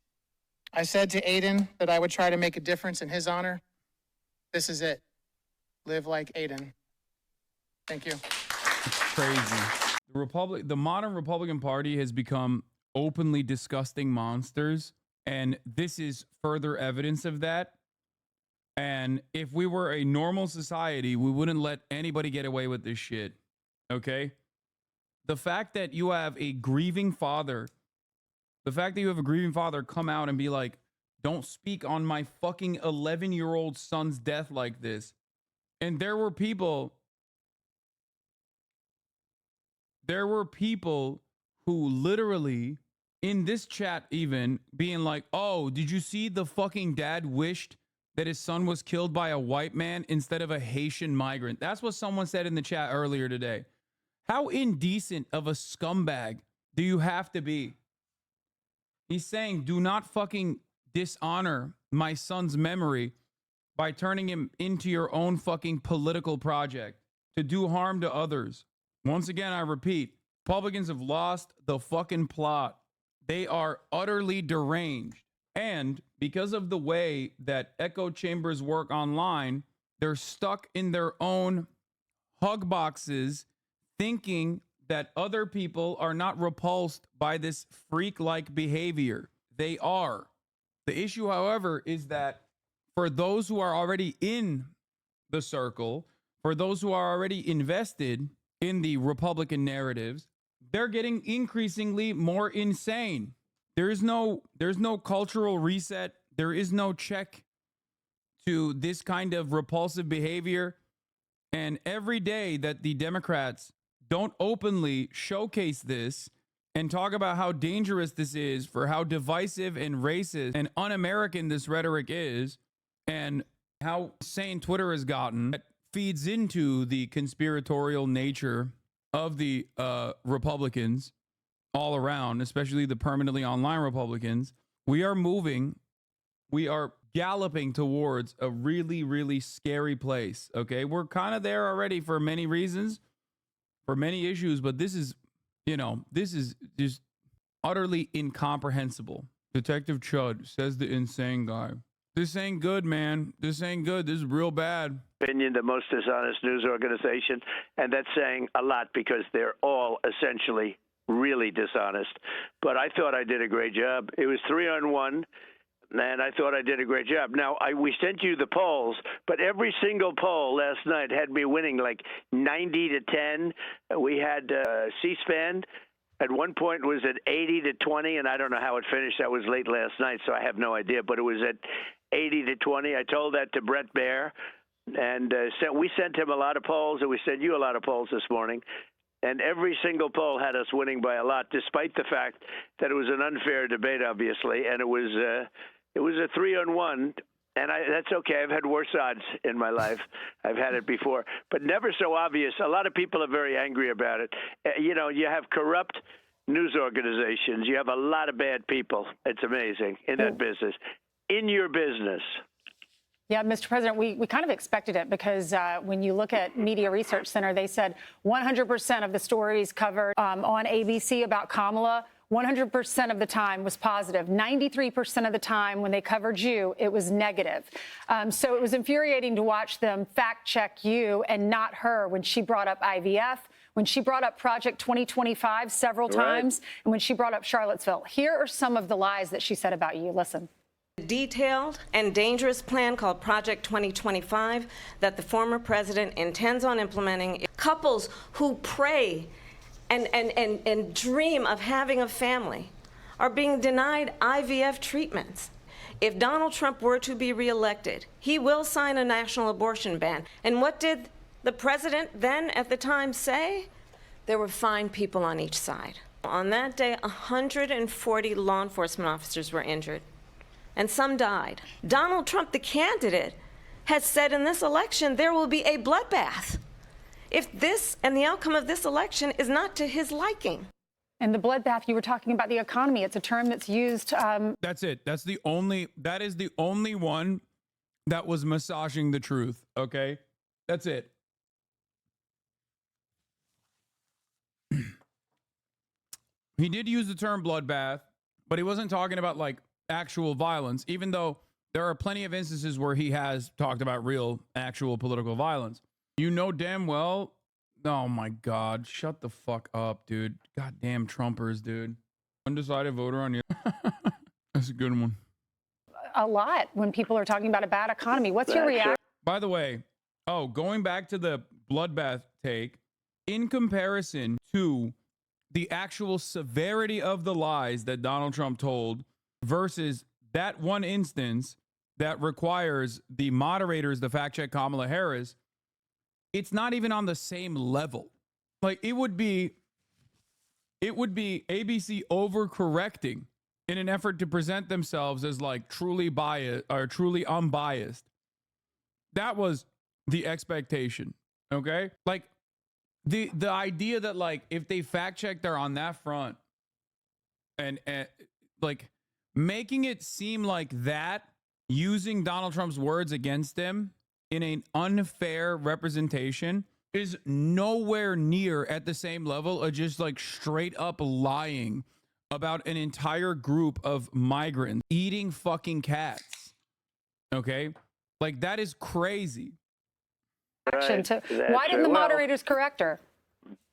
I said to Aiden that I would try to make a difference in his honor. This is it. Live like Aiden. Thank you. It's crazy. The modern Republican Party has become openly disgusting monsters, and this is further evidence of that. And if we were a normal society, we wouldn't let anybody get away with this shit. Okay? The fact that you have a grieving father come out and be like, don't speak on my fucking 11-year-old son's death like this. And there were people who literally in this chat even being like, oh, did you see the fucking dad wished that his son was killed by a white man instead of a Haitian migrant? That's what someone said in the chat earlier today. How indecent of a scumbag do you have to be? He's saying, do not fucking dishonor my son's memory by turning him into your own fucking political project to do harm to others. Once again, I repeat, Republicans have lost the fucking plot. They are utterly deranged. And because of the way that echo chambers work online, they're stuck in their own hug boxes thinking that other people are not repulsed by this freak-like behavior. They are. The issue, however, is that for those who are already in the circle, for those who are already invested in the Republican narratives, they're getting increasingly more insane. There's no cultural reset. There is no check to this kind of repulsive behavior. And every day that the Democrats don't openly showcase this and talk about how dangerous this is, for how divisive and racist and un-American this rhetoric is, and how insane Twitter has gotten, that feeds into the conspiratorial nature of the Republicans all around, especially the permanently online Republicans. We are galloping towards a really, really scary place. Okay, we're kind of there already for many reasons, for many issues, but this is just utterly incomprehensible. Detective Chud, says the insane guy. This ain't good, man. This ain't good. This is real bad. Opinion, the most dishonest news organization, and that's saying a lot because they're all essentially really dishonest. But I thought I did a great job. It was 3-on-1. And I thought I did a great job. Now, we sent you the polls, but every single poll last night had me winning like 90-10. We had C-SPAN at one point was at 80-20, and I don't know how it finished. That was late last night, so I have no idea. But it was at 80-20. I told that to Brett Baer, and we sent him a lot of polls, and we sent you a lot of polls this morning. And every single poll had us winning by a lot, despite the fact that it was an unfair debate, obviously, and it was a 3-on-1. And that's okay. I've had worse odds in my life. I've had it before, but never so obvious. A lot of people are very angry about it. You have corrupt news organizations. You have a lot of bad people. It's amazing in that business. In your business. Yeah, Mr. President, we kind of expected it because when you look at Media Research Center, they said 100% of the stories covered on ABC about Kamala, 100% of the time was positive. 93% of the time when they covered you, it was negative. So it was infuriating to watch them fact check you and not her when she brought up IVF, when she brought up Project 2025 several times, and when she brought up Charlottesville. Here are some of the lies that she said about you. Listen. A detailed and dangerous plan called Project 2025 that the former president intends on implementing. Couples who pray and dream of having a family are being denied IVF treatments. If Donald Trump were to be reelected, he will sign a national abortion ban. And what did the president then at the time say? There were fine people on each side. On that day, 140 law enforcement officers were injured, and some died. Donald Trump, the candidate, has said in this election there will be a bloodbath if this and the outcome of this election is not to his liking. And the bloodbath, you were talking about the economy. It's a term that's used. That's it. That is the only one that was massaging the truth. Okay, that's it. He did use the term bloodbath, but he wasn't talking about like actual violence, even though there are plenty of instances where he has talked about real, actual political violence. You know damn well. Oh my God. Shut the fuck up, dude. Goddamn Trumpers, dude. Undecided voter on you. That's a good one. A lot when people are talking about a bad economy. What's your reaction? By the way, going back to the bloodbath take, in comparison to the actual severity of the lies that Donald Trump told versus that one instance that requires the moderators to fact check Kamala Harris, it's not even on the same level. Like it would be ABC overcorrecting in an effort to present themselves as like truly biased or truly unbiased. That was the expectation. Okay. Like the idea that like if they fact checked her on that front and like making it seem like that, using Donald Trump's words against him in an unfair representation is nowhere near at the same level of just like straight up lying about an entire group of migrants eating fucking cats. Okay? Like that is crazy. Why didn't the moderators correct her?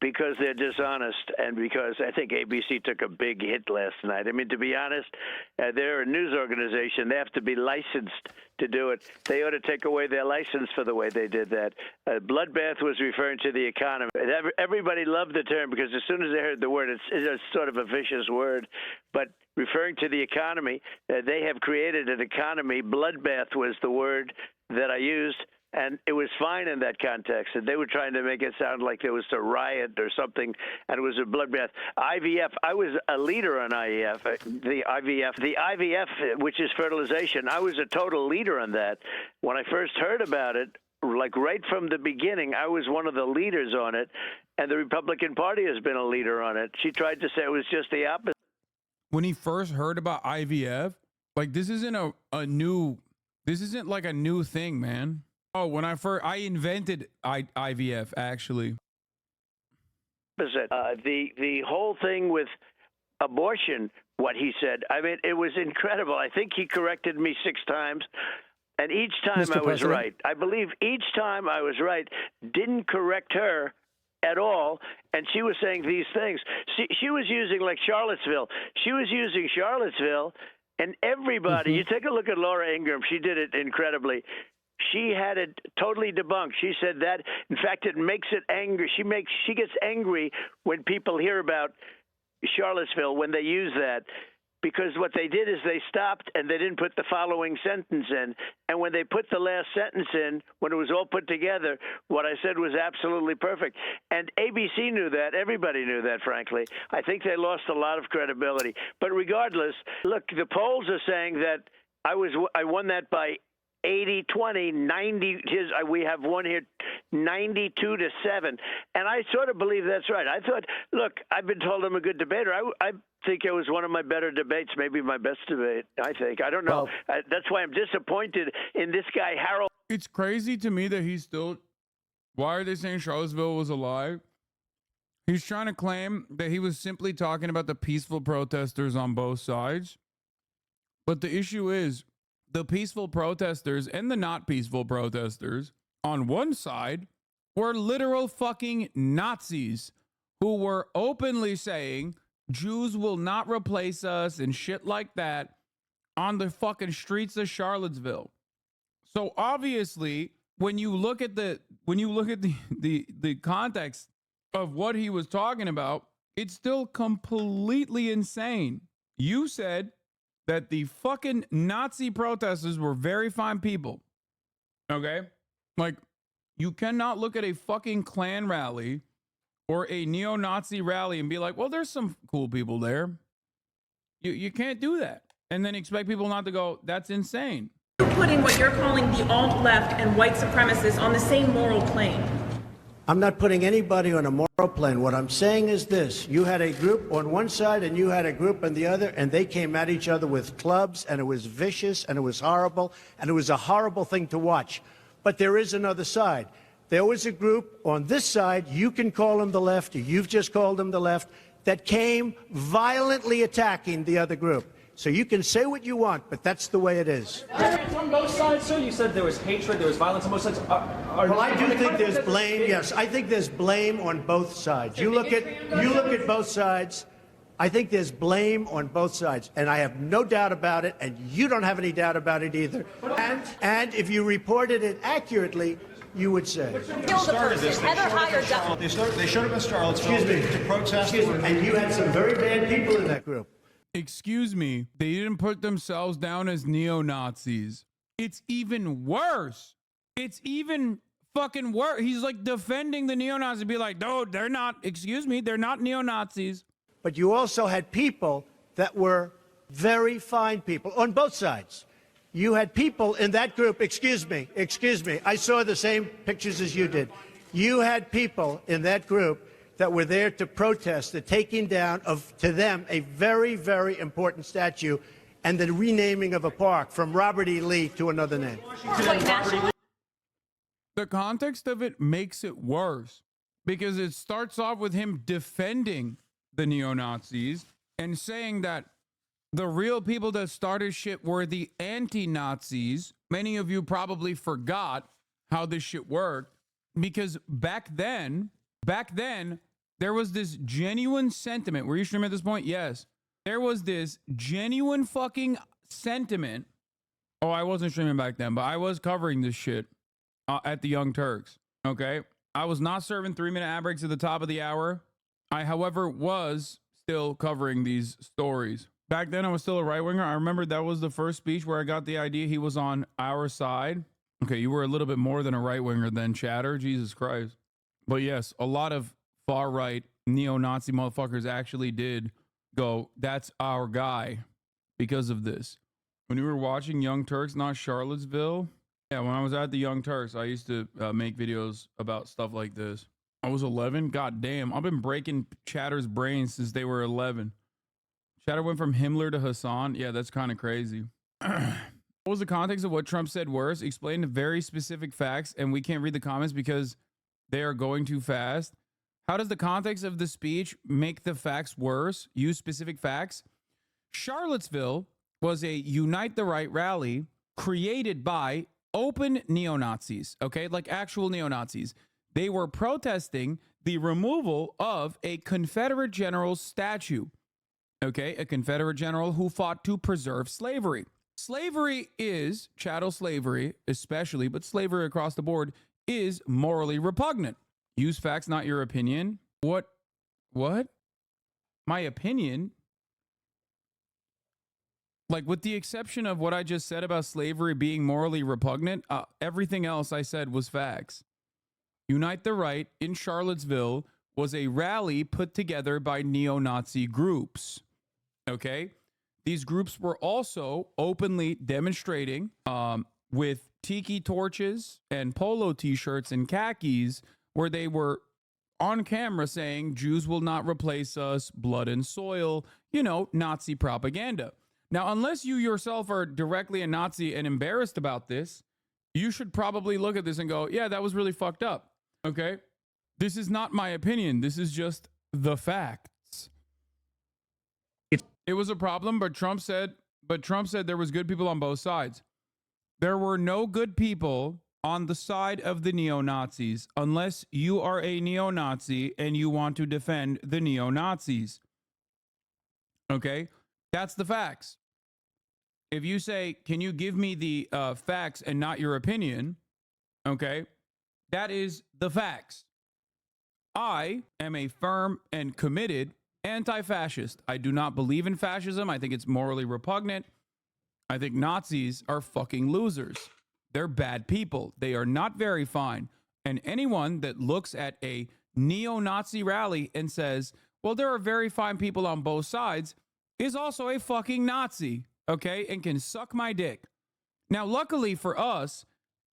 because they're dishonest and because I think ABC took a big hit last night. I mean, to be honest, they're a news organization. They have to be licensed to do it. They ought to take away their license for the way they did that. Bloodbath was referring to the economy. Everybody loved the term because as soon as they heard the word, it's sort of a vicious word. But referring to the economy, they have created an economy. Bloodbath was the word that I used. And it was fine in that context. And they were trying to make it sound like there was a riot or something, and it was a bloodbath. IVF, I was a leader on IVF, the IVF, which is fertilization. I was a total leader on that. When I first heard about it, like right from the beginning, I was one of the leaders on it, and the Republican Party has been a leader on it. She tried to say it was just the opposite. When he first heard about IVF, like this isn't this isn't like a new thing, man. Oh, when I invented IVF, actually. The whole thing with abortion, what he said, I mean, it was incredible. I think he corrected me 6 times, and each time I was right. I believe each time I was right, didn't correct her at all, and she was saying these things. She was using, like, Charlottesville. She was using Charlottesville, and everybody, you take a look at Laura Ingraham, she did it incredibly. She had it totally debunked. She said that, in fact, it makes it angry. She gets angry when people hear about Charlottesville when they use that, because what they did is they stopped and they didn't put the following sentence in. And when they put the last sentence in, when it was all put together, what I said was absolutely perfect. And ABC knew that. Everybody knew that, frankly. I think they lost a lot of credibility. But regardless, look, the polls are saying that I won that by 80-20, 90. We have one here, 92-7, and I sort of believe that's right. I thought, look, I've been told I'm a good debater. I think it was one of my better debates, maybe my best debate. I think. I don't know. That's why I'm disappointed in this guy, Harold. It's crazy to me that he's still. Why are they saying Charlottesville was a lie? He's trying to claim that he was simply talking about the peaceful protesters on both sides, but the issue is, the peaceful protesters and the not peaceful protesters on one side were literal fucking Nazis who were openly saying Jews will not replace us and shit like that on the fucking streets of Charlottesville. So obviously, when you look at the context of what he was talking about, it's still completely insane. You said that the fucking Nazi protesters were very fine people. Okay? Like, you cannot look at a fucking Klan rally or a neo-Nazi rally and be like, well, there's some cool people there. You can't do that. And then expect people not to go, that's insane. You're putting what you're calling the alt-left and white supremacists on the same moral plane. I'm not putting anybody on a moral plane. What I'm saying is this. You had a group on one side and you had a group on the other, and they came at each other with clubs, and it was vicious, and it was horrible, and it was a horrible thing to watch. But there is another side. There was a group on this side, you can call them the left, or you've just called them the left, that came violently attacking the other group. So you can say what you want, but that's the way it is. On both sides, sir? You said there was hatred, there was violence on both sides. Well, I do think there's blame. Yes, I think there's blame on both sides. You look at both sides. I think there's blame on both sides, and I have no doubt about it, and you don't have any doubt about it either. And if you reported it accurately, you would say. They showed up in Charlottesville to protest. And you had some very bad people in that group. Excuse me, they didn't put themselves down as neo-Nazis. It's even worse. It's even fucking worse. He's like defending the neo-Nazis, be like, no, they're not, excuse me, they're not neo-Nazis. But you also had people that were very fine people on both sides. You had people in that group, excuse me, I saw the same pictures as you did. You had people in that group that were there to protest the taking down of, to them, a very, very important statue and the renaming of a park from Robert E. Lee to another name. The context of it makes it worse because it starts off with him defending the neo-Nazis and saying that the real people that started shit were the anti-Nazis. Many of you probably forgot how this shit worked because back then, There was this genuine sentiment. Were you streaming at this point? Yes. There was this genuine fucking sentiment. Oh, I wasn't streaming back then, but I was covering this shit at the Young Turks. Okay. I was not serving 3-minute ad breaks at the top of the hour. I, however, was still covering these stories. Back then, I was still a right winger. I remember that was the first speech where I got the idea he was on our side. Okay, you were a little bit more than a right winger then, Chatter. Jesus Christ. But yes, a lot of far right neo-Nazi motherfuckers actually did go, that's our guy because of this. When you were watching Young Turks, not Charlottesville. Yeah, when I was at the Young Turks, I used to make videos about stuff like this. I was 11. God damn. I've been breaking Chatter's brains since they were 11. Chatter went from Himmler to Hassan. Yeah, that's kind of crazy. What was the context of what Trump said worse? Explain the very specific facts, and we can't read the comments because they are going too fast. How does the context of the speech make the facts worse? Use specific facts. Charlottesville was a Unite the Right rally created by open neo-Nazis, okay? Like actual neo-Nazis. They were protesting the removal of a Confederate general's statue, okay? A Confederate general who fought to preserve slavery. Slavery is, chattel slavery especially, but slavery across the board is morally repugnant. Use facts, not your opinion. What? My opinion? Like, with the exception of what I just said about slavery being morally repugnant, everything else I said was facts. Unite the Right in Charlottesville was a rally put together by neo-Nazi groups. Okay? These groups were also openly demonstrating with tiki torches and polo t-shirts and khakis, where they were on camera saying Jews will not replace us, blood and soil, you know, Nazi propaganda. Now, unless you yourself are directly a Nazi and embarrassed about this, you should probably look at this and go, yeah, that was really fucked up. Okay? This is not my opinion. This is just the facts. It was a problem, but Trump said there was good people on both sides. There were no good people on the side of the neo-Nazis unless you are a neo-Nazi and you want to defend the neo-Nazis. Okay? That's the facts. If you say, can you give me the facts and not your opinion? Okay? That is the facts. I am a firm and committed anti-fascist. I do not believe in fascism. I think it's morally repugnant. I think Nazis are fucking losers. They're bad people. They are not very fine. And anyone that looks at a neo-Nazi rally and says, well, there are very fine people on both sides, is also a fucking Nazi, okay? And can suck my dick. Now, luckily for us,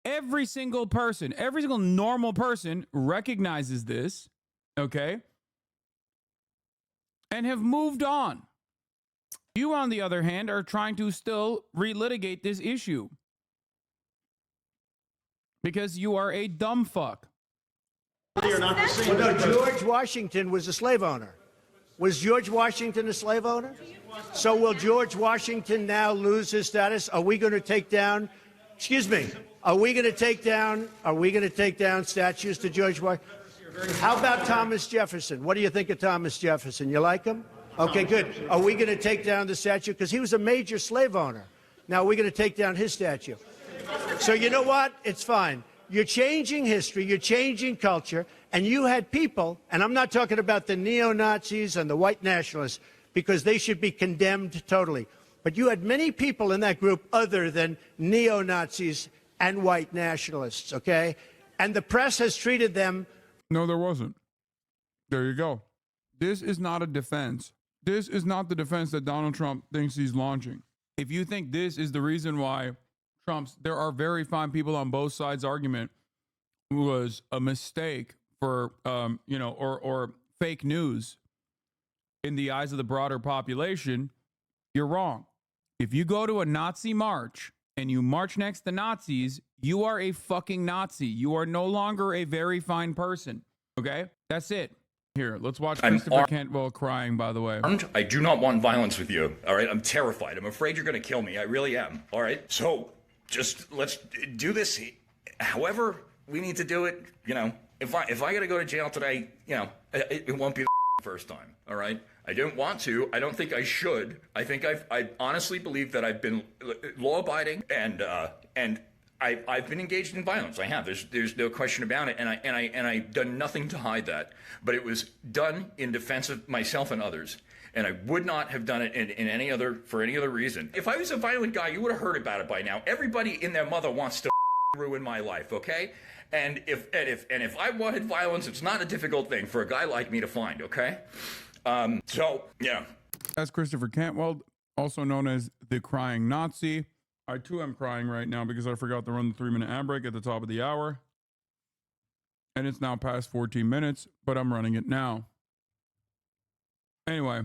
every single person, every single normal person recognizes this, okay? And have moved on. You, on the other hand, are trying to still relitigate this issue. Because you are a dumb fuck. Well, no, George Washington was a slave owner. Was George Washington a slave owner? So will George Washington now lose his status? Are we going to take down, excuse me, are we going to take down statues to George Washington? How about Thomas Jefferson? What do you think of Thomas Jefferson? You like him? Okay, good. Are we going to take down the statue? Because he was a major slave owner. Now, are we going to take down his statue? So you know what? It's fine. You're changing history, you're changing culture, and you had people, and I'm not talking about the neo-Nazis and the white nationalists, because they should be condemned totally. But you had many people in that group other than neo-Nazis and white nationalists, okay? And the press has treated them... No, there wasn't. There you go. This is not a defense. This is not the defense that Donald Trump thinks he's launching. If you think this is the reason why Trump's "there are very fine people on both sides" argument was a mistake for, or fake news in the eyes of the broader population, you're wrong. If you go to a Nazi march and you march next to Nazis, you are a fucking Nazi. You are no longer a very fine person. Okay? That's it. Here, let's watch Christopher Cantwell crying, by the way. I do not want violence with you, all right? I'm terrified. I'm afraid you're going to kill me. I really am, all right? So just let's do this however we need to do it, if I got to go to jail today, it won't be the first time. All right. I don't want to. I don't think I should. I think I honestly believe that I've been law-abiding and I've been engaged in violence. I have. There's no question about it. And I've done nothing to hide that. But it was done in defense of myself and others. And I would not have done it for any other reason. If I was a violent guy, you would have heard about it by now. Everybody in their mother wants to ruin my life, okay? And if I wanted violence, it's not a difficult thing for a guy like me to find, okay? So yeah. That's Christopher Cantwell, also known as the Crying Nazi. I too am crying right now because I forgot to run the 3-minute ad break at the top of the hour. And it's now past 14 minutes, but I'm running it now. Anyway,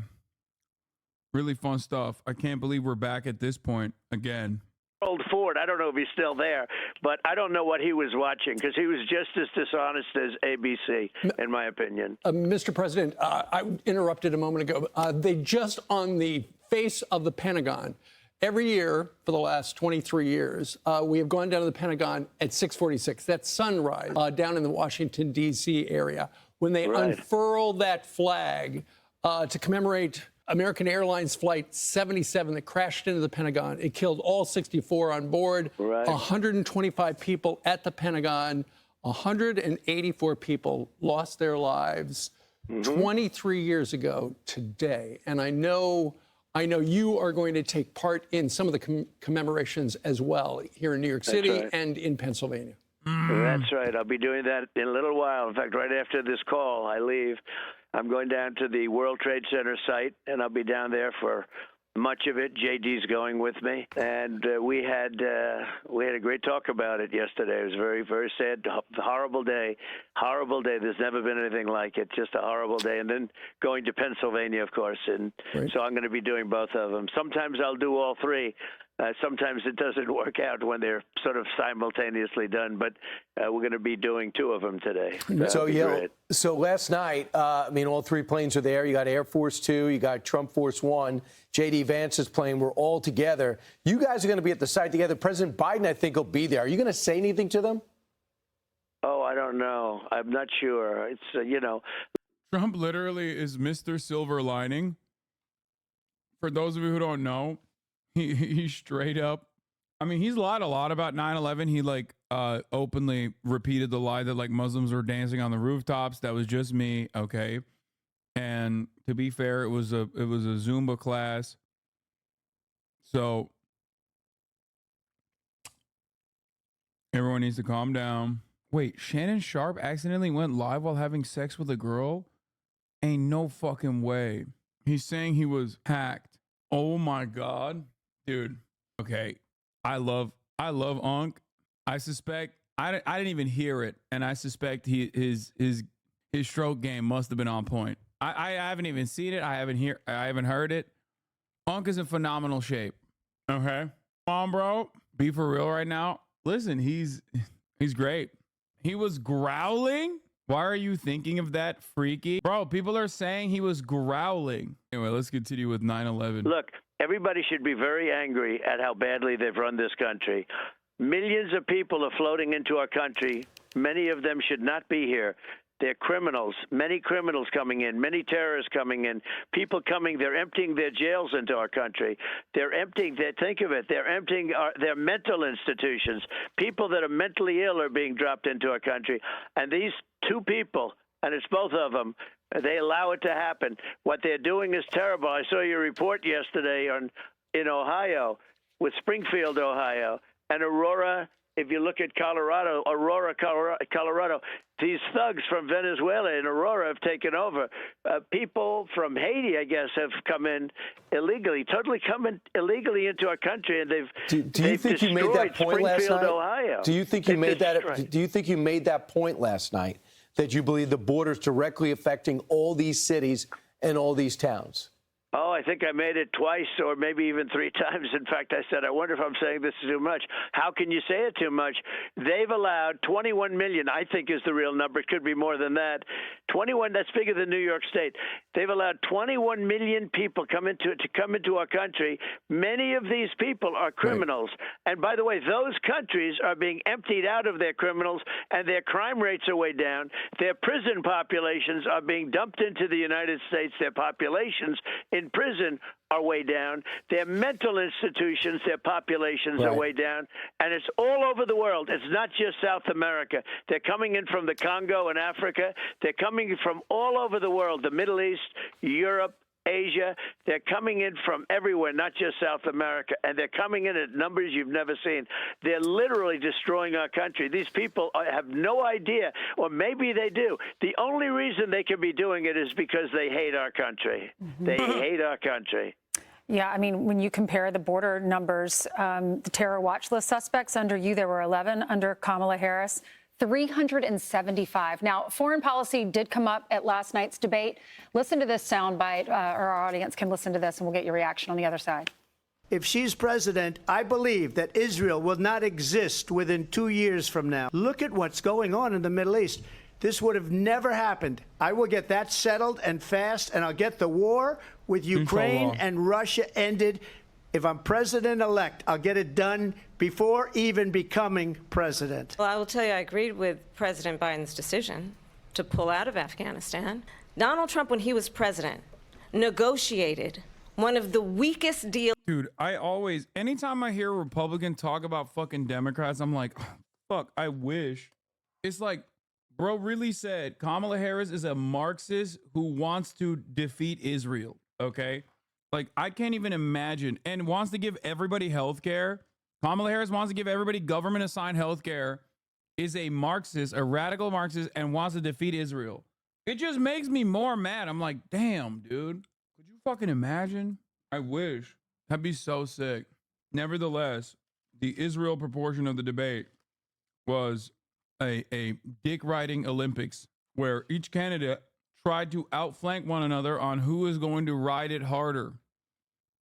really fun stuff. I can't believe we're back at this point again. Old Ford, I don't know if he's still there, but I don't know what he was watching because he was just as dishonest as ABC, in my opinion. Mr. President, I interrupted a moment ago. They just on the face of the Pentagon, every year for the last 23 years, we have gone down to the Pentagon at 6:46. That's sunrise down in the Washington, D.C. area. When they unfurl that flag to commemorate American Airlines Flight 77 that crashed into the Pentagon. It killed all 64 on board, 125 people at the Pentagon, 184 people lost their lives 23 years ago today. And I know you are going to take part in some of the commemorations as well here in New York City and in Pennsylvania. That's right. I'll be doing that in a little while. In fact, right after this call, I leave. I'm going down to the World Trade Center site, and I'll be down there for much of it. JD's going with me, and we had a great talk about it yesterday. It was very, very sad, horrible day. There's never been anything like it. Just a horrible day. And then going to Pennsylvania, of course, and so I'm going to be doing both of them. Sometimes I'll do all three. Sometimes it doesn't work out when they're sort of simultaneously done, but we're going to be doing two of them today. So last night, all three planes are there. You got Air Force 2, you got Trump Force 1, J.D. Vance's plane. We're all together. You guys are going to be at the site together. President Biden, I think, will be there. Are you going to say anything to them? Oh, I don't know. I'm not sure. It's, Trump literally is Mr. Silver Lining. For those of you who don't know, he straight up, he's lied a lot about 9/11. He openly repeated the lie that Muslims were dancing on the rooftops. That was just me. Okay. And to be fair, it was a Zumba class. So everyone needs to calm down. Wait, Shannon Sharp accidentally went live while having sex with a girl? Ain't no fucking way. He's saying he was hacked. Oh my God. Dude, okay. I love Unc. I suspect I didn't even hear it, and I suspect his stroke game must have been on point. I haven't even seen it. I haven't heard it. Unc is in phenomenal shape. Okay, come on, bro. Be for real right now. Listen, he's great. He was growling. Why are you thinking of that, freaky? Bro, people are saying he was growling. Anyway, let's continue with 9/11. Look, everybody should be very angry at how badly they've run this country. Millions of people are floating into our country. Many of them should not be here. They're criminals, many criminals coming in, many terrorists coming in, people coming. They're emptying their jails into our country. They're emptying, think of it, they're emptying their mental institutions. People that are mentally ill are being dropped into our country. And these two people, and it's both of them, they allow it to happen. What they're doing is terrible. I saw your report yesterday in Ohio, with Springfield, Ohio, and Aurora. If you look at Colorado, Colorado, these thugs from Venezuela and Aurora have taken over. People from Haiti, I guess, have come in illegally, totally come in illegally into our country, and Do you think you made that point last night? Ohio. Do you think you made that? Do you think you made that point last night that you believe the border is directly affecting all these cities and all these towns? Oh, I think I made it twice or maybe even 3 times. In fact, I said, I wonder if I'm saying this is too much. How can you say it too much? They've allowed 21 million, I think is the real number. It could be more than that. 21, that's bigger than New York State. They've allowed 21 million people to come into our country. Many of these people are criminals. Right. And by the way, those countries are being emptied out of their criminals, and their crime rates are way down. Their prison populations are being dumped into the United States. Their populations in prison are way down. Their mental institutions, their populations are way down. And it's all over the world. It's not just South America. They're coming in from the Congo and Africa. They're coming from all over the world, the Middle East, Europe, Asia. They're coming in from everywhere, not just South America, and they're coming in at numbers you've never seen. They're literally destroying our country. These people have no idea, or maybe they do. The only reason they can be doing it is because they hate our country. They hate our country. Yeah, I mean, when you compare the border numbers, the terror watch list suspects under you, there were 11. Under Kamala Harris, 375. Now, foreign policy did come up at last night's debate. Listen to this soundbite, or our audience can listen to this, and we'll get your reaction on the other side. If she's president, I believe that Israel will not exist within 2 years from now. Look at what's going on in the Middle East. This would have never happened. I will get that settled and fast, and I'll get the war with Ukraine and Russia ended. If I'm president-elect, I'll get it done before even becoming president. Well, I will tell you, I agreed with President Biden's decision to pull out of Afghanistan. Donald Trump, when he was president, negotiated one of the weakest deals. Dude, anytime I hear a Republican talk about fucking Democrats, I'm like, oh, fuck, I wish. It's like, bro really said Kamala Harris is a Marxist who wants to defeat Israel, okay? Like, I can't even imagine, and wants to give everybody health care. Kamala Harris wants to give everybody government-assigned health care, is a Marxist, a radical Marxist, and wants to defeat Israel. It just makes me more mad. I'm like, damn, dude. Could you fucking imagine? I wish. That'd be so sick. Nevertheless, the Israel proportion of the debate was a dick-riding Olympics, where each candidate tried to outflank one another on who is going to ride it harder.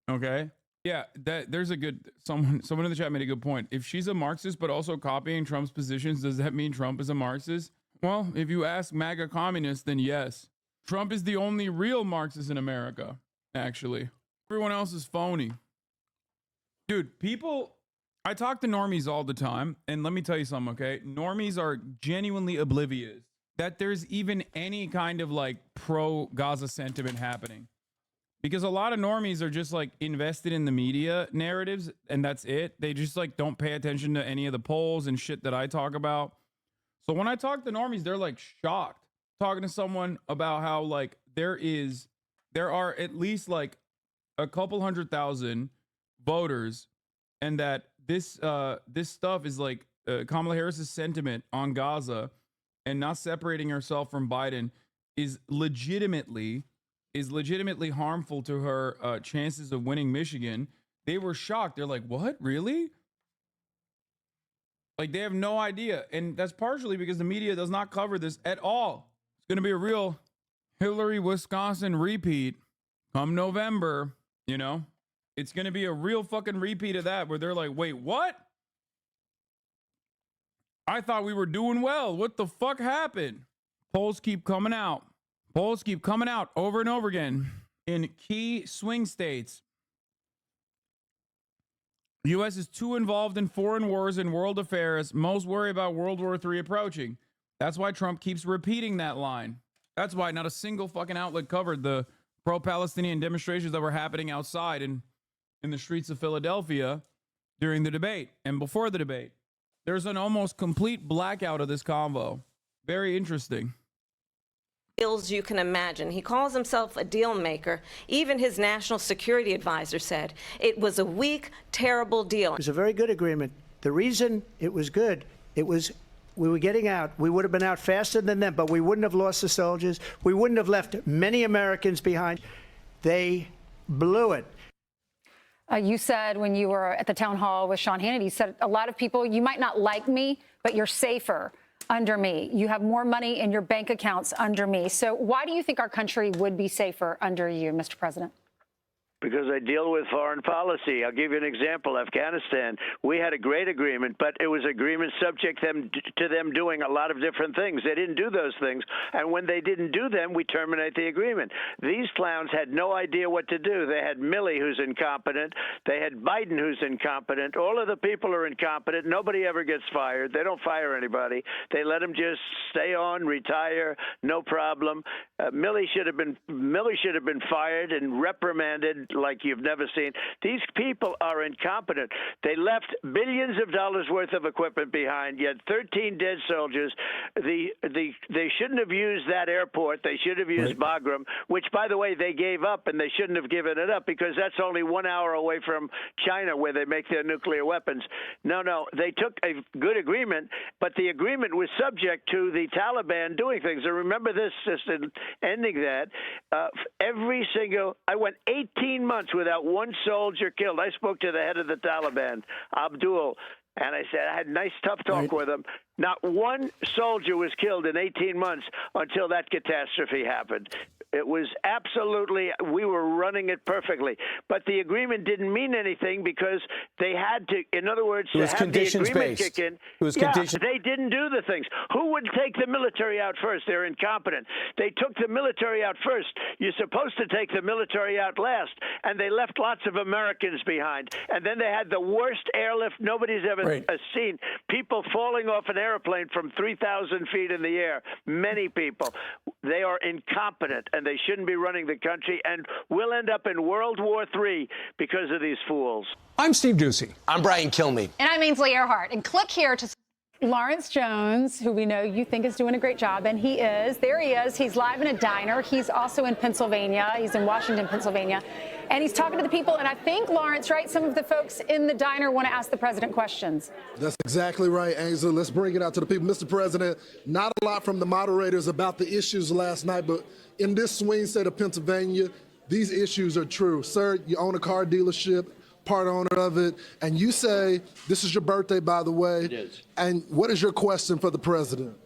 Okay? Yeah, there's a good someone in the chat made a good point. If she's a Marxist but also copying Trump's positions, does that mean Trump is a Marxist? Well, if you ask MAGA communists, then yes. Trump is the only real Marxist in America, actually. Everyone else is phony. Dude, I talk to normies all the time, and let me tell you something, okay? Normies are genuinely oblivious that there's even any kind of like pro-Gaza sentiment happening. Because a lot of normies are just like invested in the media narratives, and that's it. They just like don't pay attention to any of the polls and shit that I talk about. So when I talk to normies, they're like shocked talking to someone about how like there are at least like a couple 100,000 voters, and that this stuff is like Kamala Harris's sentiment on Gaza and not separating herself from Biden is legitimately harmful to her chances of winning Michigan. They were shocked. They're like, what? Really? Like, they have no idea. And that's partially because the media does not cover this at all. It's going to be a real Hillary, Wisconsin repeat come November, you know? It's going to be a real fucking repeat of that, where they're like, wait, what? I thought we were doing well. What the fuck happened? Polls keep coming out. Polls keep coming out over and over again in key swing states. The U.S. is too involved in foreign wars and world affairs. Most worry about World War III approaching. That's why Trump keeps repeating that line. That's why not a single fucking outlet covered the pro-Palestinian demonstrations that were happening outside in the streets of Philadelphia during the debate and before the debate. There's an almost complete blackout of this convo. Very interesting. Deals you can imagine. He calls himself a deal maker. Even his national security advisor said it was a weak, terrible deal. It was a very good agreement. The reason it was good, we were getting out. We would have been out faster than them, but we wouldn't have lost the soldiers. We wouldn't have left many Americans behind. They blew it. You said when you were at the town hall with Sean Hannity, you said a lot of people, you might not like me, but you're safer under me. You have more money in your bank accounts under me. So why do you think our country would be safer under you, Mr. President? Because I deal with foreign policy. I'll give you an example. Afghanistan, we had a great agreement, but it was agreement subject to them doing a lot of different things. They didn't do those things, and when they didn't do them, we terminate the agreement. These clowns had no idea what to do. They had Milley, who's incompetent. They had Biden, who's incompetent. All of the people are incompetent. Nobody ever gets fired. They don't fire anybody. They let them just stay on, retire, no problem. Milley should have been fired and reprimanded like you've never seen. These people are incompetent. They left billions of dollars worth of equipment behind, yet 13 dead soldiers. They shouldn't have used that airport. They should have used Bagram, which, by the way, they gave up, and they shouldn't have given it up because that's only 1 hour away from China where they make their nuclear weapons. No, they took a good agreement, but the agreement was subject to the Taliban doing things. And remember this, just in ending that, I went 18 months without one soldier killed. I spoke to the head of the Taliban, Abdul, and I said, I had a nice, tough talk with him. Not one soldier was killed in 18 months until that catastrophe happened. It was absolutely, we were running it perfectly. But the agreement didn't mean anything because they had to, in other words, to have the agreement kick in. They didn't do the things. Who would take the military out first? They're incompetent. They took the military out first. You're supposed to take the military out last. And they left lots of Americans behind. And then they had the worst airlift nobody's ever seen. People falling off an airplane from 3,000 feet in the air. Many people. They are incompetent, and they shouldn't be running the country, and we'll end up in World War III because of these fools. I'm Steve Doocy. I'm Brian Kilmeade. And I'm Ainsley Earhart. And click here to Lawrence Jones, who we know you think is doing a great job, and he is. There he is. He's live in a diner. He's also in Pennsylvania. He's in Washington, Pennsylvania. And he's talking to the people. And I think, Lawrence, right, some of the folks in the diner want to ask the president questions. That's exactly right, Ainsley. Let's bring it out to the people. Mr. President, not a lot from the moderators about the issues last night, but in this swing state of Pennsylvania, these issues are true. Sir, you own a car dealership, part owner of it, and you say, this is your birthday, by the way. It is. And what is your question for the president?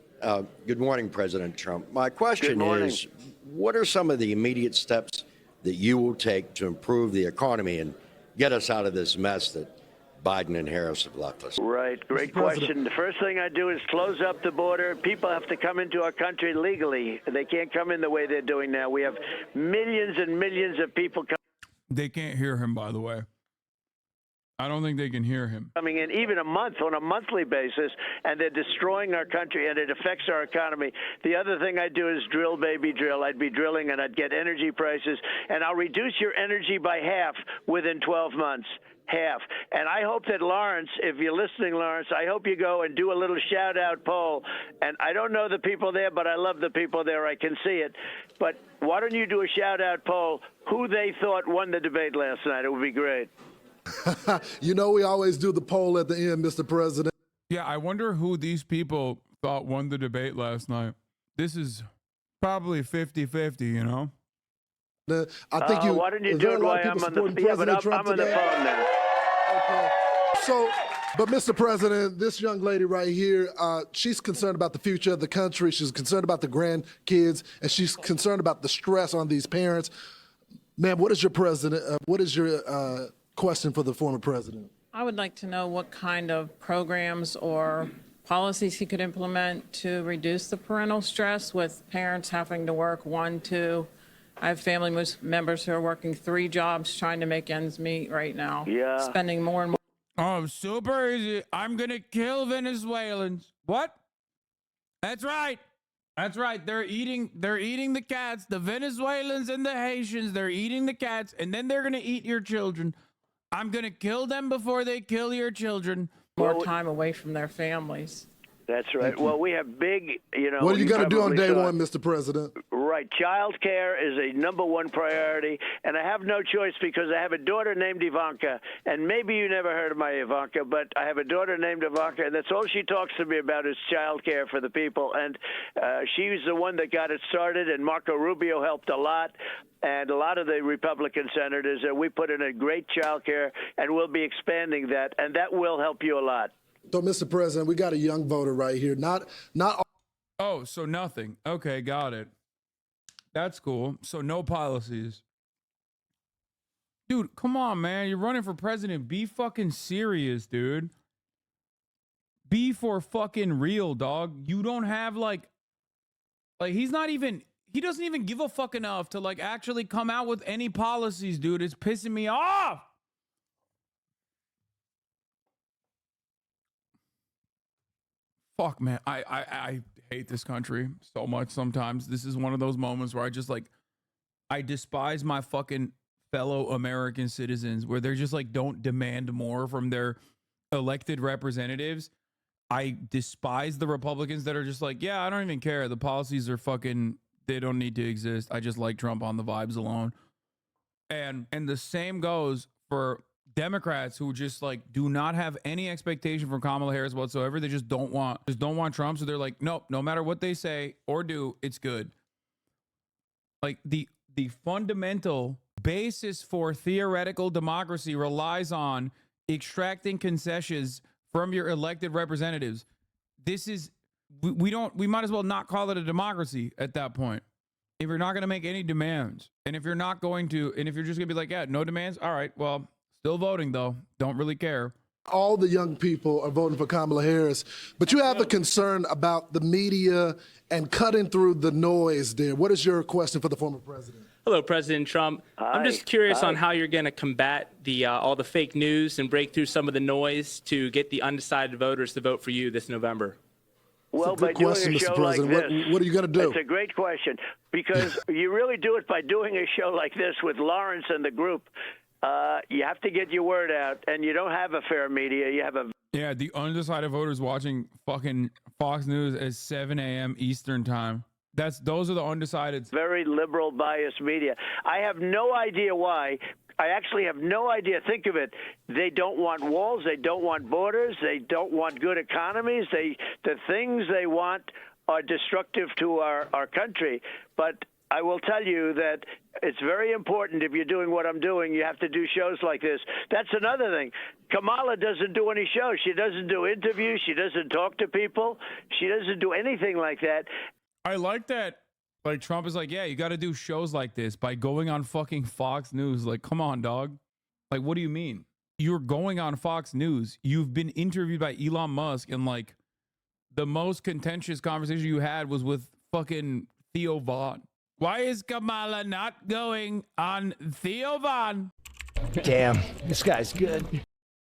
Good morning, President Trump. My question is, what are some of the immediate steps that you will take to improve the economy and get us out of this mess that Biden and Harris have left us? Right. Great question. The first thing I do is close up the border. People have to come into our country legally. They can't come in the way they're doing now. We have millions and millions of people coming. They can't hear him, by the way. I don't think they can hear him. Coming in even a month on a monthly basis, and they're destroying our country, and it affects our economy. The other thing I do is drill, baby, drill. I'd be drilling, and I'd get energy prices, and I'll reduce your energy by half within 12 months. Half. And I hope that Lawrence, if you're listening, Lawrence, I hope you go and do a little shout-out poll. And I don't know the people there, but I love the people there. I can see it. But why don't you do a shout-out poll who they thought won the debate last night? It would be great. You know, we always do the poll at the end, Mr. President. Yeah, I wonder who these people thought won the debate last night. This is probably 50-50, you know? I think you. Why don't you do it while I'm on the phone? Yeah, but I'm on the phone now. Okay. So, but Mr. President, this young lady right here, she's concerned about the future of the country. She's concerned about the grandkids, and she's concerned about the stress on these parents. Ma'am, what is your question for the former president? I would like to know what kind of programs or policies he could implement to reduce the parental stress with parents having to work 1, 2. I have family members who are working 3 jobs trying to make ends meet right now. Yeah. Spending more and more. Oh, super easy. I'm going to kill Venezuelans. What? That's right. That's right. They're eating the cats, the Venezuelans and the Haitians. They're eating the cats, and then they're going to eat your children. I'm going to kill them before they kill your children. More time away from their families. That's right. Well, we have big, What are you going to do on day one, Mr. President? Right. Child care is a #1 priority, and I have no choice because I have a daughter named Ivanka, and maybe you never heard of my Ivanka, but I have a daughter named Ivanka, and that's all she talks to me about is child care for the people, and she's the one that got it started, and Marco Rubio helped a lot, and a lot of the Republican senators, we put in a great child care, and we'll be expanding that, and that will help you a lot. So, Mr. President, we got a young voter right here. Not. Oh, so nothing. Okay, got it. That's cool. So no policies. Dude, come on, man. You're running for president. Be fucking serious, dude. Be for fucking real, dog. You don't have like he doesn't even give a fuck enough to like actually come out with any policies, dude. It's pissing me off. Fuck, man. I hate this country so much sometimes. This is one of those moments where I just like, I despise my fucking fellow American citizens where they're just like, don't demand more from their elected representatives. I despise the Republicans that are just like, yeah, I don't even care. The policies are fucking, they don't need to exist. I just like Trump on the vibes alone. And the same goes for Democrats who just like do not have any expectation from Kamala Harris whatsoever. They just don't want Trump. So they're like, nope, no matter what they say or do, it's good. Like the fundamental basis for theoretical democracy relies on extracting concessions from your elected representatives. This is, we might as well not call it a democracy at that point. If you're not going to make any demands, and if you're not going to, and if you're just going to be like, yeah, no demands, all right, well, still voting though, don't really care. All the young people are voting for Kamala Harris, but you have a concern about the media and cutting through the noise there. What is your question for the former president? Hello, President Trump. I'm just curious on how you're going to combat the all the fake news and break through some of the noise to get the undecided voters to vote for you this November. Well, by doing a show like this, what are you going to do? It's a great question, because you really do it by doing a show like this with Lawrence and the group. You have to get your word out, and you don't have a fair media. You have a the undecided voters watching fucking Fox News at 7 a.m. Eastern time. Those are the undecided. Very liberal biased media. I have no idea why. I actually have no idea. Think of it. They don't want walls. They don't want borders. They don't want good economies. The things they want are destructive to our country. But I will tell you that it's very important, if you're doing what I'm doing, you have to do shows like this. That's another thing. Kamala doesn't do any shows. She doesn't do interviews. She doesn't talk to people. She doesn't do anything like that. I like that. Like Trump is like, yeah, you got to do shows like this by going on fucking Fox News. Like, come on, dog. Like, what do you mean? You're going on Fox News. You've been interviewed by Elon Musk, and like the most contentious conversation you had was with fucking Theo Vaughn. Why is Kamala not going on Theo Vaughn? Damn, this guy's good.